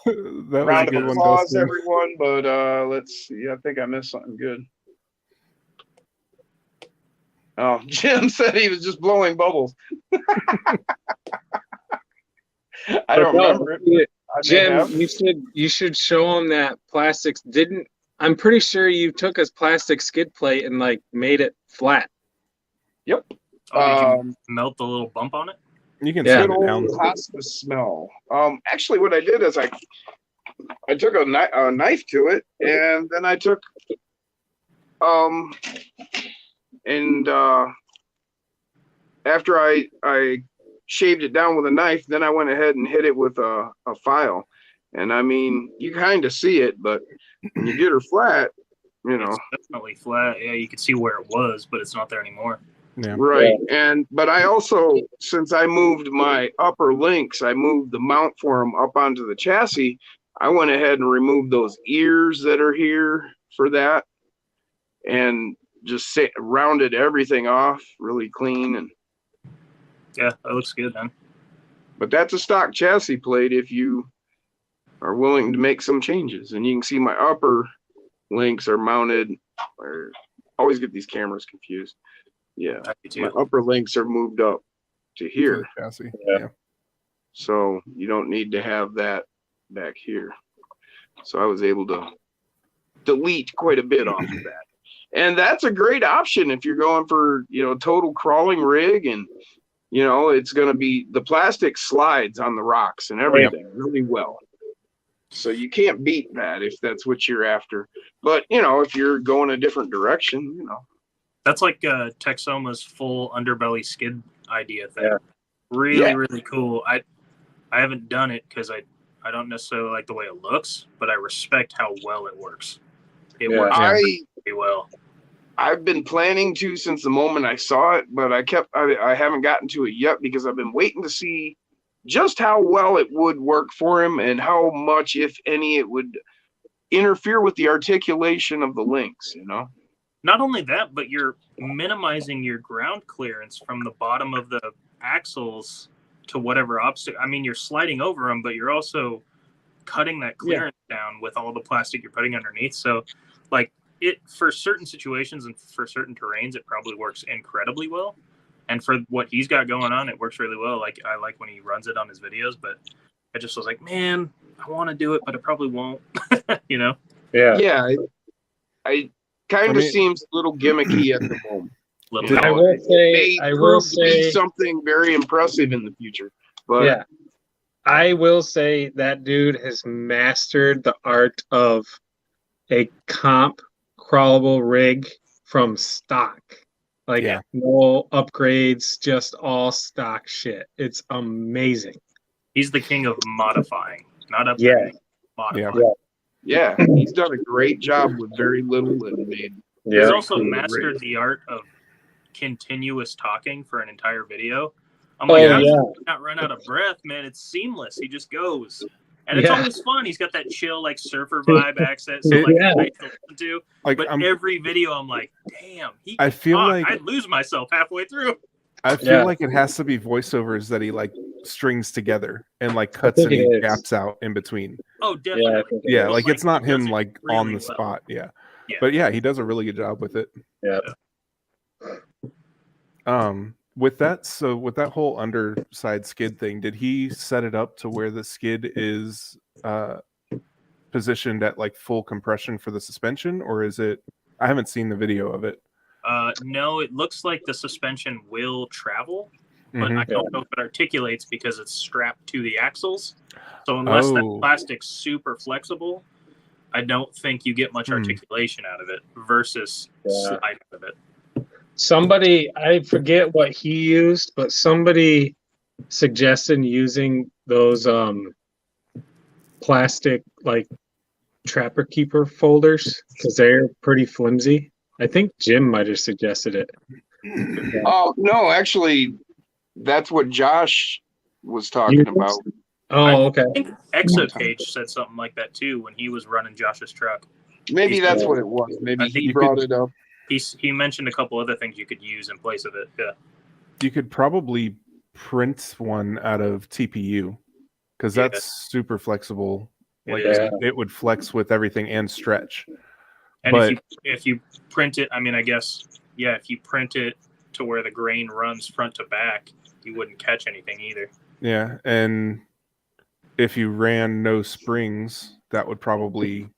That was a Round of good one, applause, Dustin. everyone. But let's see. I think I missed something good. Oh, Jim said he was just blowing bubbles. I don't remember it. I may Jim, have. you should show him that plastics didn't. I'm pretty sure you took his plastic skid plate and like made it flat. Oh, did you Um, melt the little bump on it? You can Yeah. set Good it down. old hospice smell. Actually, what I did is I took a knife to it, and then I took and after I shaved it down with a knife, then I went ahead and hit it with a file. And I mean, you kind of see it, but when you get her flat, you know, It's definitely flat. Yeah, you can see where it was, but it's not there anymore. Yeah. right. But I also, since I moved my upper links, I moved the mount for them up onto the chassis. I went ahead and removed those ears that are here for that, and just rounded everything off really clean. And Yeah, that looks good, man. but that's a stock chassis plate if you are willing to make some changes. And you can see my upper links are mounted. Or always get these cameras confused. Yeah, I do my too. upper links are moved up to here. To the chassis. Yeah. Yeah. So you don't need to have that back here. So I was able to delete quite a bit off of that. And that's a great option if you're going for, total crawling rig, and, it's going to be, the plastic slides on the rocks and everything really well. So you can't beat that if that's what you're after. But, if you're going a different direction, That's like Texoma's full underbelly skid idea thing. Yeah. Really, really cool. I haven't done it because I don't necessarily like the way it looks, but I respect how well it works. It Yeah. works I pretty well. I've been planning to since the moment I saw it, but I haven't gotten to it yet because I've been waiting to see just how well it would work for him and how much, if any, it would interfere with the articulation of the links, Not only that, but you're minimizing your ground clearance from the bottom of the axles to whatever obstacle. I mean, you're sliding over them, but you're also cutting that clearance down with all the plastic you're putting underneath. So, like, it for certain situations and for certain terrains, it probably works incredibly well. And for what he's got going on, it works really well. Like, I like when he runs it on his videos, but I just was like, man, I want to do it, but I probably won't. Yeah. Yeah, I kind of seems a little gimmicky at the moment. Little I dog. will say, May I will prove to be say, something very impressive in the future. But yeah, I will say that dude has mastered the art of a comp crawlable rig from stock. Like, Yeah. no upgrades, just all stock shit. It's amazing. He's the king of modifying, not upgrading. Yeah. Modifying. yeah, he's done a great job with very little and made. He's also cool mastered rig. the art of continuous talking for an entire video. I'm Oh, like, how does yeah. he not run out of breath, man? It's seamless. He just goes. And it's Yeah. always fun. He's got that chill, like, surfer vibe accent. So, like, Yeah. nice to listen to. Like But every video, I'm like, damn, he I can feel talk. like I'd lose myself halfway through. I feel Yeah. like it has to be voiceovers that he like strings together and like cuts think any it is. gaps out in between. Oh, Yeah, I definitely. think it Yeah, is. like it's not he does him it like really on the well. spot. Yeah. Yeah. But yeah, he does a really good job with it. Yeah. With that, so with that whole underside skid thing, did he set it up to where the skid is positioned at like full compression for the suspension, or is it? I haven't seen the video of it. No, it looks like the suspension will travel, but Mhm. I don't know if it articulates because it's strapped to the axles. So unless that Oh. plastic's super flexible, I don't think you get much articulation out of it versus Yeah. slide out of it. Somebody, I forget what he used, but somebody suggested using those plastic like trapper keeper folders because they're pretty flimsy. I think Jim might have suggested it. Oh no, actually, that's what Josh was talking about. Oh, okay. I think Exopage said something like that too when he was running Josh's truck. Maybe that's what it was. Maybe I think he you brought it up. He mentioned a couple other things you could use in place of it. Yeah. You could probably print one out of TPU because Yeah. that's super flexible. It Like is. it would flex with everything and stretch. And But if you print it, I mean, I guess, yeah, if you print it to where the grain runs front to back, you wouldn't catch anything either. yeah, and if you ran no springs, that would probably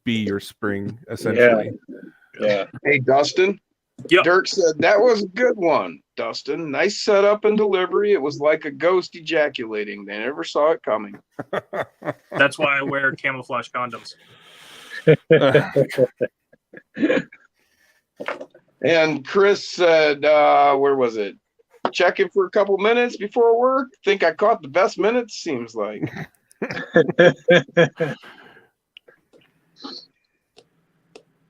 be your spring essentially. Yeah. Hey, Dustin. Yep. Dirk said that was a good one, Dustin. Nice setup and delivery. It was like a ghost ejaculating. They never saw it coming. That's why I wear camouflage condoms. And Chris said, where was it? Checking for a couple minutes before work. Think I caught the best minutes, seems like.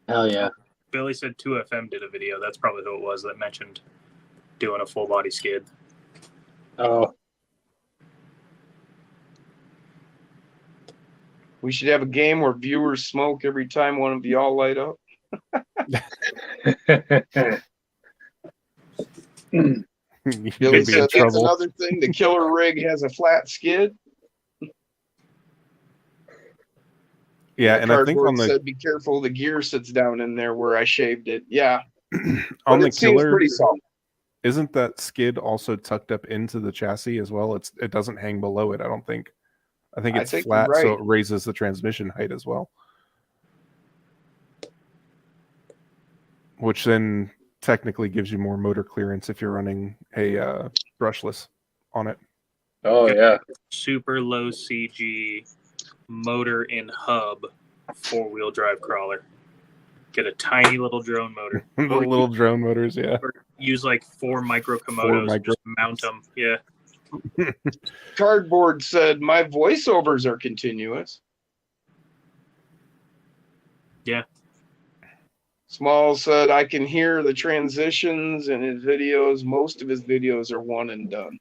Hell yeah. Billy said 2FM did a video. That's probably who it was that mentioned doing a full body skid. Oh, We should have a game where viewers smoke every time one of y'all light up. You'd Billy be said in that's trouble. another thing. The killer rig has a flat skid. Yeah, and I think Cardboard on the said, be careful, the gear sits down in there where I shaved it. Yeah, on but the it seems killer, pretty solid. isn't that skid also tucked up into the chassis as well? It doesn't hang below it, I don't think. I think I it's think flat, you're so right. it raises the transmission height as well. which then technically gives you more motor clearance if you're running a brushless on it. Oh yeah. Super low CG motor in hub 4-wheel drive crawler. Get a tiny little drone motor. The Or little drone motors, yeah. use like 4 micro Komodos. micro- Just mount them. Yeah. Cardboard said my voiceovers are continuous. Yeah. Small said I can hear the transitions in his videos. Most of his videos are one and done.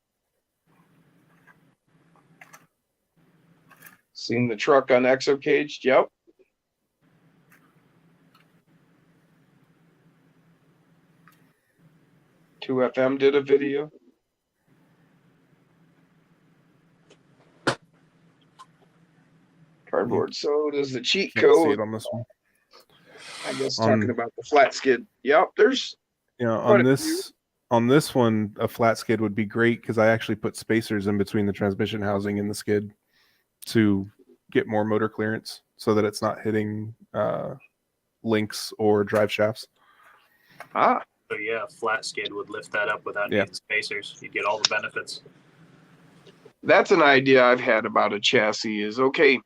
Seen the truck on ExoCaged? Yep. Two FM did a video. Cardboard. So does the cheat Can't see code. it on this one. I guess On- talking about the flat skid. Yep. There's Yeah, Quite on a this one, a flat skid would be great because I actually put spacers in between the transmission housing and the skid to get more motor clearance so that it's not hitting links or drive shafts. ah. So yeah, a flat skid would lift that up without Yeah. needing spacers. You'd get all the benefits. That's an idea I've had about a chassis is okay,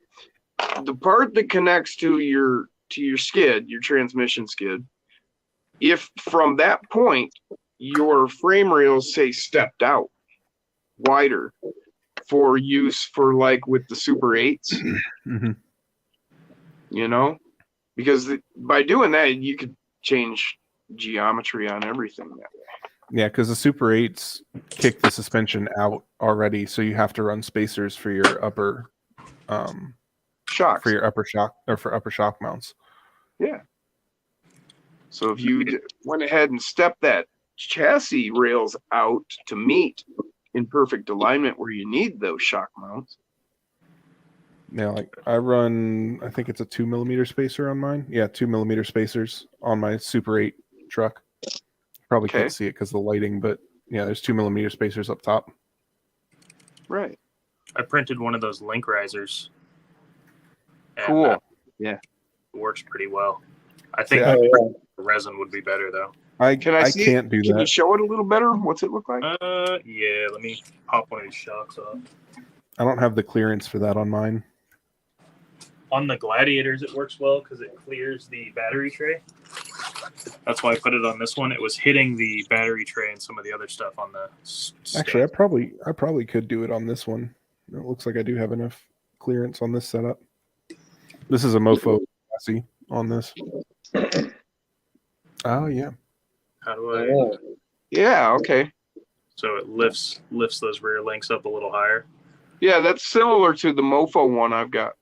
the part that connects to your skid, your transmission skid, if from that point your frame rails say stepped out wider for use for like with the Super 8s, Mhm. you know, because by doing that you could change geometry on everything that way. Yeah, because the Super 8s kick the suspension out already, so you have to run spacers for your upper Shocks. shock mounts. Yeah. So if you went ahead and stepped that chassis rails out to meet in perfect alignment where you need those shock mounts. Yeah, like I run, I think it's a 2mm spacer on mine. Yeah, 2mm spacers on my Super 8 truck. Probably Okay. can't see it because of the lighting, but yeah, there's 2mm spacers up top. Right. I printed one of those link risers. And, Cool. it works pretty well. I think Yeah. Oh, yeah. resin would be better though. I Can I see it? can't do Can you that. show it a little better? What's it look like? Yeah. Let me pop one of these shocks off. I don't have the clearance for that on mine. On the Gladiators, it works well because it clears the battery tray. That's why I put it on this one. It was hitting the battery tray and some of the other stuff on the Actually, I probably could do it on this one. It looks like I do have enough clearance on this setup. This is a Mofo chassis on this. Oh yeah. How do I? Oh. Yeah, okay. So it lifts those rear links up a little higher. Yeah, that's similar to the Mofo one I've got.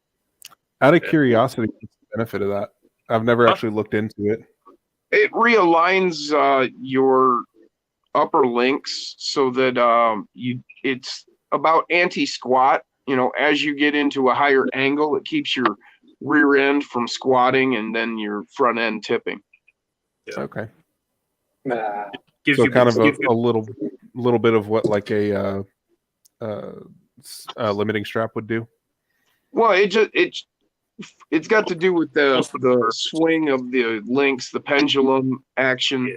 Out of Yeah. curiosity, what's the benefit of that? I've never Huh? actually looked into it. It realigns your upper links so that it's about anti-squat. You know, as you get into a higher angle, it keeps your rear end from squatting and then your front end tipping. Yeah. Okay. Nah. Gives So you kind of gives you- a little bit of what like a limiting strap would do. Well, it's got to do with the swing of the links, the pendulum action, Yeah.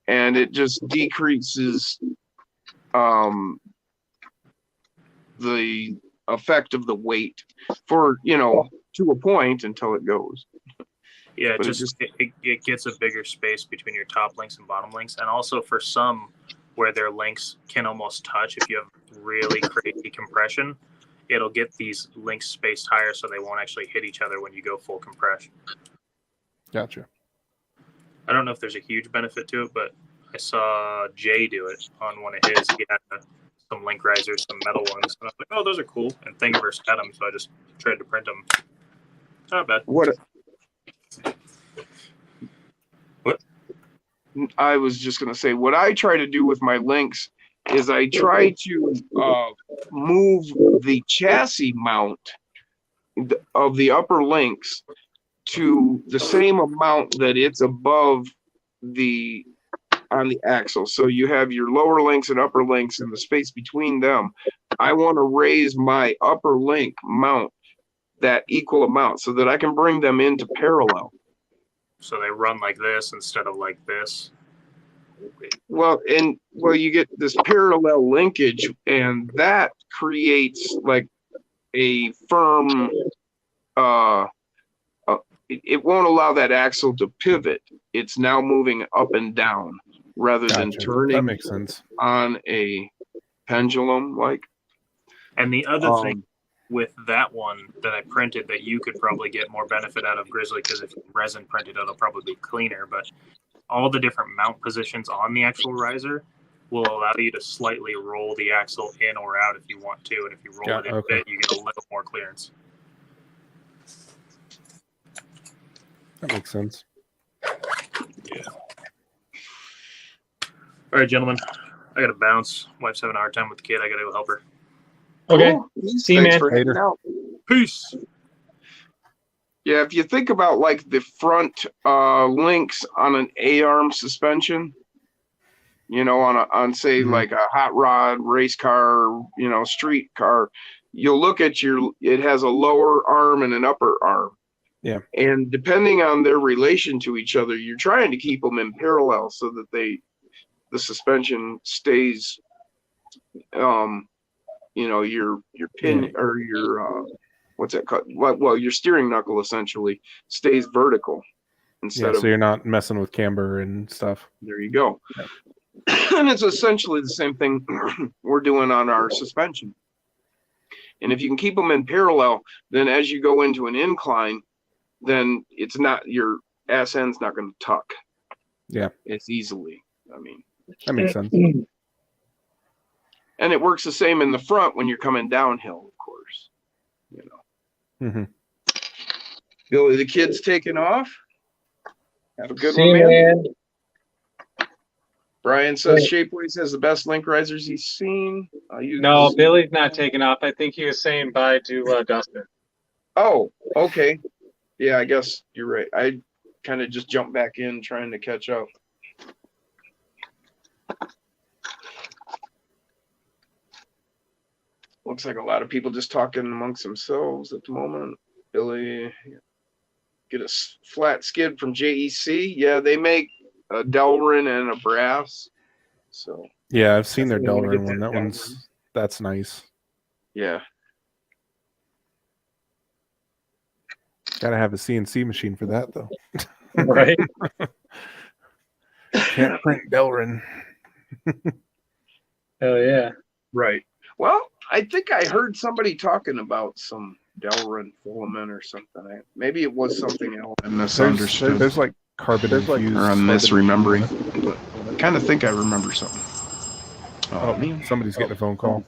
and it just decreases the effect of the weight for, to a point until it goes. Yeah, But it gets a bigger space between your top links and bottom links, and also for some where their links can almost touch, if you have really crazy compression, it'll get these links spaced higher so they won't actually hit each other when you go full compression. Gotcha. I don't know if there's a huge benefit to it, but I saw Jay do it on one of his. He had some link risers, some metal ones, and I was like, "Oh, those are cool." And Thingiverse had them, so I just tried to print them. Not bad. What What? I was just going to say, what I try to do with my links is I try to move the chassis mount of the upper links to the same amount that it's above on the axle. So you have your lower links and upper links and the space between them. I want to raise my upper link mount that equal amount so that I can bring them into parallel. so they run like this instead of like this. Well, you get this parallel linkage, and that creates like a firm. It won't allow that axle to pivot. It's now moving up and down rather than Gotcha. That turning makes sense. on a pendulum. Like, And the other thing with that one that I printed that you could probably get more benefit out of, Grizzly, because if resin printed, it'll probably be cleaner. But all the different mount positions on the actual riser will allow you to slightly roll the axle in or out if you want to. And if you roll it in a bit, you get a little more clearance. That makes sense. Yeah. All right, gentlemen. I got to bounce. Wife's having a hard time with the kid. I got to go help her. Okay. cool. See you, Thanks man. for hanging Later. out. Peace. Yeah, if you think about like the front links on an A-arm suspension, you know, on say Mhm. like a hot rod, race car, you know, street car, you'll look at it has a lower arm and an upper arm. Yeah. And depending on their relation to each other, you're trying to keep them in parallel so that the suspension stays, you know, your pin or your, what's that called? Well, your steering knuckle essentially stays vertical instead Yeah, of, so you're not messing with camber and stuff. there you go. And it's essentially the same thing we're doing on our suspension. And if you can keep them in parallel, then as you go into an incline, then it's not, your ass end's not going to tuck. Yeah. It's easily, I mean, That makes sense. and it works the same in the front when you're coming downhill, of course, you know. Hmm. Billy, the kid's taking off. Have a good See one, you, man. man. Brian says Hey. Shapeways has the best link risers he's seen. No, Billy's not taking off. I think he was saying bye to Dustin. Oh, okay. Yeah, I guess you're right. I kind of just jumped back in trying to catch up. Looks like a lot of people just talking amongst themselves at the moment. Billy, get a flat skid from JEC. Yeah, they make a Delrin and a brass. So Yeah, I've seen their Definitely wanna Delrin get one. that That that's nice. yeah. Gotta have a CNC machine for that though. Right? Can't print Delrin. Hell yeah. Right. Well, I think I heard somebody talking about some Delrin filament or something. Maybe it was something else. I misunderstood. There's like carbon infused. or I'm misremembering. But I kind of think I remember something. Oh, somebody's getting a phone call.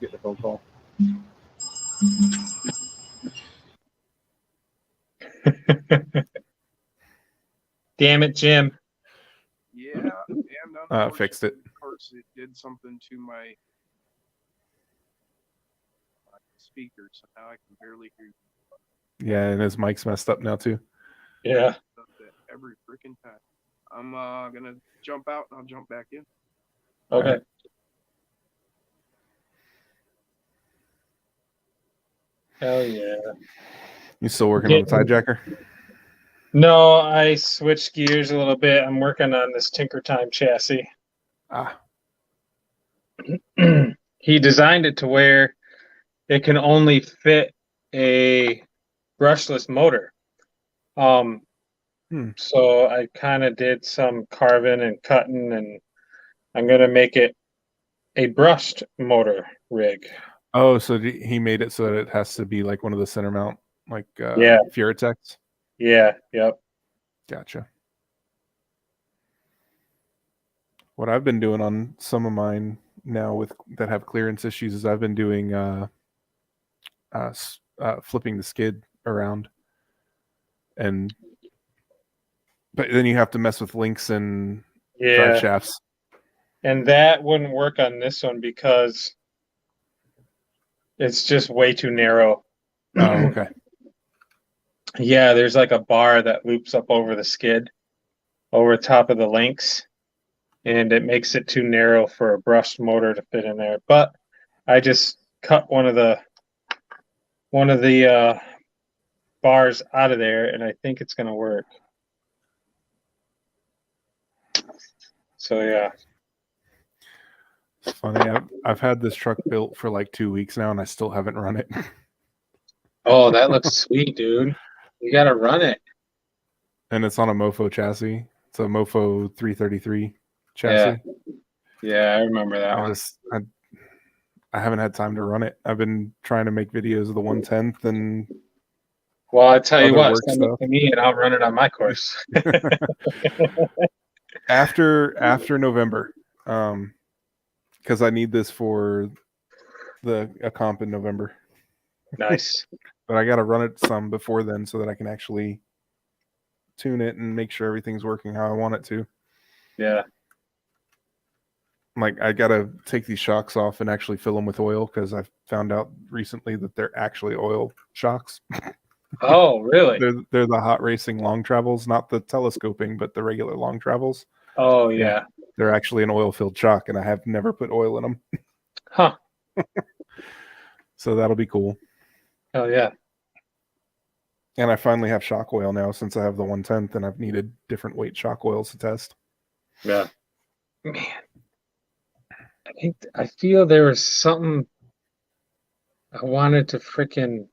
Damn it, Jim. Yeah, and Fixed it. of course, it did something to my speakers, so now I can barely hear you. Yeah, and his mic's messed up now too. Yeah. Every freaking time. I'm gonna jump out and I'll jump back in. Okay. Hell yeah. You still working on the tie jacker? No, I switched gears a little bit. I'm working on this Tinker Time chassis. Ah, He designed it to where it can only fit a brushless motor. So I kind of did some carving and cutting, and I'm gonna make it a brushed motor rig. oh, so he made it so that it has to be like one of the center mount, like Yeah. Furitex. Yeah, yep. Gotcha. What I've been doing on some of mine now with that have clearance issues is I've been doing flipping the skid around, but then you have to mess with links and drive Yeah. shafts. And that wouldn't work on this one because it's just way too narrow. Oh, okay. Yeah, there's like a bar that loops up over the skid, over top of the links, and it makes it too narrow for a brushed motor to fit in there. But I just cut one of the bars out of there, and I think it's gonna work. So yeah. It's funny. I've had this truck built for like 2 weeks now, and I still haven't run it. Oh, that looks sweet, dude. You gotta run it. And it's on a Mofo chassis. It's a Mofo 333 Yeah. chassis. Yeah, I remember that one. I haven't had time to run it. I've been trying to make videos of the 110th and Well, I tell you other what, work send it stuff. to me and I'll run it on my course. after November, because I need this for a comp in November. Nice. But I got to run it some before then so that I can actually tune it and make sure everything's working how I want it to. Yeah. Like, I got to take these shocks off and actually fill them with oil because I've found out recently that they're actually oil shocks. Oh, really? They're the hot racing long travels, not the telescoping, but the regular long travels. Oh, yeah. They're actually an oil-filled shock, and I have never put oil in them. Huh. So that'll be cool. Hell yeah. And I finally have shock oil now since I have the 110th, and I've needed different weight shock oils to test. Yeah. Man. I feel there was something I wanted to freaking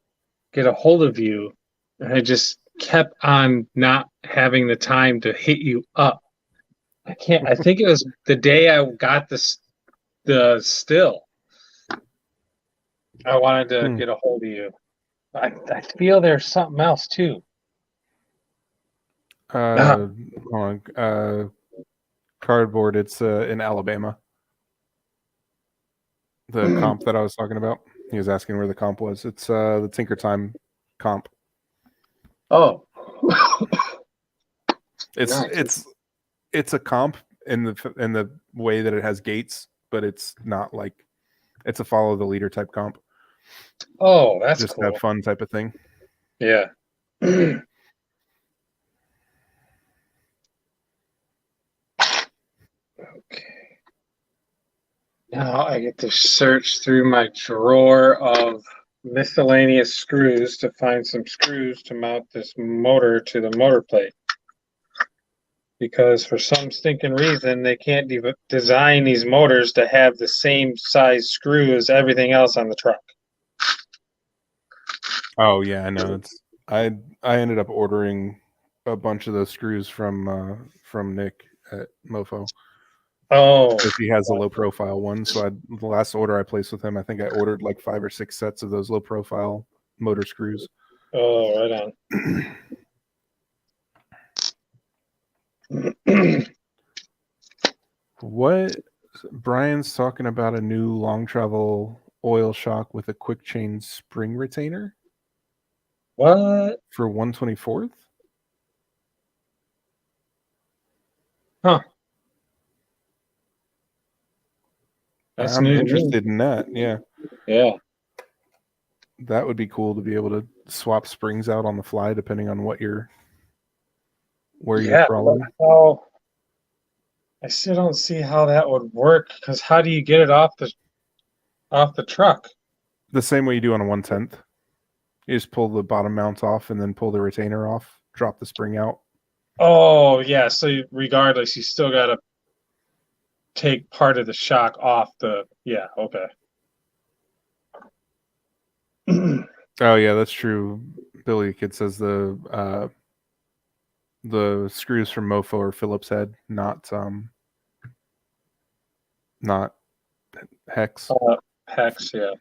get a hold of you, and I just kept on not having the time to hit you up. I think it was the day I got the still. I wanted to get a hold of you. I feel there's something else too. Hold on. Cardboard, it's in Alabama. The comp that I was talking about. He was asking where the comp was. It's the Tinker Time comp. Oh. It's a comp in the way that it has gates, but it's not like it's a follow the leader type comp. Oh, that's just cool. have fun type of thing. Yeah. Okay. Now I get to search through my drawer of miscellaneous screws to find some screws to mount this motor to the motor plate. Because for some stinking reason, they can't design these motors to have the same size screw as everything else on the truck. Oh yeah, I know. I ended up ordering a bunch of those screws from Nick at Mofo. Oh, because he has a low profile one. So the last order I placed with him, I think I ordered like 5 or 6 sets of those low profile motor screws. Oh, right on. What? Brian's talking about a new long travel oil shock with a quick chain spring retainer. What? For 124th? Huh. That's I'm new interested in that. Yeah. Yeah. That would be cool to be able to swap springs out on the fly depending on where you're crawling. Oh, I still don't see how that would work because how do you get it off the truck? The same way you do on a 1/10. You just pull the bottom mount off and then pull the retainer off, drop the spring out. Oh, yeah. So regardless, you still got to take part of the shock off the. Yeah. Okay. Oh yeah, that's true. Billy Kid says the screws from Mofo are Phillips head, not hex. Hex, yeah.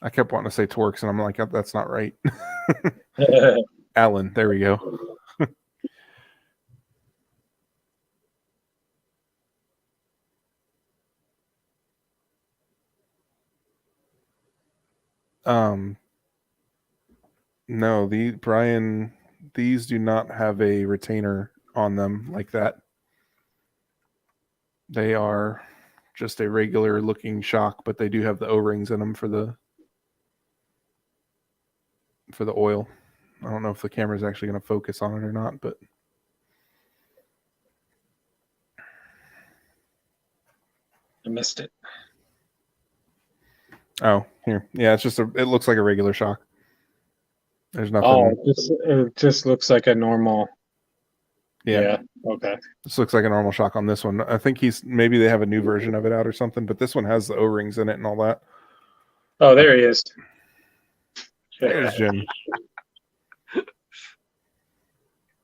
I kept wanting to say Torx, and I'm like, that's not right. Allen, there we go. No, Brian, these do not have a retainer on them like that. They are just a regular looking shock, but they do have the O-rings in them for the oil. I don't know if the camera is actually going to focus on it or not, but I missed it. oh, here. Yeah, it's just it looks like a regular shock. There's nothing. Oh, it just looks like a normal. Yeah. Okay. This looks like a normal shock on this one. I think maybe they have a new version of it out or something, but this one has the O-rings in it and all that. Oh, there he is. There's Jim.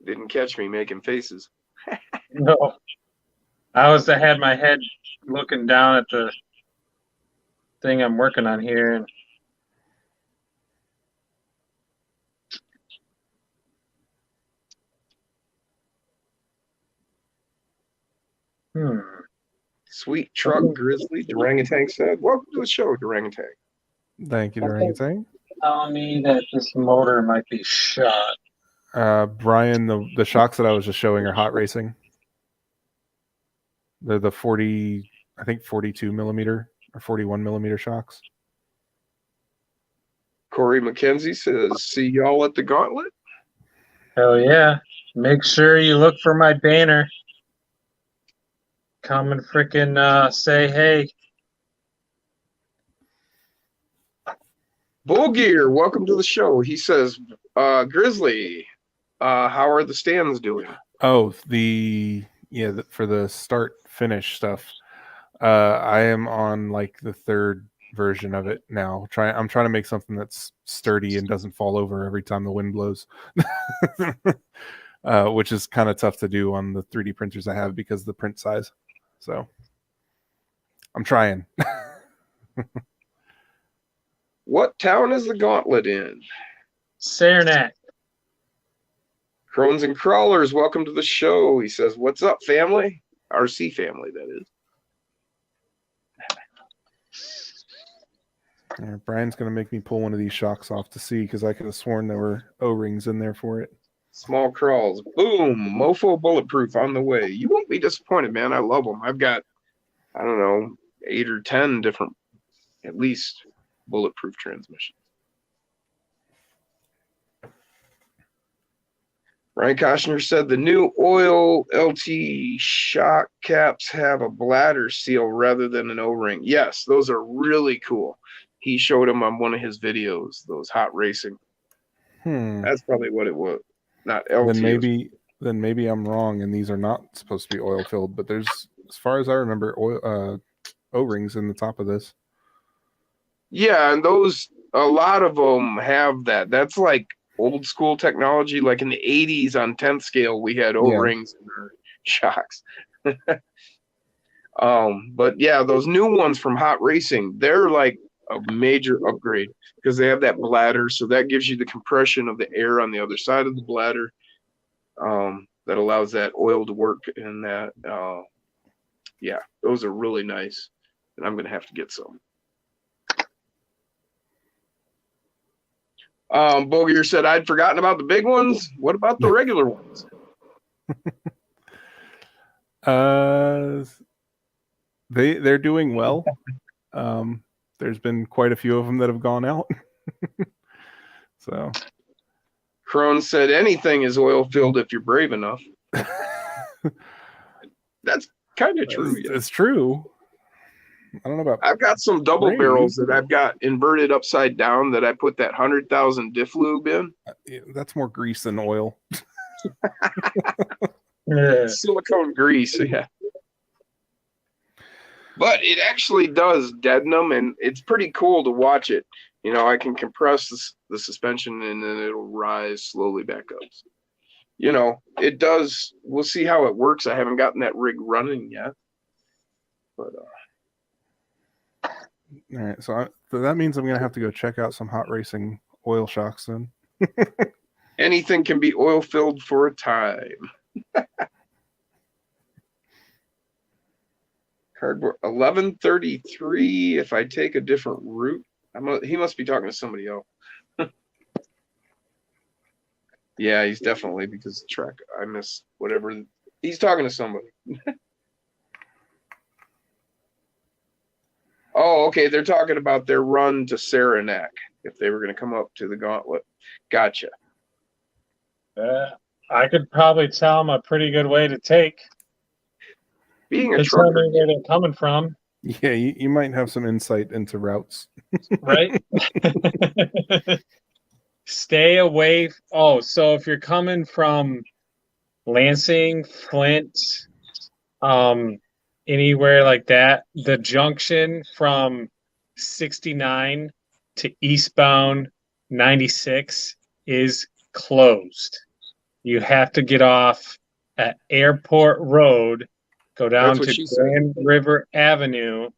Didn't catch me making faces. No. I had my head looking down at the thing I'm working on here, and Sweet truck, Grizzly. Orangutan said, "Welcome to the show, Orangutan." Thank you, Orangutan. telling me that this motor might be shot. Brian, the shocks that I was just showing are hot racing. They're the 40, I think 42 millimeter or 41 millimeter shocks. Corey McKenzie says, "See y'all at the Gauntlet." Hell yeah. Make sure you look for my banner. Come and frickin' say hey. Bull Gear, welcome to the show. He says, Grizzly, how are the stands doing? Oh, for the start finish stuff. I am on like the third version of it now. I'm trying to make something that's sturdy and doesn't fall over every time the wind blows. Which is kind of tough to do on the 3D printers I have because of the print size. So I'm trying. What town is the Gauntlet in? Saranac. Crones and Crawlers, welcome to the show. He says, "What's up, family?" RC family, that is. Yeah, Brian's going to make me pull one of these shocks off to see because I could have sworn there were O-rings in there for it. Small crawls. Boom. Mofo Bulletproof on the way. You won't be disappointed, man. I love them. I've got, I don't know, 8 or 10 different, at least, bulletproof transmissions. Ryan Koshner said the new oil LT shock caps have a bladder seal rather than an O-ring. Yes, those are really cool. He showed them on one of his videos, those hot racing. That's probably what it was. Not LT. Then maybe I'm wrong and these are not supposed to be oil filled, but there's, as far as I remember, O-rings in the top of this. Yeah, and those, a lot of them have that. That's like old school technology. Like in the 80s on 10th scale, we had O-rings in our shocks. But yeah, those new ones from Hot Racing, they're like a major upgrade because they have that bladder. So that gives you the compression of the air on the other side of the bladder. That allows that oil to work in that. Yeah, those are really nice. And I'm going to have to get some. Bogier said, "I'd forgotten about the big ones. What about the regular ones?" They're doing well. There's been quite a few of them that have gone out. So Crone said, "Anything is oil filled if you're brave enough." That's kind of true. Yeah. It's true. I don't know about. I've got some double brave. barrels that I've got inverted upside down that I put that 100,000 diff lube in. That's more grease than oil. Yeah. Silicone grease, yeah. But it actually does deaden them, and it's pretty cool to watch it. You know, I can compress the suspension, and then it'll rise slowly back up. So, you know, it does. We'll see how it works. I haven't gotten that rig running yet. But All right, so that means I'm gonna have to go check out some Hot Racing oil shocks then. anything can be oil filled for a time. Cardboard 1133. If I take a different route, he must be talking to somebody else. Yeah, he's definitely, because the track, I miss whatever. He's talking to somebody. Oh, okay. They're talking about their run to Saranac, if they were going to come up to the Gauntlet. Gotcha. I could probably tell them a pretty good way to take. Being a They tell me trucker, where they're coming from, Yeah, you might have some insight into routes. right? Stay away. Oh, so if you're coming from Lansing, Flint, anywhere like that, the junction from 69 to eastbound 96 is closed. You have to get off at Airport Road, go down That's what to she said. Grand River Avenue,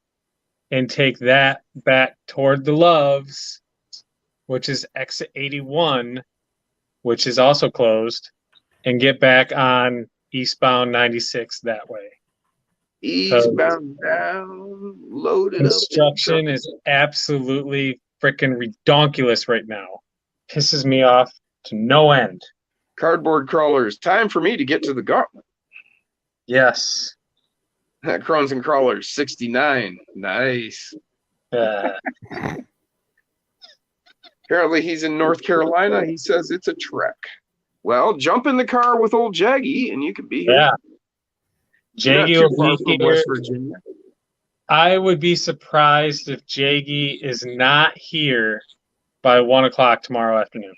and take that back toward the Loves, which is exit 81, which is also closed, and get back on eastbound 96 that way. Eastbound down, loaded up. Construction is absolutely freaking redonkulous right now. Pisses me off to no end. Cardboard crawlers. Time for me to get to the gauntlet. Yes. Crones and Crawlers 69. Nice. Apparently he's in North Carolina. He says it's a trek. Well, jump in the car with old Jaggy and you could be here. Yeah. You're not Jaggy too will far be from here. West Virginia. I would be surprised if Jaggy is not here by 1 o'clock tomorrow afternoon.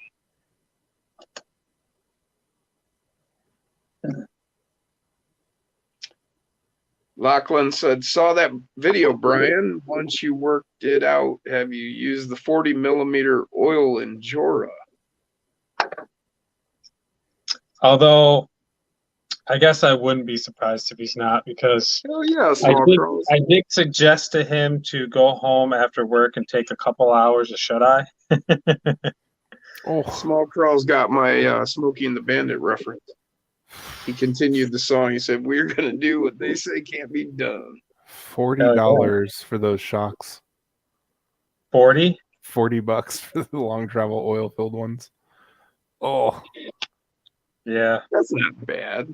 Lachlan said, saw that video, Brian. Once you worked it out, have you used the 40 millimeter oil in Jora? Although, I guess I wouldn't be surprised if he's not, because Oh yeah, I small did, crows. I did suggest to him to go home after work and take a couple hours of shut-eye. Oh, Small Crawls got my Smokey and the Bandit reference. He continued the song. He said, we're going to do what they say can't be done. $40 for those shocks. 40? $40 for the long travel oil filled ones. Oh, Yeah. That's not bad.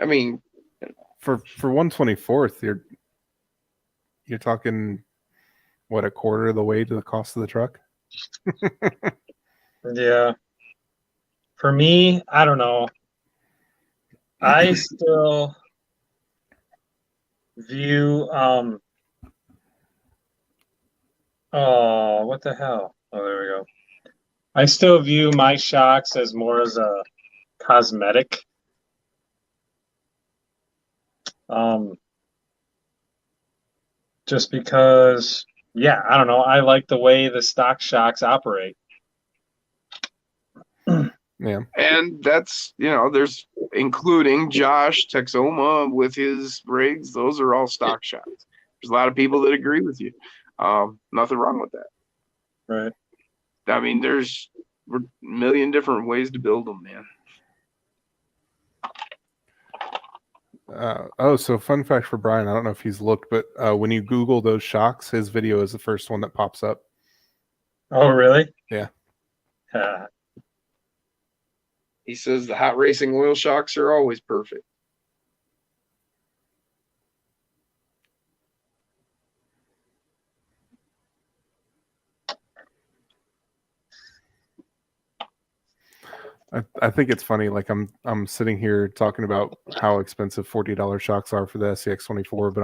I mean, for 124th, you're talking what, a quarter of the way to the cost of the truck? Yeah. For me, I don't know. I still view oh, what the hell? Oh, there we go. I still view my shocks as more as a cosmetic. Just because, yeah, I don't know. I like the way the stock shocks operate. Yeah. and that's, there's including Josh Texoma with his rigs. Those are all stock shots. There's a lot of people that agree with you. Nothing wrong with that. Right. I mean, there's a million different ways to build them, man. So fun fact for Brian, I don't know if he's looked, but when you Google those shocks, his video is the first one that pops up. Oh, really? Yeah. He says the hot racing oil shocks are always perfect. I think it's funny. Like I'm sitting here talking about how expensive $40 shocks are for the SCX24, but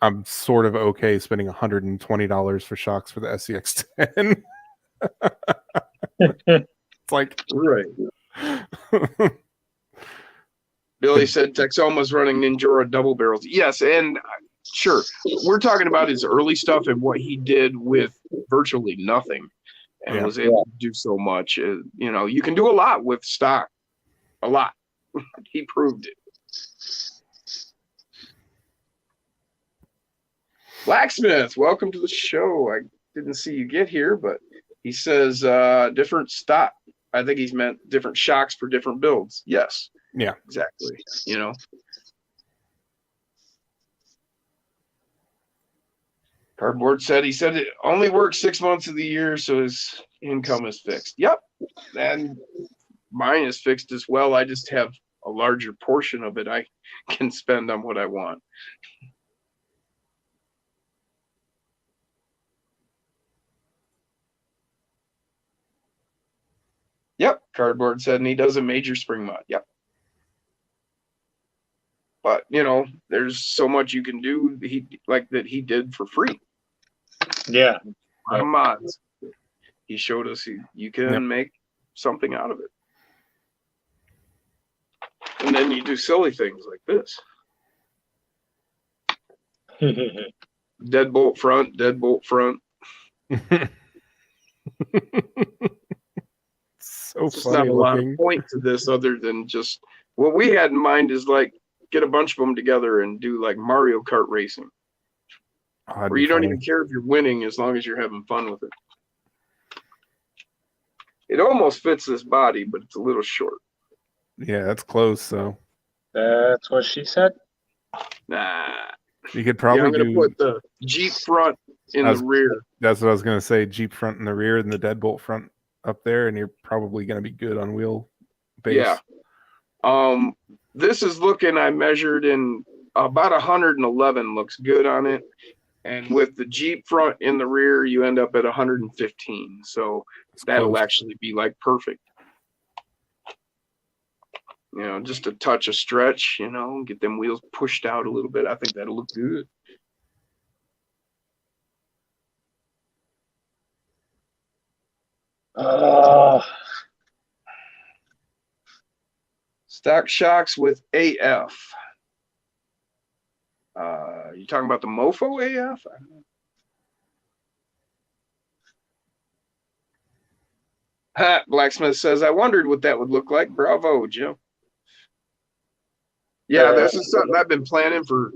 I'm sort of okay spending $120 for shocks for the SCX10. It's like Right. Billy said Texoma's running Ninjora double barrels. Yes, and sure, we're talking about his early stuff and what he did with virtually nothing and Yeah. was able to do so much. You can do a lot with stock. A lot. He proved it. Blacksmith, welcome to the show. I didn't see you get here, but he says different stock. I think he's meant different shocks for different builds. Yes. Yeah. Exactly. Cardboard said it only works 6 months of the year, so his income is fixed. Yep. And mine is fixed as well. I just have a larger portion of it I can spend on what I want. Yep. Cardboard said, and he does a major spring mod. Yep. But there's so much you can do that he did for free. Yeah. A lot of mods. He showed us you can Yep. make something out of it. And then you do silly things like this. Deadbolt front, deadbolt front. So It's just not funny a lot of looking. point to this other than just what we had in mind is like get a bunch of them together and do like Mario Kart racing, Oh, that'd where be you don't funny. even care if you're winning as long as you're having fun with it. It almost fits this body, but it's a little short. Yeah, that's close. So That's what she said. Nah. you could Yeah, probably I'm gonna do. put the Jeep front in I the was- rear. That's what I was gonna say. Jeep front in the rear and the deadbolt front up there, and you're probably gonna be good on wheel base. Yeah. This is looking, I measured in about 111 looks good on it. And with the Jeep front in the rear, you end up at 115. So It's that'll close. actually be like perfect. You know, just a touch of stretch, you know, get them wheels pushed out a little bit. I think that'll look good. Oh, Stock shocks with AF. You talking about the Mofo AF? I don't know. Ha, Blacksmith says, I wondered what that would look like. Bravo, Jim. Yeah, this is something I've been planning for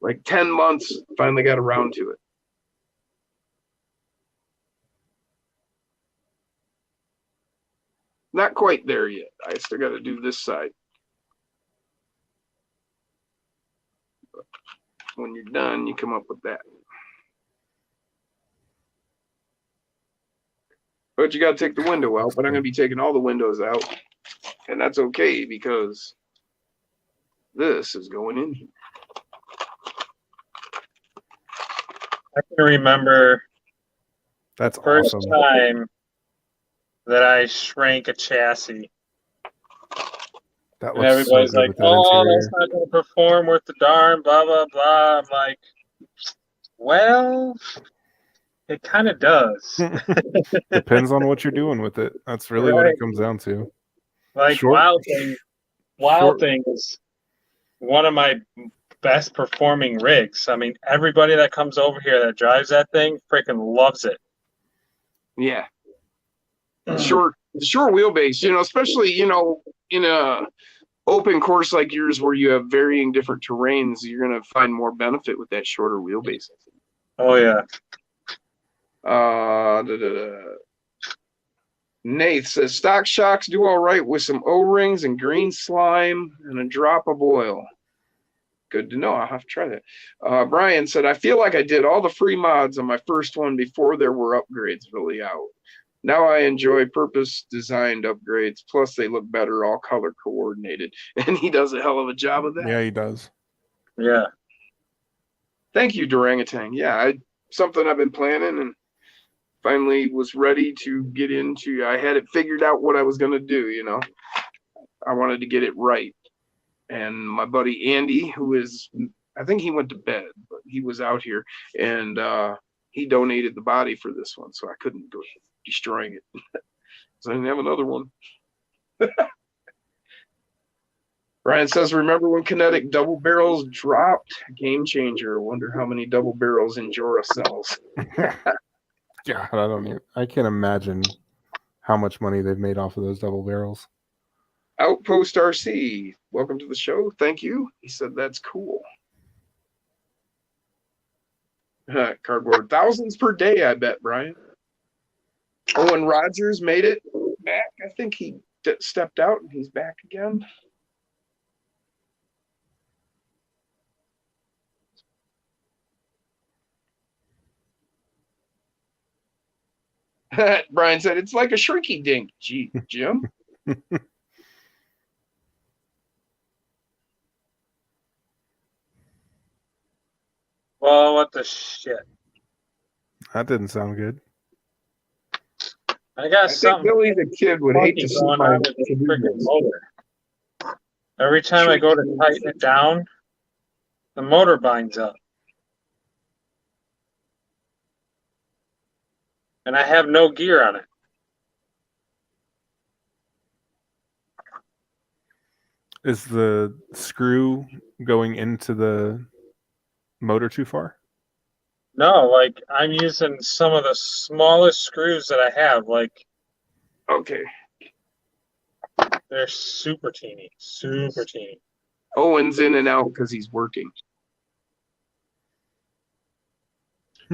like 10 months. Finally got around to it. Not quite there yet. I still got to do this side. When you're done, you come up with that. But you got to take the window out, but I'm going to be taking all the windows out. And that's okay because this is going in here. I can remember That's first awesome. time that I shrank a chassis. That And looks so everybody's good like, with that oh, interior. that's not going to perform worth the darn, blah, blah, blah. I'm like, well, it kind of does. Depends on what you're doing with it. That's really what it comes down to. Like, Short- Wild short- Thing is one of my best performing rigs. I mean, everybody that comes over here that drives that thing freaking loves it. Yeah. Short wheelbase, you know, especially, you know, in a open course like yours where you have varying different terrains, you're going to find more benefit with that shorter wheelbase. Oh, yeah. Nath says stock shocks do all right with some O-rings and green slime and a drop of oil. Good to know. I'll have to try that. Brian said, I feel like I did all the free mods on my first one before there were upgrades really out. Now I enjoy purpose designed upgrades. Plus they look better, all color coordinated. And he does a hell of a job of that. Yeah, he does. Yeah. Thank you, Durangatang. Yeah, something I've been planning and finally was ready to get into. I had it figured out what I was going to do, you know. I wanted to get it right. And my buddy Andy, who is, I think he went to bed, but he was out here and he donated the body for this one. So I couldn't go destroying it. So I didn't have another one. Ryan says, remember when Kinetic double barrels dropped? Game changer. Wonder how many double barrels Injora sells. God, I can't imagine how much money they've made off of those double barrels. Outpost RC, welcome to the show. Thank you. He said that's cool. Cardboard, thousands per day, I bet, Brian. Owen Rogers made it back. I think he stepped out and he's back again. Brian said it's like a shrinky dink. Gee, Jim. Well, what the shit? That didn't sound good. I got I think something Billy the Kid would hate to see going my on with this to-do freaking list. motor. Every time I go to tighten it down, the motor binds up. And I have no gear on it. Is the screw going into the motor too far? No, like I'm using some of the smallest screws that I have. Like Okay. they're super teeny, super teeny. Owen's in and out because he's working.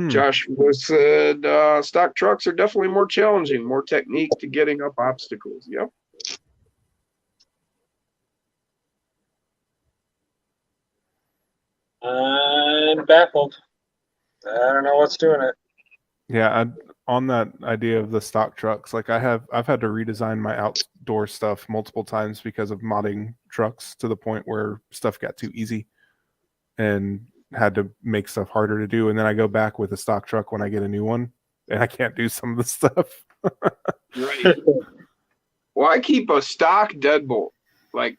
Josh was said stock trucks are definitely more challenging, more technique to getting up obstacles. Yep. I'm baffled. I don't know what's doing it. Yeah, on that idea of the stock trucks, like I've had to redesign my outdoor stuff multiple times because of modding trucks to the point where stuff got too easy and had to make stuff harder to do. And then I go back with a stock truck when I get a new one and I can't do some of the stuff. Right. Well, I keep a stock deadbolt. Like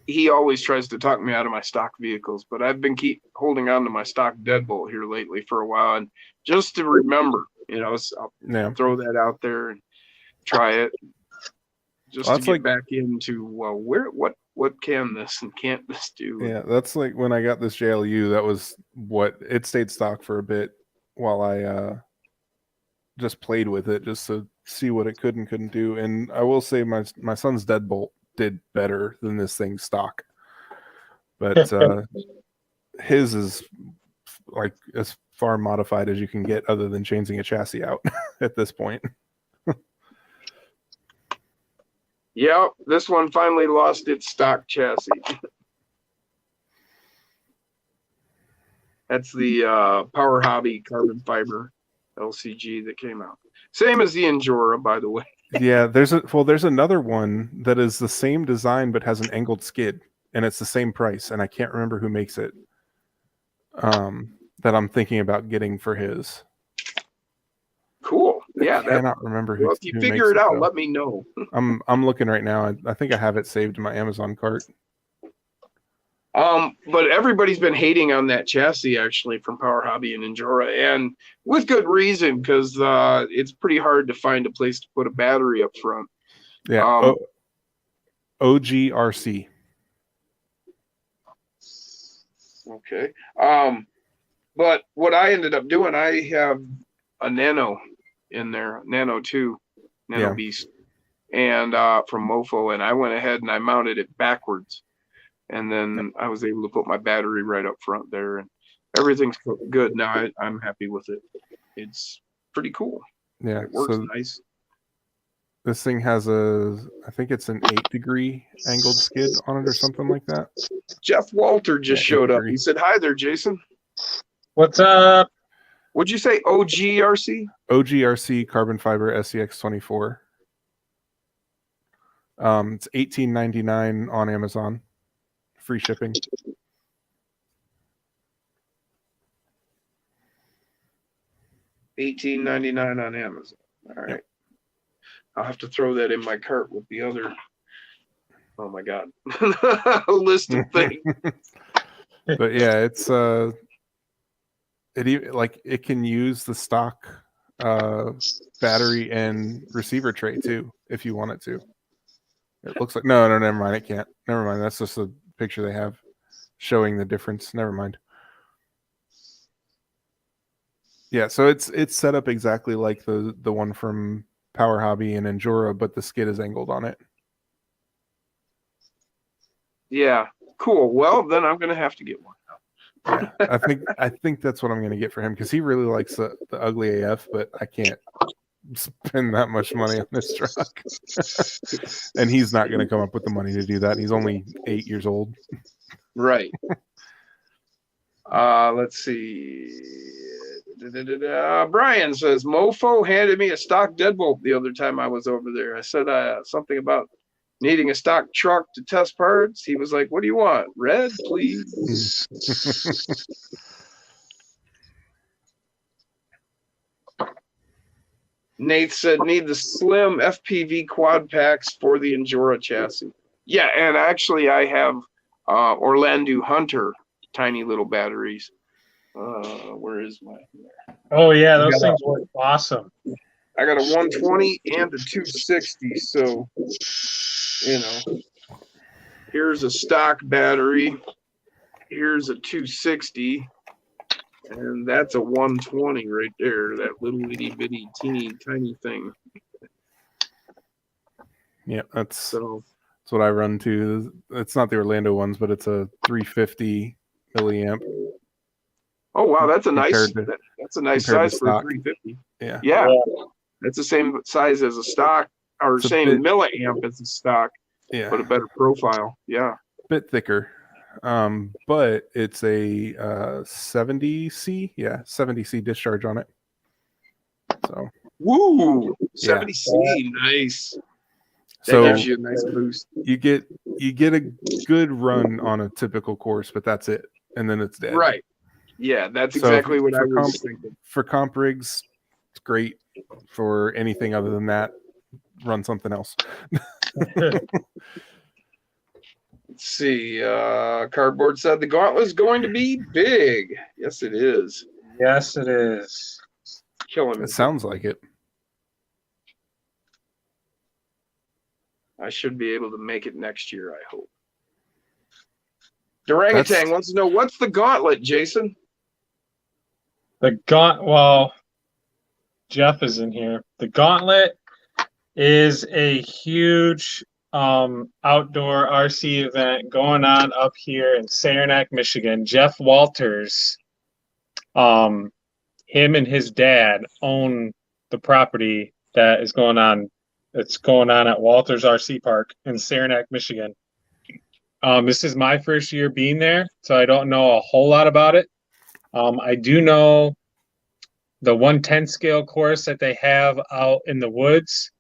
he always tries to talk me out of my stock vehicles, but I've been holding on to my stock deadbolt here lately for a while, and just to remember, so I'll throw that out there and try it, just to get back into what can this and can't this do? Yeah, that's like when I got this JLU. That was what it stayed stock for a bit while I just played with it just to see what it could and couldn't do. And I will say my son's deadbolt did better than this thing's stock, but his is like as far modified as you can get other than changing a chassis out at this point. Yeah, this one finally lost its stock chassis. That's the Power Hobby carbon fiber LCG that came out. Same as the Endura, by the way. Yeah, there's another one that is the same design but has an angled skid, and it's the same price, and I can't remember who makes it. That I'm thinking about getting for his. Cool. Yeah, I cannot remember who. Well, if you figure it out, let me know. I'm looking right now. I think I have it saved in my Amazon cart. But everybody's been hating on that chassis actually from Power Hobby and Endura, and with good reason, because it's pretty hard to find a place to put a battery up front. Yeah. OGRC. Okay. But what I ended up doing, I have a Nano in there, Nano 2, Nano Beast, and from Mofo, and I went ahead and I mounted it backwards. And then I was able to put my battery right up front there, and everything's good now. I'm happy with it. It's pretty cool. Yeah, it works nice. This thing has I think it's an 8-degree angled skid on it or something like that. Jeff Walter just showed up. He said, "Hi there, Jason." What's up? What'd you say? OGRC? OGRC carbon fiber SEX 24. It's $18.99 on Amazon. Free shipping. $18.99 on Amazon. All right. Yep. I'll have to throw that in my cart with the other. Oh my God. List of things. But yeah, it's it can use the stock battery and receiver tray too if you want it to. It looks like no, never mind. It can't. Never mind. That's just a picture they have showing the difference. Never mind. Yeah, so it's set up exactly like the one from Power Hobby and Endura, but the skid is angled on it. Yeah, cool. Well, then I'm gonna have to get one. Yeah, I think that's what I'm gonna get for him because he really likes the ugly AF, but I can't spend that much money on this truck. And he's not gonna come up with the money to do that. He's only 8 years old. Right. Let's see. Brian says Mofo handed me a stock deadbolt the other time I was over there. I said something about needing a stock truck to test parts. He was like, "What do you want? Red, please." Nate said, "Need the slim FPV quad packs for the Endura chassis." Yeah, and actually I have Orlando Hunter tiny little batteries. Where is my? Oh yeah, those things work awesome. I got a 120 and a 260, so Here's a stock battery. Here's a 260. And that's a 120 right there. That little itty bitty teeny tiny thing. Yeah, that's So what I run to. It's not the Orlando ones, but it's a 350 milliamp. oh wow, that's a nice Compared to- that's a nice compared to size for a stock. 350. Yeah. Yeah. It's the same size as a stock, or It's a same bit- milliamp as a stock, Yeah. but a better profile. Yeah. Bit thicker. But it's a 70C. Yeah, 70C discharge on it. So Woo! Yeah. 70C, nice. That so gives you a nice boost. you get a good run on a typical course, but that's it. And then it's dead. Right. Yeah, that's So exactly what I for was comp- thinking. For comp rigs, it's great. For anything other than that, run something else. Let's see. Cardboard said the gauntlet is going to be big. Yes, it is. Yes, it is. Killing me. It sounds like it. I should be able to make it next year, I hope. Durangatang That's- wants to know what's the gauntlet, Jason? Well, Jeff is in here. The Gauntlet is a huge outdoor RC event going on up here in Saranac, Michigan. Jeff Walters, him and his dad own the property that is going on. It's going on at Walters RC Park in Saranac, Michigan. This is my first year being there, so I don't know a whole lot about it. I do know the 110 scale course that they have out in the woods.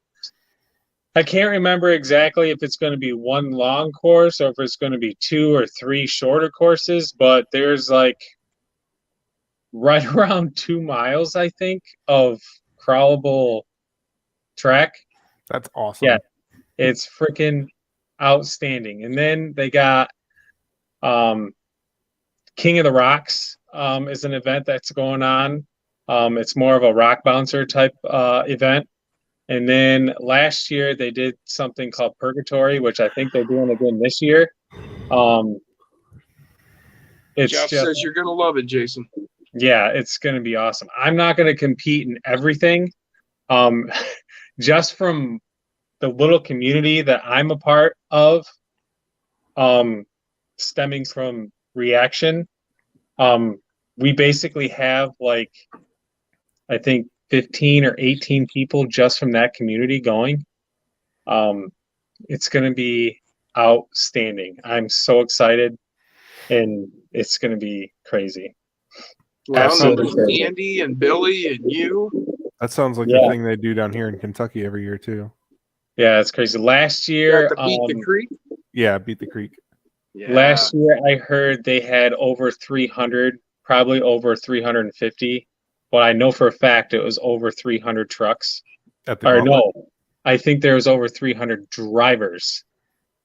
I can't remember exactly if it's going to be one long course or if it's going to be 2 or 3 shorter courses, but there's like right around 2 miles, I think, of crawlable track. That's awesome. Yeah. It's freaking outstanding. And then they got King of the Rocks is an event that's going on. It's more of a rock bouncer type event. And then last year they did something called Purgatory, which I think they're doing again this year. It's Jeff just, says you're going to love it, Jason. yeah, it's going to be awesome. I'm not going to compete in everything. Just from the little community that I'm a part of, stemming from Reaction, we basically have like, I think 15 or 18 people just from that community going. It's going to be outstanding. I'm so excited, and it's going to be crazy. Well, Absolutely there's crazy. Andy and Billy and you. That sounds like Yeah. the thing they do down here in Kentucky every year too. Yeah, it's crazy. Last You year, got to beat the creek. Yeah, Beat the Creek. Yeah. last year I heard they had over 300, probably over 350. Well, I know for a fact it was over 300 trucks. At the Or Gauntlet. no, I think there was over 300 drivers.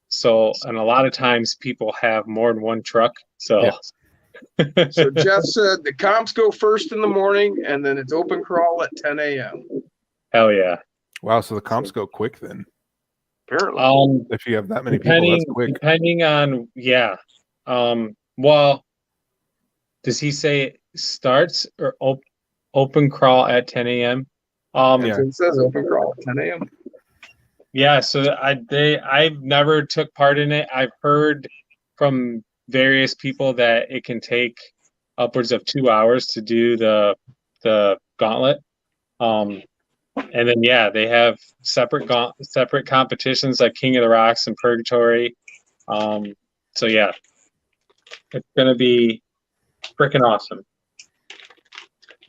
So, and a lot of times people have more than one truck. So, Yeah. So Jeff said the comps go first in the morning, and then it's open crawl at 10 a.m. hell yeah. Wow, so the comps go quick then. Apparently. If you have that many people, that's quick. Depending on, yeah. Well, does he say it starts or open crawl at 10 a.m.? Yeah. That's what it says, open crawl at 10 a.m. Yeah, so I've never took part in it. I've heard from various people that it can take upwards of 2 hours to do the gauntlet. And then yeah, they have separate competitions like King of the Rocks and Purgatory. So yeah, it's gonna be freaking awesome.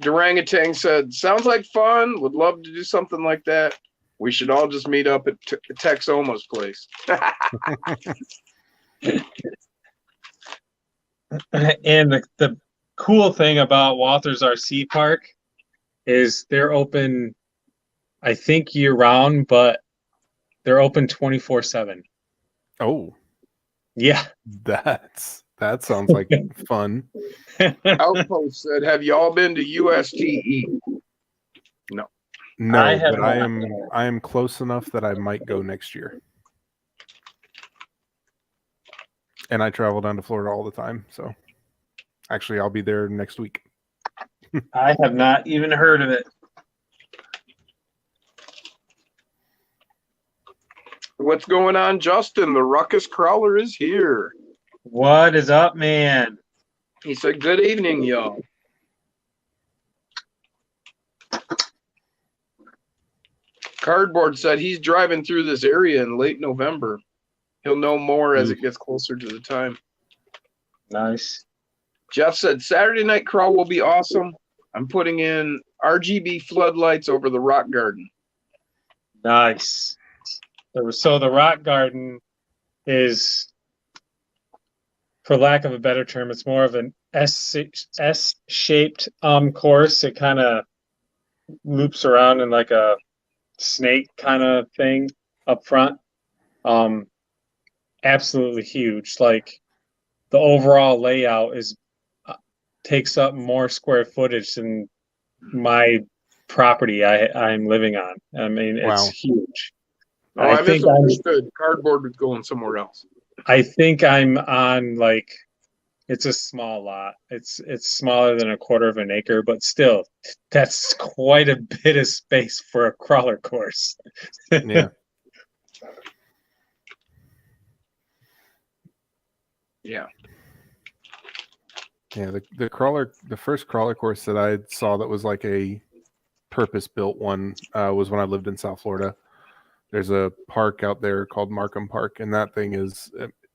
Durangatang said, sounds like fun. Would love to do something like that. We should all just meet up at Tex Oma's place. And the cool thing about Walters RC Park is they're open, I think year round, but they're open 24/7. Oh, Yeah. that sounds like fun. Outpost said, have you all been to USTE? No, I have but I am close enough that I might go next year. and I travel down to Florida all the time. So actually, I'll be there next week. I have not even heard of it. What's going on, Justin? The Ruckus Crawler is here. What is up, man? He said, "Good evening, y'all." Cardboard said he's driving through this area in late November. He'll know more as it gets closer to the time. Nice. Jeff said Saturday night crawl will be awesome. I'm putting in RGB floodlights over the rock garden. Nice. So the rock garden is, for lack of a better term, it's more of an S-shaped course. It kind of loops around in like a snake kind of thing up front. Absolutely huge. Like the overall layout is takes up more square footage than my property I'm living on. I mean, it's Wow. huge. Oh, I misunderstood. Cardboard was going somewhere else. I think I'm on like, it's a small lot. It's smaller than a quarter of an acre, but still, that's quite a bit of space for a crawler course. Yeah. Yeah. Yeah, the first crawler course that I saw that was like a purpose-built one was when I lived in South Florida. There's a park out there called Markham Park, and that thing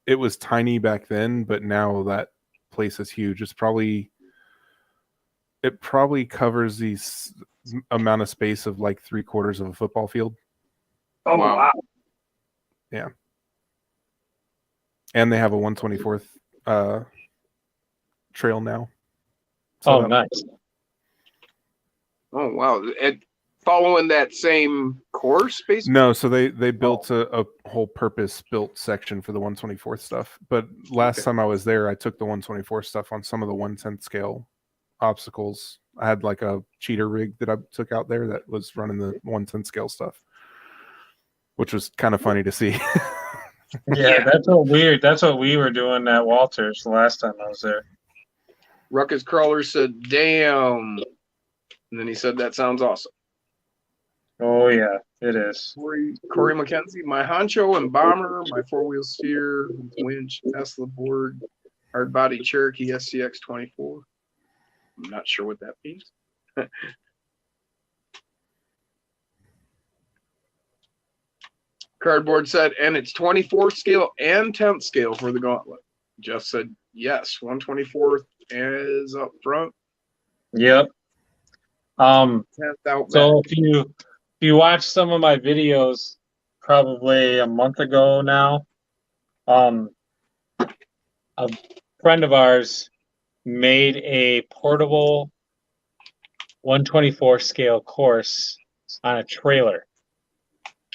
it was tiny back then, but now that place is huge. It probably covers these amount of space of like 3/4 of a football field. Oh, wow. Yeah. And they have a 124th trail now. Oh, nice. Oh, wow. Following that same course, basically? No, so they built a whole purpose-built section for the 124th stuff. But last time I was there, I took the 124th stuff on some of the 1/10 scale obstacles. I had like a cheater rig that I took out there that was running the 1/10 scale stuff, which was kind of funny to see. Yeah, that's what we were doing at Walters the last time I was there. Ruckus Crawler said, "Damn." And then he said, "That sounds awesome." Oh, yeah, it is. Corey McKenzie, my honcho and bomber, my 4-wheel steer, winch, Tesla board, hard body Cherokee SCX 24. I'm not sure what that means. Cardboard said, and it's 24th scale and 10th scale for the gauntlet. Jeff said, yes, 124th is up front. Yep. 10th out So back. if you watch some of my videos, probably a month ago now, a friend of ours made a portable 124 scale course on a trailer,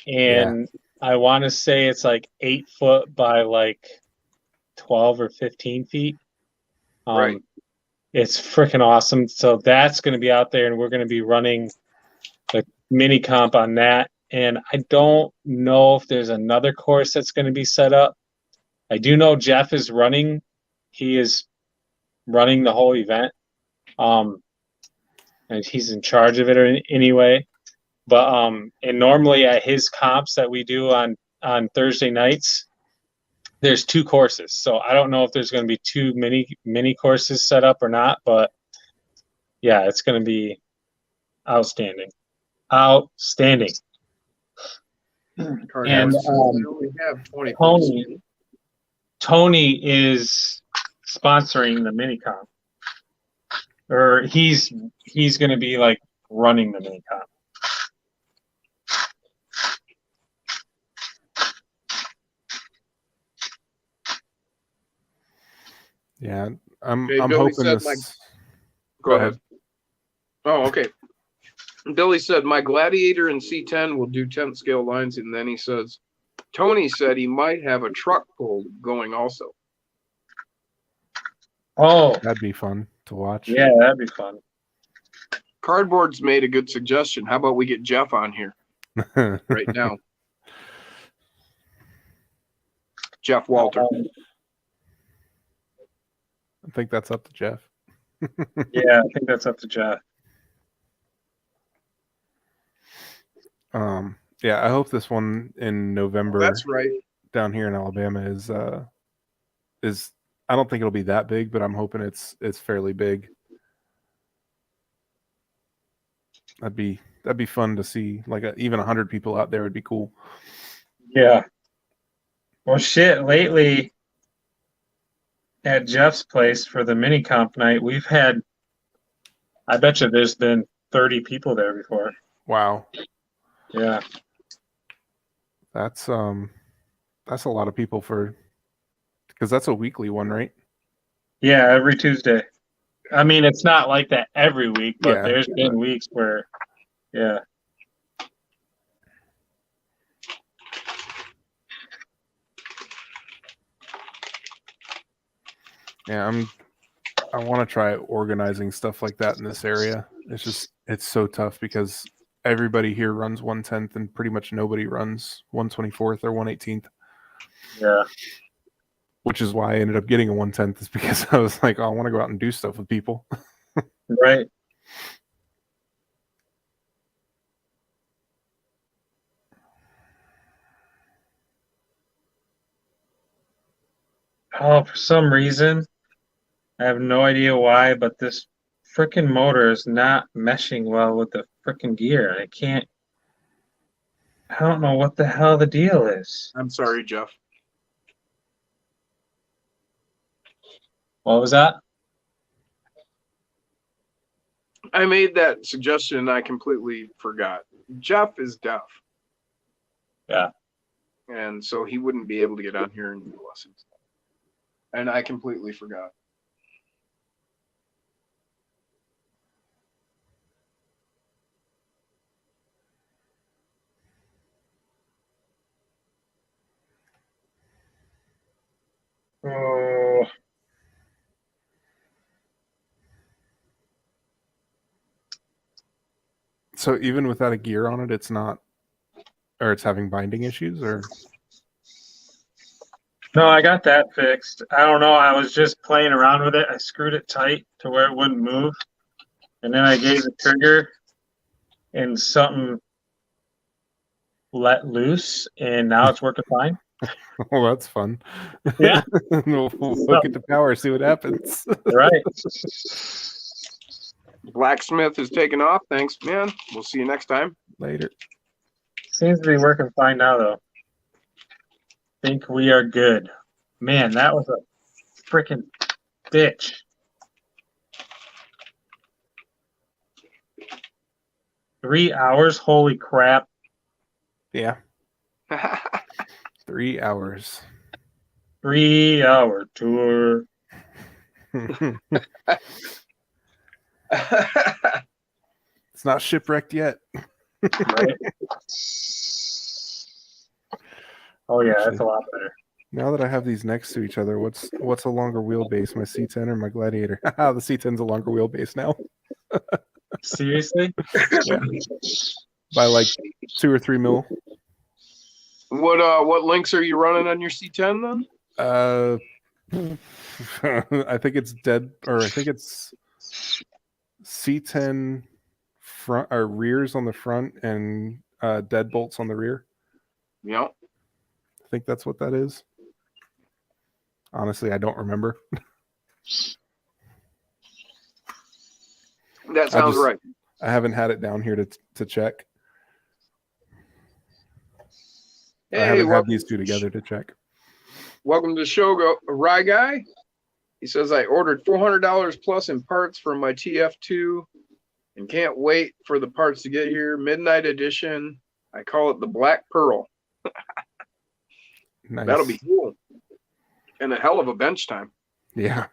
and I want to say it's like 8 foot by like 12 or 15 feet. Right. It's freaking awesome. So that's going to be out there, and we're going to be running the mini comp on that. And I don't know if there's another course that's going to be set up. I do know Jeff is running. He is running the whole event. And he's in charge of it anyway. But and normally at his comps that we do on Thursday nights, there's 2 courses. So I don't know if there's going to be 2 mini courses set up or not, but yeah, it's going to be outstanding. Outstanding. And we only have 20. Tony is sponsoring the mini comp, or he's going to be like running the mini comp. Yeah, I'm Okay, Billy hoping said, this. Go ahead. Oh, okay. Billy said, my Gladiator and C10 will do 10th scale lines. And then he says, Tony said he might have a truck pull going also. Oh, That'd be fun to watch. yeah, that'd be fun. Cardboard's made a good suggestion. How about we get Jeff on here right now? Jeff Walter. I think that's up to Jeff. Yeah, I think that's up to Jeff. Yeah, I hope this one in November That's right. down here in Alabama is I don't think it'll be that big, but I'm hoping it's fairly big. That'd be fun to see. Like even 100 people out there would be cool. Yeah. Well, shit. Lately, at Jeff's place for the mini comp night, we've had. I bet you there's been 30 people there before. Wow, Yeah. that's a lot of people because that's a weekly one, right? Yeah, every Tuesday. I mean, it's not like that every week, but Yeah. there's been weeks where, yeah. Yeah, I want to try organizing stuff like that in this area. It's so tough because everybody here runs 1/10 and pretty much nobody runs 1/24 or 1/18. Yeah. Which is why I ended up getting a 1/10 is because I was like, oh, I want to go out and do stuff with people. Right. Oh, for some reason, I have no idea why, but this freaking motor is not meshing well with the freaking gear. I don't know what the hell the deal is. I'm sorry, Jeff. What was that? I made that suggestion and I completely forgot. Jeff is deaf. Yeah. And so he wouldn't be able to get on here and do lessons. And I completely forgot. Oh, So even without a gear on it, it's not, or it's having binding issues, or no, I got that fixed. I don't know. I was just playing around with it. I screwed it tight to where it wouldn't move. And then I gave the trigger and something let loose, and now it's working fine. well, that's fun. Yeah. we'll hook it to power, see what happens. Right. Blacksmith is taking off. Thanks, man. We'll see you next time. Later. Seems to be working fine now, though. Think we are good. Man, that was a freaking bitch. Three hours? Holy crap. Yeah, 3 hours. 3 hour tour. It's not shipwrecked yet. Right? Oh, yeah, that's a lot better. Now that I have these next to each other, what's a longer wheelbase, my C10 or my Gladiator? The C10's a longer wheelbase now. Seriously? Yeah. By like 2 or 3 mil. What links are you running on your C10 then? I think it's I think it's C10 front or rears on the front and deadbolts on the rear. Yep. I think that's what that is. Honestly, I don't remember. That sounds right. I haven't had it down here to check. I Hey, haven't had welcome, these two together to check. welcome to the show, Rye Guy. He says, I ordered $400 plus in parts for my TF2 and can't wait for the parts to get here. Midnight edition. I call it the Black Pearl. Nice. That'll be cool. And a hell of a bench time. Yeah.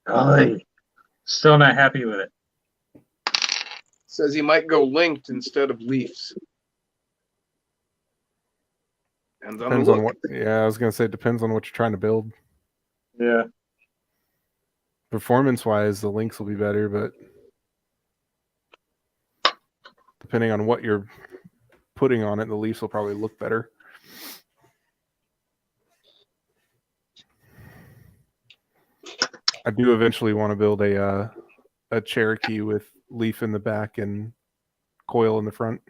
Golly. Still not happy with it. Says he might go linked instead of Leafs. Depends on what. Yeah, I was gonna say it depends on what you're trying to build. Yeah. Performance-wise, the links will be better, but depending on what you're putting on it, the Leafs will probably look better. I do eventually want to build a Cherokee with leaf in the back and coil in the front,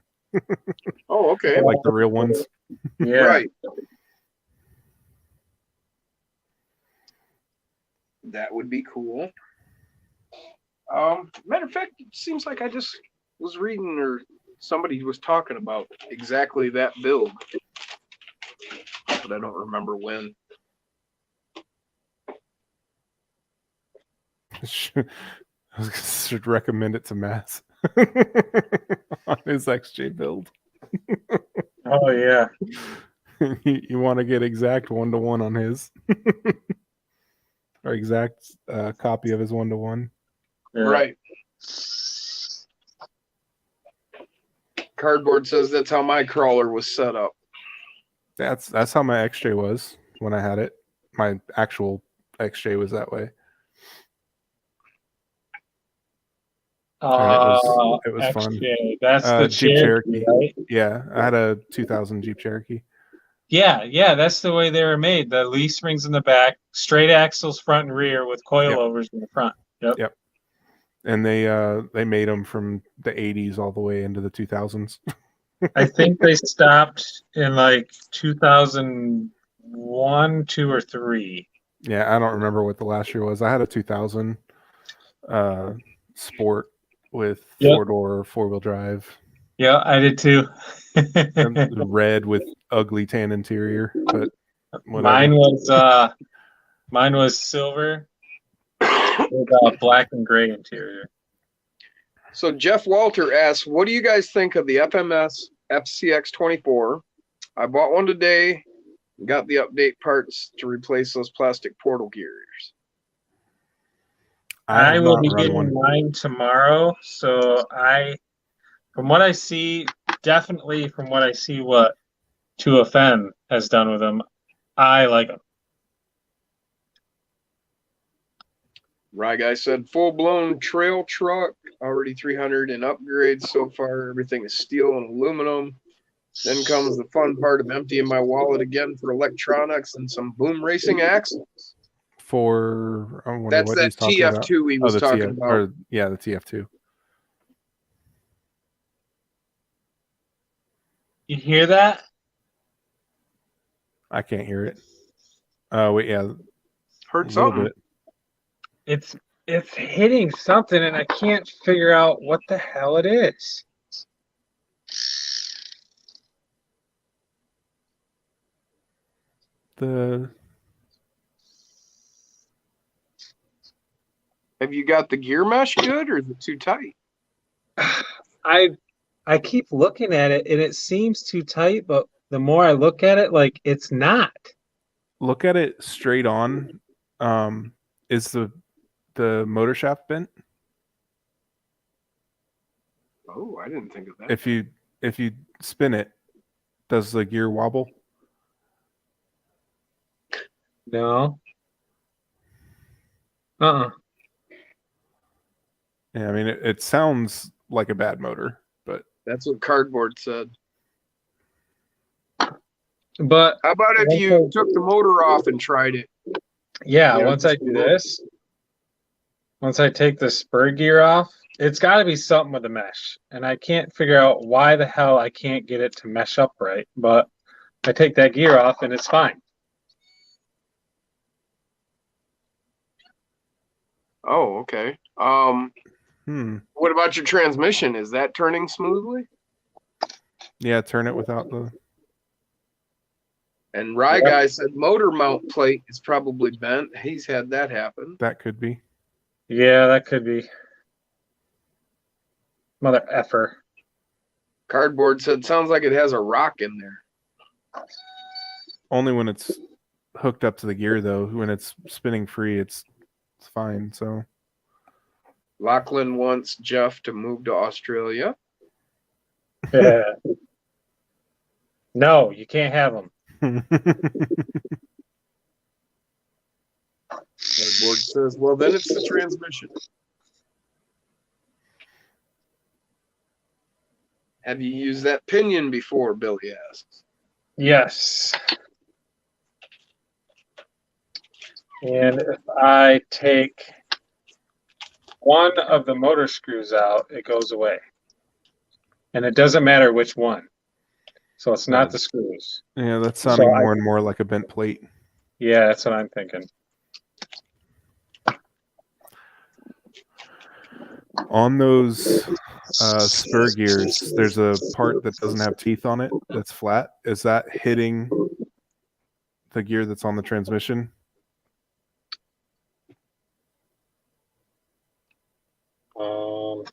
Oh, okay. like the real ones. Yeah. Right. That would be cool. Matter of fact, it seems like I just was reading or somebody was talking about exactly that build, but I don't remember when. Should recommend it to Mass on his XJ build. Oh yeah. You want to get exact 1-to-1 on his, or exact copy of his 1-to-1. Yeah. Right. Cardboard says that's how my crawler was set up. That's how my XJ was when I had it. My actual XJ was that way. And it was fun. XJ, that's the Jeep Cherokee, right? Yeah, I had a 2000 Jeep Cherokee. Yeah, that's the way they were made. The leaf springs in the back, straight axles front and rear with coilovers in the front. Yep. And they made them from the 80s all the way into the 2000s. I think they stopped in like 2001, 2, or 3. Yeah, I don't remember what the last year was. I had a 2000 Sport with Yep. 4-door 4-wheel drive. Yeah, I did too. Red with ugly tan interior, but whatever. Mine was silver with black and gray interior. So Jeff Walter asks, what do you guys think of the FMS FCX24? I bought one today, got the update parts to replace those plastic portal gears. I have will not be run getting one. mine tomorrow. So from what I see, definitely from what I see what 2FM has done with them, I like them. Rye Guy said, full-blown trail truck, already 300 in upgrades so far. Everything is steel and aluminum. Then comes the fun part of emptying my wallet again for electronics and some boom racing axles. For I wonder That's what that he's talking about. TF2 he was the talking TF, about. Or, yeah, the TF2. You hear that? I can't hear it. Oh wait, yeah, Heard a little something. bit. It's hitting something, and I can't figure out what the hell it is. Have you got the gear mesh good or is it too tight? I keep looking at it, and it seems too tight, but the more I look at it, like it's not. Look at it straight on. Is the motor shaft bent? Oh, I didn't think of that. If you spin it, does the gear wobble? No. Yeah, I mean it sounds like a bad motor, but That's what Cardboard said. But How about if you took the motor off and tried it? yeah, Yeah, once I do this, once I take the spur gear off, it's got to be something with the mesh. And I can't figure out why the hell I can't get it to mesh up right. But I take that gear off and it's fine. Oh, okay. What about your transmission? Is that turning smoothly? yeah, turn it without the. And Rye Guy said motor mount plate is probably bent. He's had that happen. That could be. Yeah, that could be. Mother effer. Cardboard said sounds like it has a rock in there. Only when it's hooked up to the gear, though. When it's spinning free, it's fine. So Lachlan wants Jeff to move to Australia. Yeah. No, you can't have them. Cardboard says, well, then it's the transmission. Have you used that pinion before, Billy asks. Yes. And if I take one of the motor screws out, it goes away. And it doesn't matter which one. So it's not the screws. Yeah, that's sounding So I- more and more like a bent plate. Yeah, that's what I'm thinking. On those spur gears, there's a part that doesn't have teeth on it that's flat. Is that hitting the gear that's on the transmission? Well,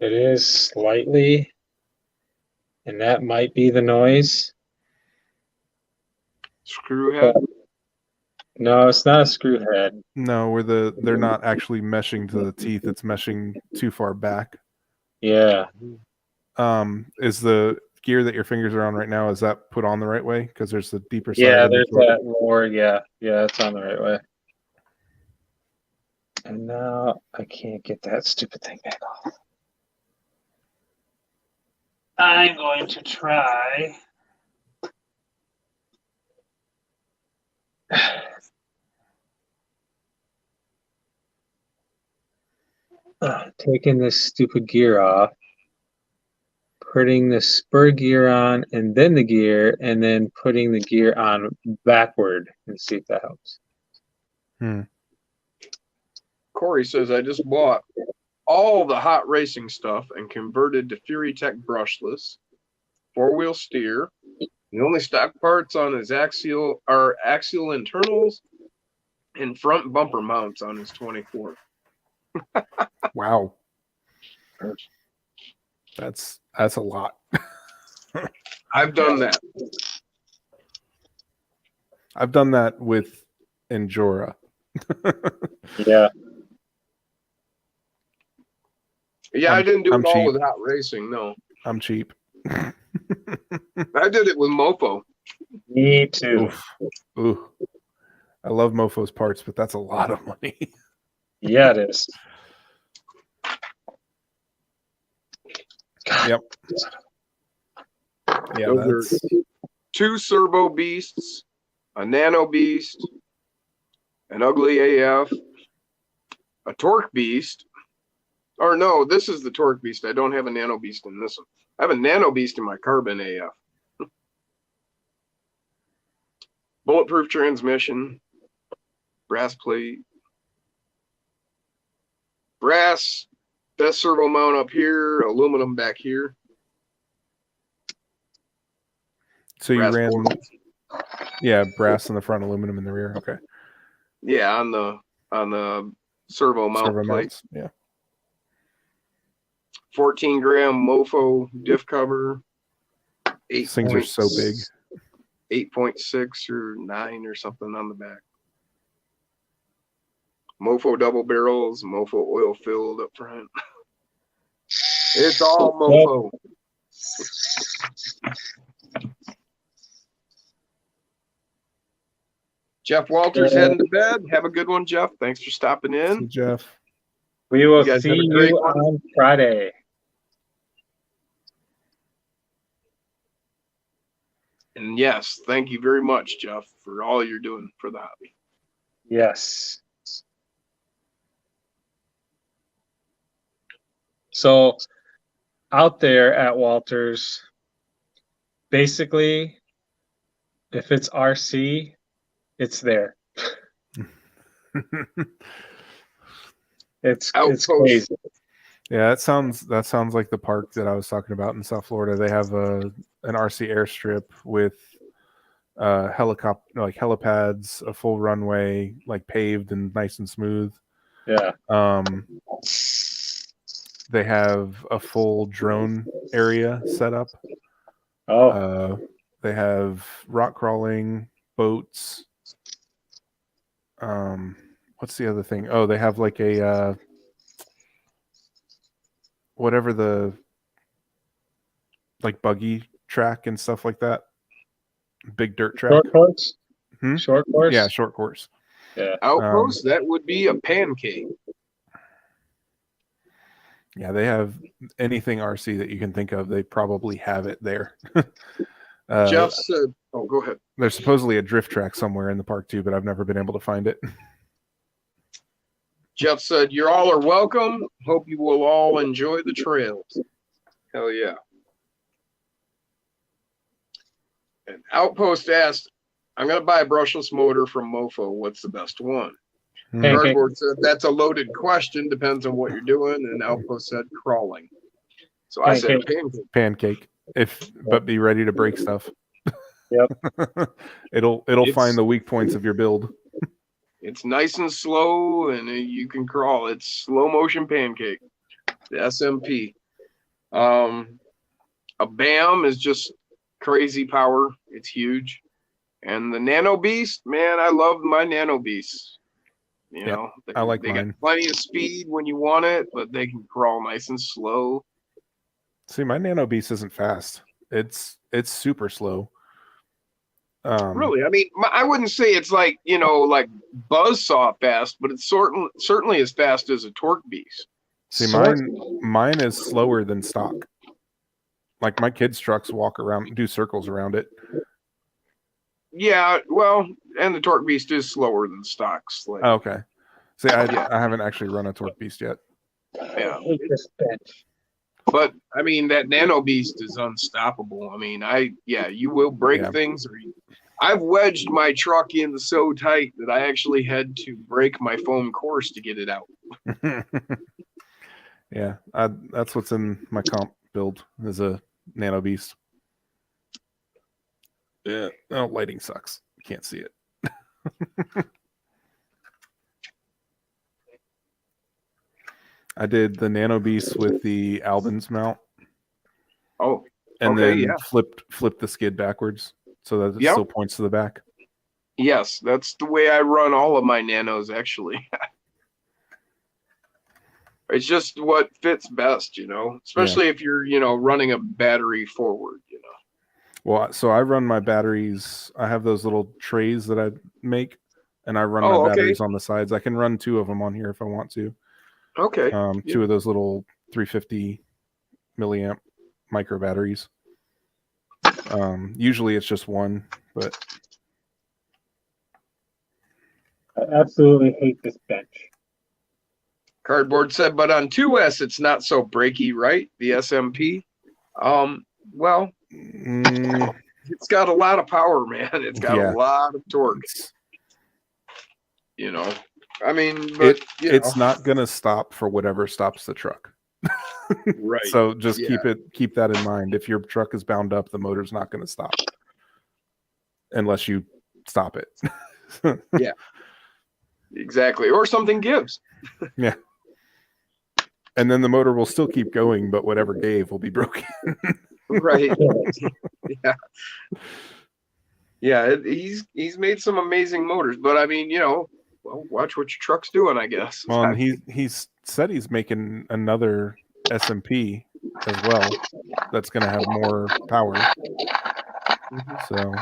it is slightly, and that might be the noise. Screw head. No, it's not a screw head. No, where they're not actually meshing to the teeth, it's meshing too far back. Yeah. Is the gear that your fingers are on right now, is that put on the right way? Because there's the deeper side. Yeah, of the there's torque. that more. Yeah, it's on the right way. And now I can't get that stupid thing back off. I'm going to try. Taking this stupid gear off, putting the spur gear on, and then the gear, and then putting the gear on backward and see if that helps. Corey says, I just bought all the hot racing stuff and converted to Fury Tech brushless, 4-wheel steer. The only stock parts on his axial are axial internals and front bumper mounts on his 24. Wow. That's a lot. I've done that. I've done that with Endura. Yeah. Yeah, I didn't do I'm it all cheap. with hot racing. No, I'm cheap. I did it with Mofo. Me too. Oof. Ooh. I love Mofo's parts, but that's a lot of money. Yeah, it is. Yep. Yeah, Those that's, 2 Servo Beasts, a Nano Beast, an Ugly AF, a Torque Beast. Or no, this is the Torque Beast. I don't have a Nano Beast in this one. I have a Nano Beast in my Carbon AF. Bulletproof transmission, brass plate, brass, best servo mount up here, aluminum back here. so you brass ran, board. yeah, brass in the front, aluminum in the rear. Okay. Yeah, on the servo mount Servo plate. mounts. Yeah. 14-gram Mofo diff cover. These things are so big. 8.6 or 9 or something on the back. Mofo double barrels, Mofo oil filled up front. It's all Mofo. Jeff Walters heading to bed. Have a good one, Jeff. Thanks for stopping See, in. Jeff. We will You guys see have a you great one. on Friday. And yes, thank you very much, Jeff, for all you're doing for the hobby. Yes. So out there at Walters, basically, if it's RC, it's there. It's Outpost. crazy. Yeah, that sounds like the park that I was talking about in South Florida. They have an RC airstrip with helipads, a full runway, like paved and nice and smooth. Yeah. They have a full drone area set up. Oh, They have rock crawling, boats. What's the other thing? Oh, they have like a whatever the like buggy track and stuff like that. Big dirt track. short course. Hmm? Short course. Yeah, short course. Yeah. Outpost, that would be a pancake. Yeah, they have anything RC that you can think of. They probably have it there. Jeff said Oh, go ahead. There's supposedly a drift track somewhere in the park too, but I've never been able to find it. Jeff said, "You all are welcome. Hope you will all enjoy the trails." Hell yeah. And Outpost asked, "I'm going to buy a brushless motor from Mofo. What's the best one?" Pancake. Cardboard said, "That's a loaded question. Depends on what you're doing." And Outpost said, "Crawling." So I said, "Pancake." Pancake. But be ready to break stuff. Yep. it'll It's- find the weak points of your build. It's nice and slow, and you can crawl. It's slow motion pancake. The SMP. A BAM is just crazy power. It's huge. And the Nano Beast, man, I love my Nano Beasts. You Yeah, know, I like they mine. got plenty of speed when you want it, but they can crawl nice and slow. See, my Nano Beast isn't fast. It's super slow. Really, I mean, I wouldn't say it's like, you know, like buzzsaw fast, but it's certainly as fast as a Torque Beast. See, mine is slower than stock. Like my kids' trucks walk around, do circles around it. Yeah, well, and the Torque Beast is slower than stocks. Like, Oh, okay. See, I Yeah. haven't actually run a Torque Beast yet. yeah. I hate this bench. But I mean, that Nano Beast is unstoppable. I mean, you will break Yeah. things. I've wedged my truck in so tight that I actually had to break my foam course to get it out. Yeah, that's what's in my comp build is a Nano Beast. Yeah. Oh, lighting sucks. Can't see it. I did the Nano Beast with the Albans mount, Oh, and Okay, then yeah. flipped the skid backwards so that it Yep. still points to the back. yes, that's the way I run all of my Nanos, actually. It's just what fits best, you know, especially if you're, you know, running a battery forward, you know. Well, so I run my batteries. I have those little trays that I make, and I run Oh, my okay. batteries on the sides. I can run 2 of them on here if I want to. Okay. 2 of those little 350 milliamp micro batteries. Usually it's just one, but I absolutely hate this bench. Cardboard said, but on 2S, it's not so breaky, right? The SMP. Well, mm, it's got a lot of power, man. It's got Yeah. a lot of torque, it's, you know. I mean, but it's not gonna stop for whatever stops the truck. right. So just Yeah. keep that in mind. If your truck is bound up, the motor's not gonna stop unless you stop it. Exactly. Or something gives. And then the motor will still keep going, but whatever gave will be broken. Right. Yeah. Yeah. He's made some amazing motors, but I mean, you know, well, watch what your truck's doing, I guess. Well, and he's said he's making another SMP as well. That's going to have more power. So,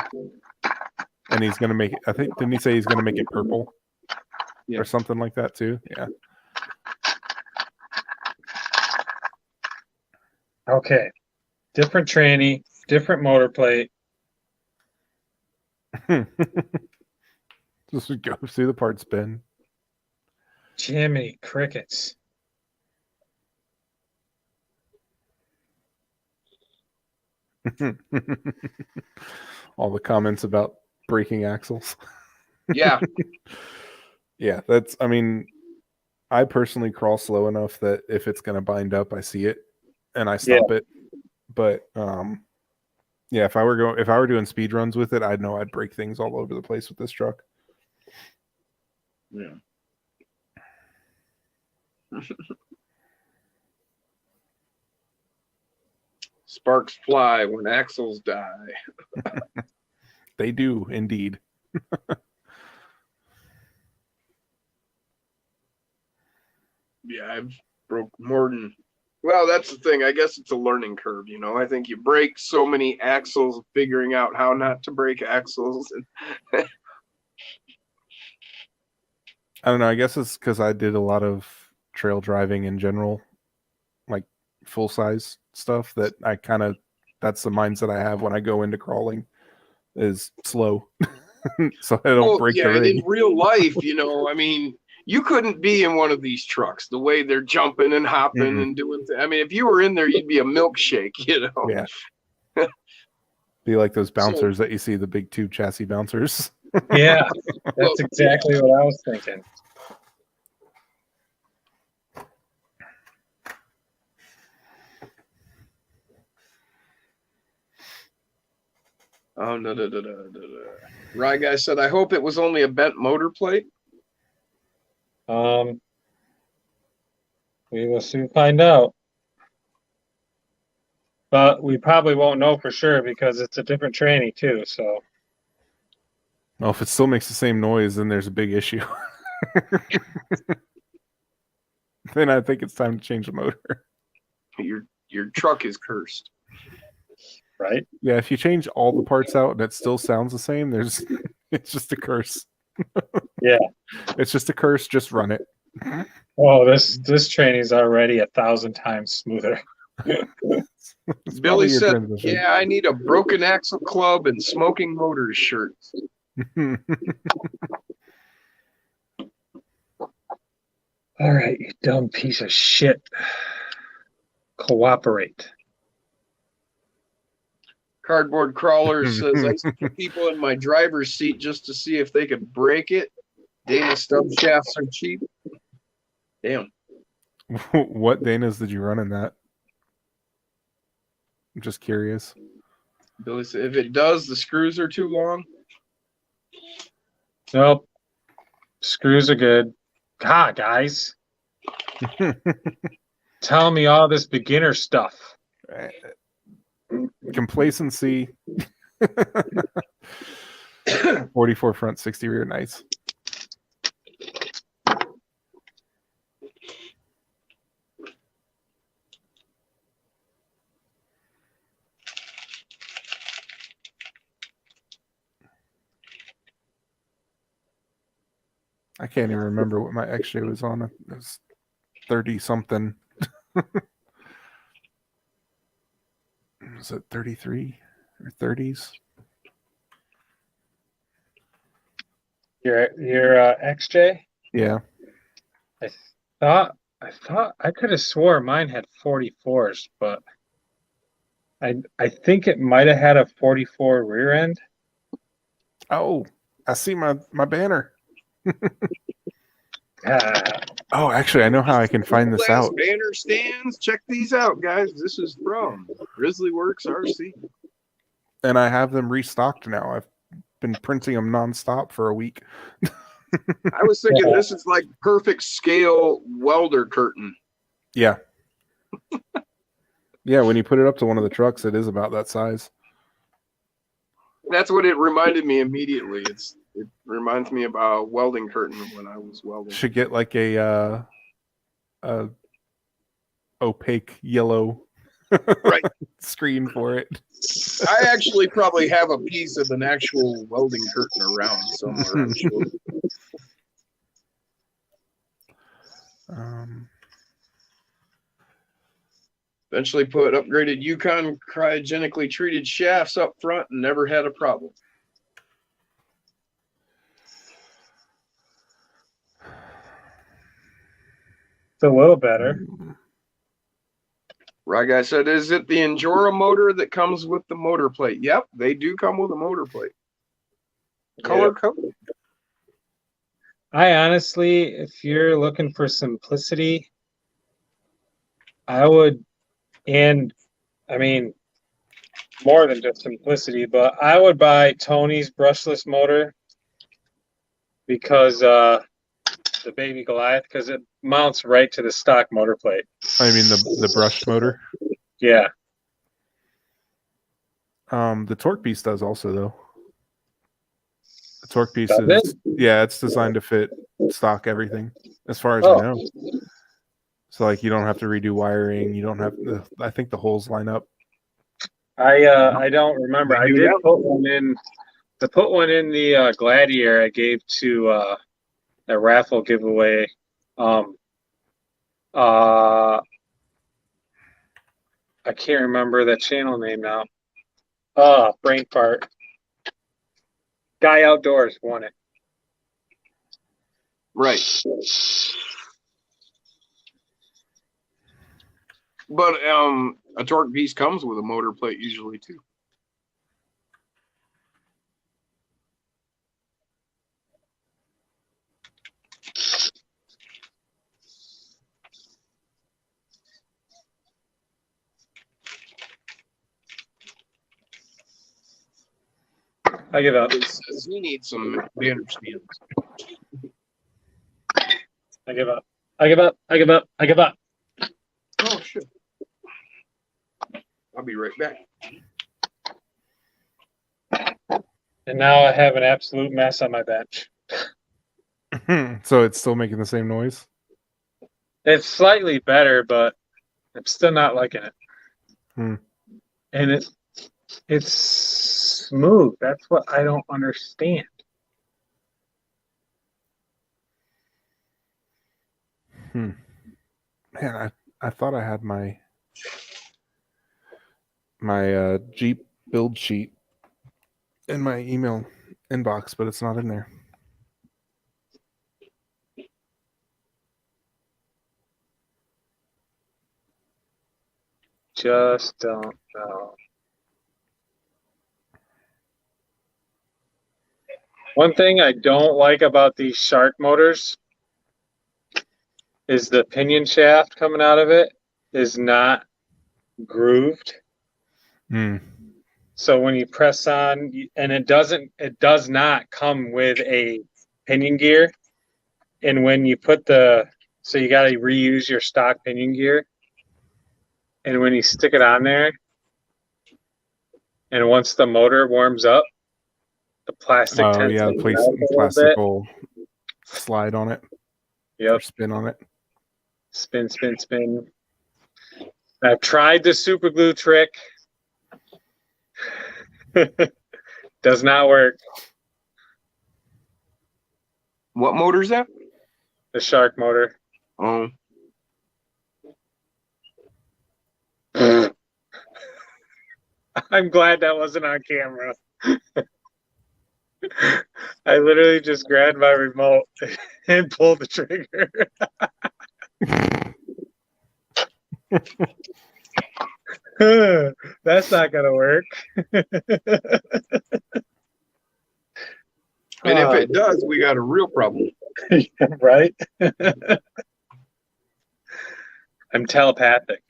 and he's going to make it. I think didn't he say he's going to make it purple Yeah. or something like that too? Yeah. Okay. Different tranny, different motor plate. Just go see the parts bin. Jiminy crickets. All the comments about breaking axles. Yeah. Yeah, I mean, I personally crawl slow enough that if it's going to bind up, I see it and I stop it. But yeah, if I were doing speed runs with it, I'd know I'd break things all over the place with this truck. Yeah. Sparks fly when axles die. They do indeed. Yeah, I've broke more than. Well, that's the thing. I guess it's a learning curve, you know. I think you break so many axles, figuring out how not to break axles, and I don't know. I guess it's because I did a lot of trail driving in general, like full size stuff. That's the mindset I have when I go into crawling. is slow, so I don't Well, break the yeah, and in rig. real life, I mean, you couldn't be in one of these trucks the way they're jumping and hopping Mm-mm. and doing. I mean, if you were in there, you'd be a milkshake. Yeah. Be like those bouncers that you see, the big tube chassis bouncers. Yeah, Well, that's exactly what I was thinking. Oh no. Right guy said, I hope it was only a bent motor plate. We will soon find out. But we probably won't know for sure because it's a different tranny too. So Well, if it still makes the same noise, then there's a big issue. Then I think it's time to change the motor. Your truck is cursed. right. Yeah, if you change all the parts out and it still sounds the same, it's just a curse. Yeah. It's just a curse. Just run it. Oh, this tranny's already 1,000 times smoother. It's Billy probably your said, transmission. yeah, I need a broken axle club and smoking motors shirt. All right, you dumb piece of shit. Cooperate. Cardboard crawler says, I used to put people in my driver's seat just to see if they could break it. Dana stub shafts are cheap. Damn. What Danas did you run in that? I'm just curious. Billy said, if it does, the screws are too long. Nope. Screws are good. God, guys. Tell me all this beginner stuff. Complacency. 44 front, 60 rear, nice. I can't even remember what my XJ was on. It was 30 something. Was it 33 or 30s? Your XJ? Yeah. I thought I could have swore mine had 44s, but I think it might have had a 44 rear end. Oh, I see my banner. Ah, Oh, actually, I know how I can find this Last out. banner stands. Check these out, guys. This is from Grizzly Works RC. And I have them restocked now. I've been printing them nonstop for a week. I was thinking this is like perfect scale welder curtain. Yeah. Yeah, when you put it up to one of the trucks, it is about that size. That's what it reminded me immediately. It reminds me about a welding curtain when I was welding. Should get like a opaque yellow Right. screen for it. I actually probably have a piece of an actual welding curtain around somewhere. I'm sure. Eventually put upgraded Yukon cryogenically treated shafts up front and never had a problem. it's a little better. Right guy said, is it the Endura motor that comes with the motor plate? Yep, they do come with a motor plate. Color coded. I honestly, if you're looking for simplicity, I would, and I mean, more than just simplicity, but I would buy Tony's brushless motor because the baby Goliath, because it mounts right to the stock motor plate. I mean the brushed motor. Yeah. The Torque Piece does also though. The Torque Piece Does is it's designed to fit stock everything, as far as Oh. I know. So like you don't have to redo wiring. You don't have. I think the holes line up. I don't remember. I They do did now. put one in. I put one in the Gladiator I gave to a raffle giveaway. I can't remember that channel name now. Brain fart. Guy Outdoors won it. Right. But a torque piece comes with a motor plate usually too. I give up. It says he needs some Bandersnatch. I give up. I give up. I give up. I give up. Oh shit. I'll be right back. And now I have an absolute mess on my bench. So it's still making the same noise. It's slightly better, but I'm still not liking it. Hmm. And it's smooth. That's what I don't understand. Man, I thought I had my Jeep build sheet in my email inbox, but it's not in there. Just don't know. One thing I don't like about these Shark motors is the pinion shaft coming out of it is not grooved. Hmm. So when you press on, and it does not come with a pinion gear. And when you put so you got to reuse your stock pinion gear. And when you stick it on there, and once the motor warms up, the plastic Oh tends yeah, to the melt a little plastic bit. will slide on it. Yep. Or spin on it. Spin, spin, spin. I've tried the super glue trick. Does not work. What motor's that? The Shark motor. Oh, I'm glad that wasn't on camera. I literally just grabbed my remote and pulled the trigger. That's not gonna work. and if it does, we got a real problem. Right? I'm telepathic.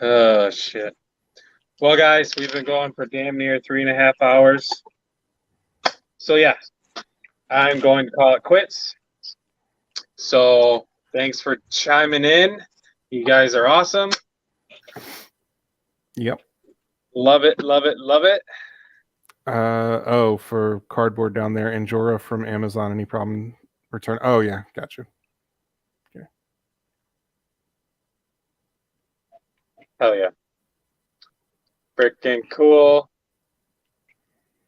Oh shit. Well, guys, we've been going for damn near 3.5 hours. So yeah, I'm going to call it quits. So thanks for chiming in. You guys are awesome. Yep. Love it, love it, love it. For cardboard down there, Injora from Amazon. Any problem? Return. Oh yeah, got you. Okay. Hell yeah. Freaking cool.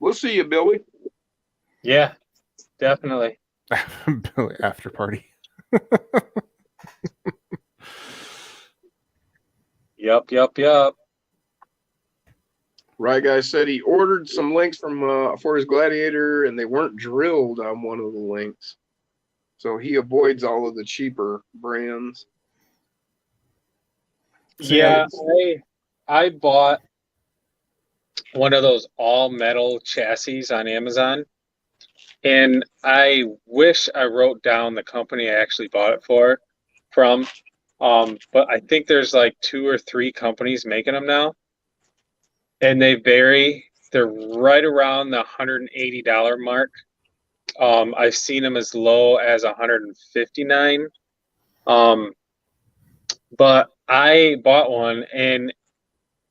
We'll see you, Billy. Yeah, definitely. Billy after party. Yup. Right guy said he ordered some links from for his Gladiator and they weren't drilled on one of the links. So he avoids all of the cheaper brands. Yeah, I bought one of those all metal chassis on Amazon, and I wish I wrote down the company I actually bought it from. But I think there's like 2 or 3 companies making them now, and they vary. They're right around the $180 mark. I've seen them as low as $159. But I bought one and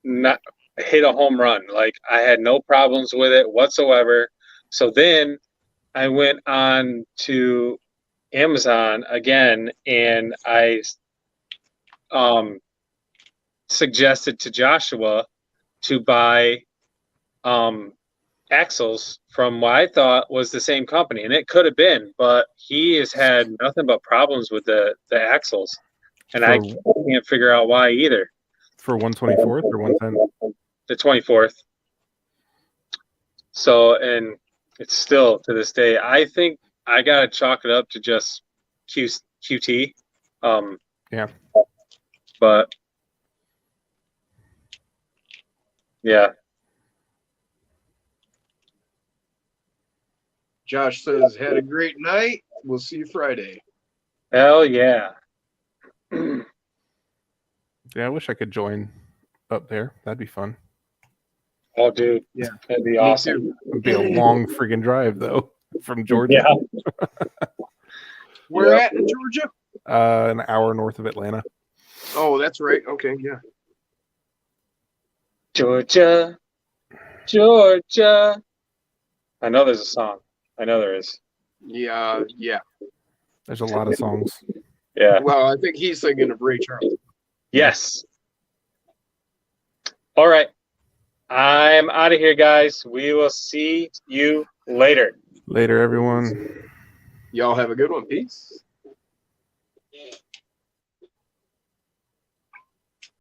not hit a home run. Like I had no problems with it whatsoever. So then I went on to Amazon again and I suggested to Joshua to buy axles from what I thought was the same company, and it could have been, but he has had nothing but problems with the axles. and I For- can't figure out why either. For 124th or 110th? The 24th. So, and it's still to this day. I think I gotta chalk it up to just QT. Yeah. But yeah, Josh says, had a great night. We'll see you Friday. hell yeah. Yeah, I wish I could join up there. That'd be fun. Oh, dude. Yeah. That'd be Me awesome. too. It'd be a long freaking drive though from Georgia. Yeah. Where Yeah. at in Georgia? An hour north of Atlanta. Oh, that's right. Okay, yeah. Georgia. Georgia. I know there's a song. I know there is. Yeah, yeah. There's a lot of songs. Yeah. Well, I think he's thinking of Ray Charles. Yes. All right. I'm out of here, guys. We will see you later. Later, everyone. Y'all have a good one. Peace.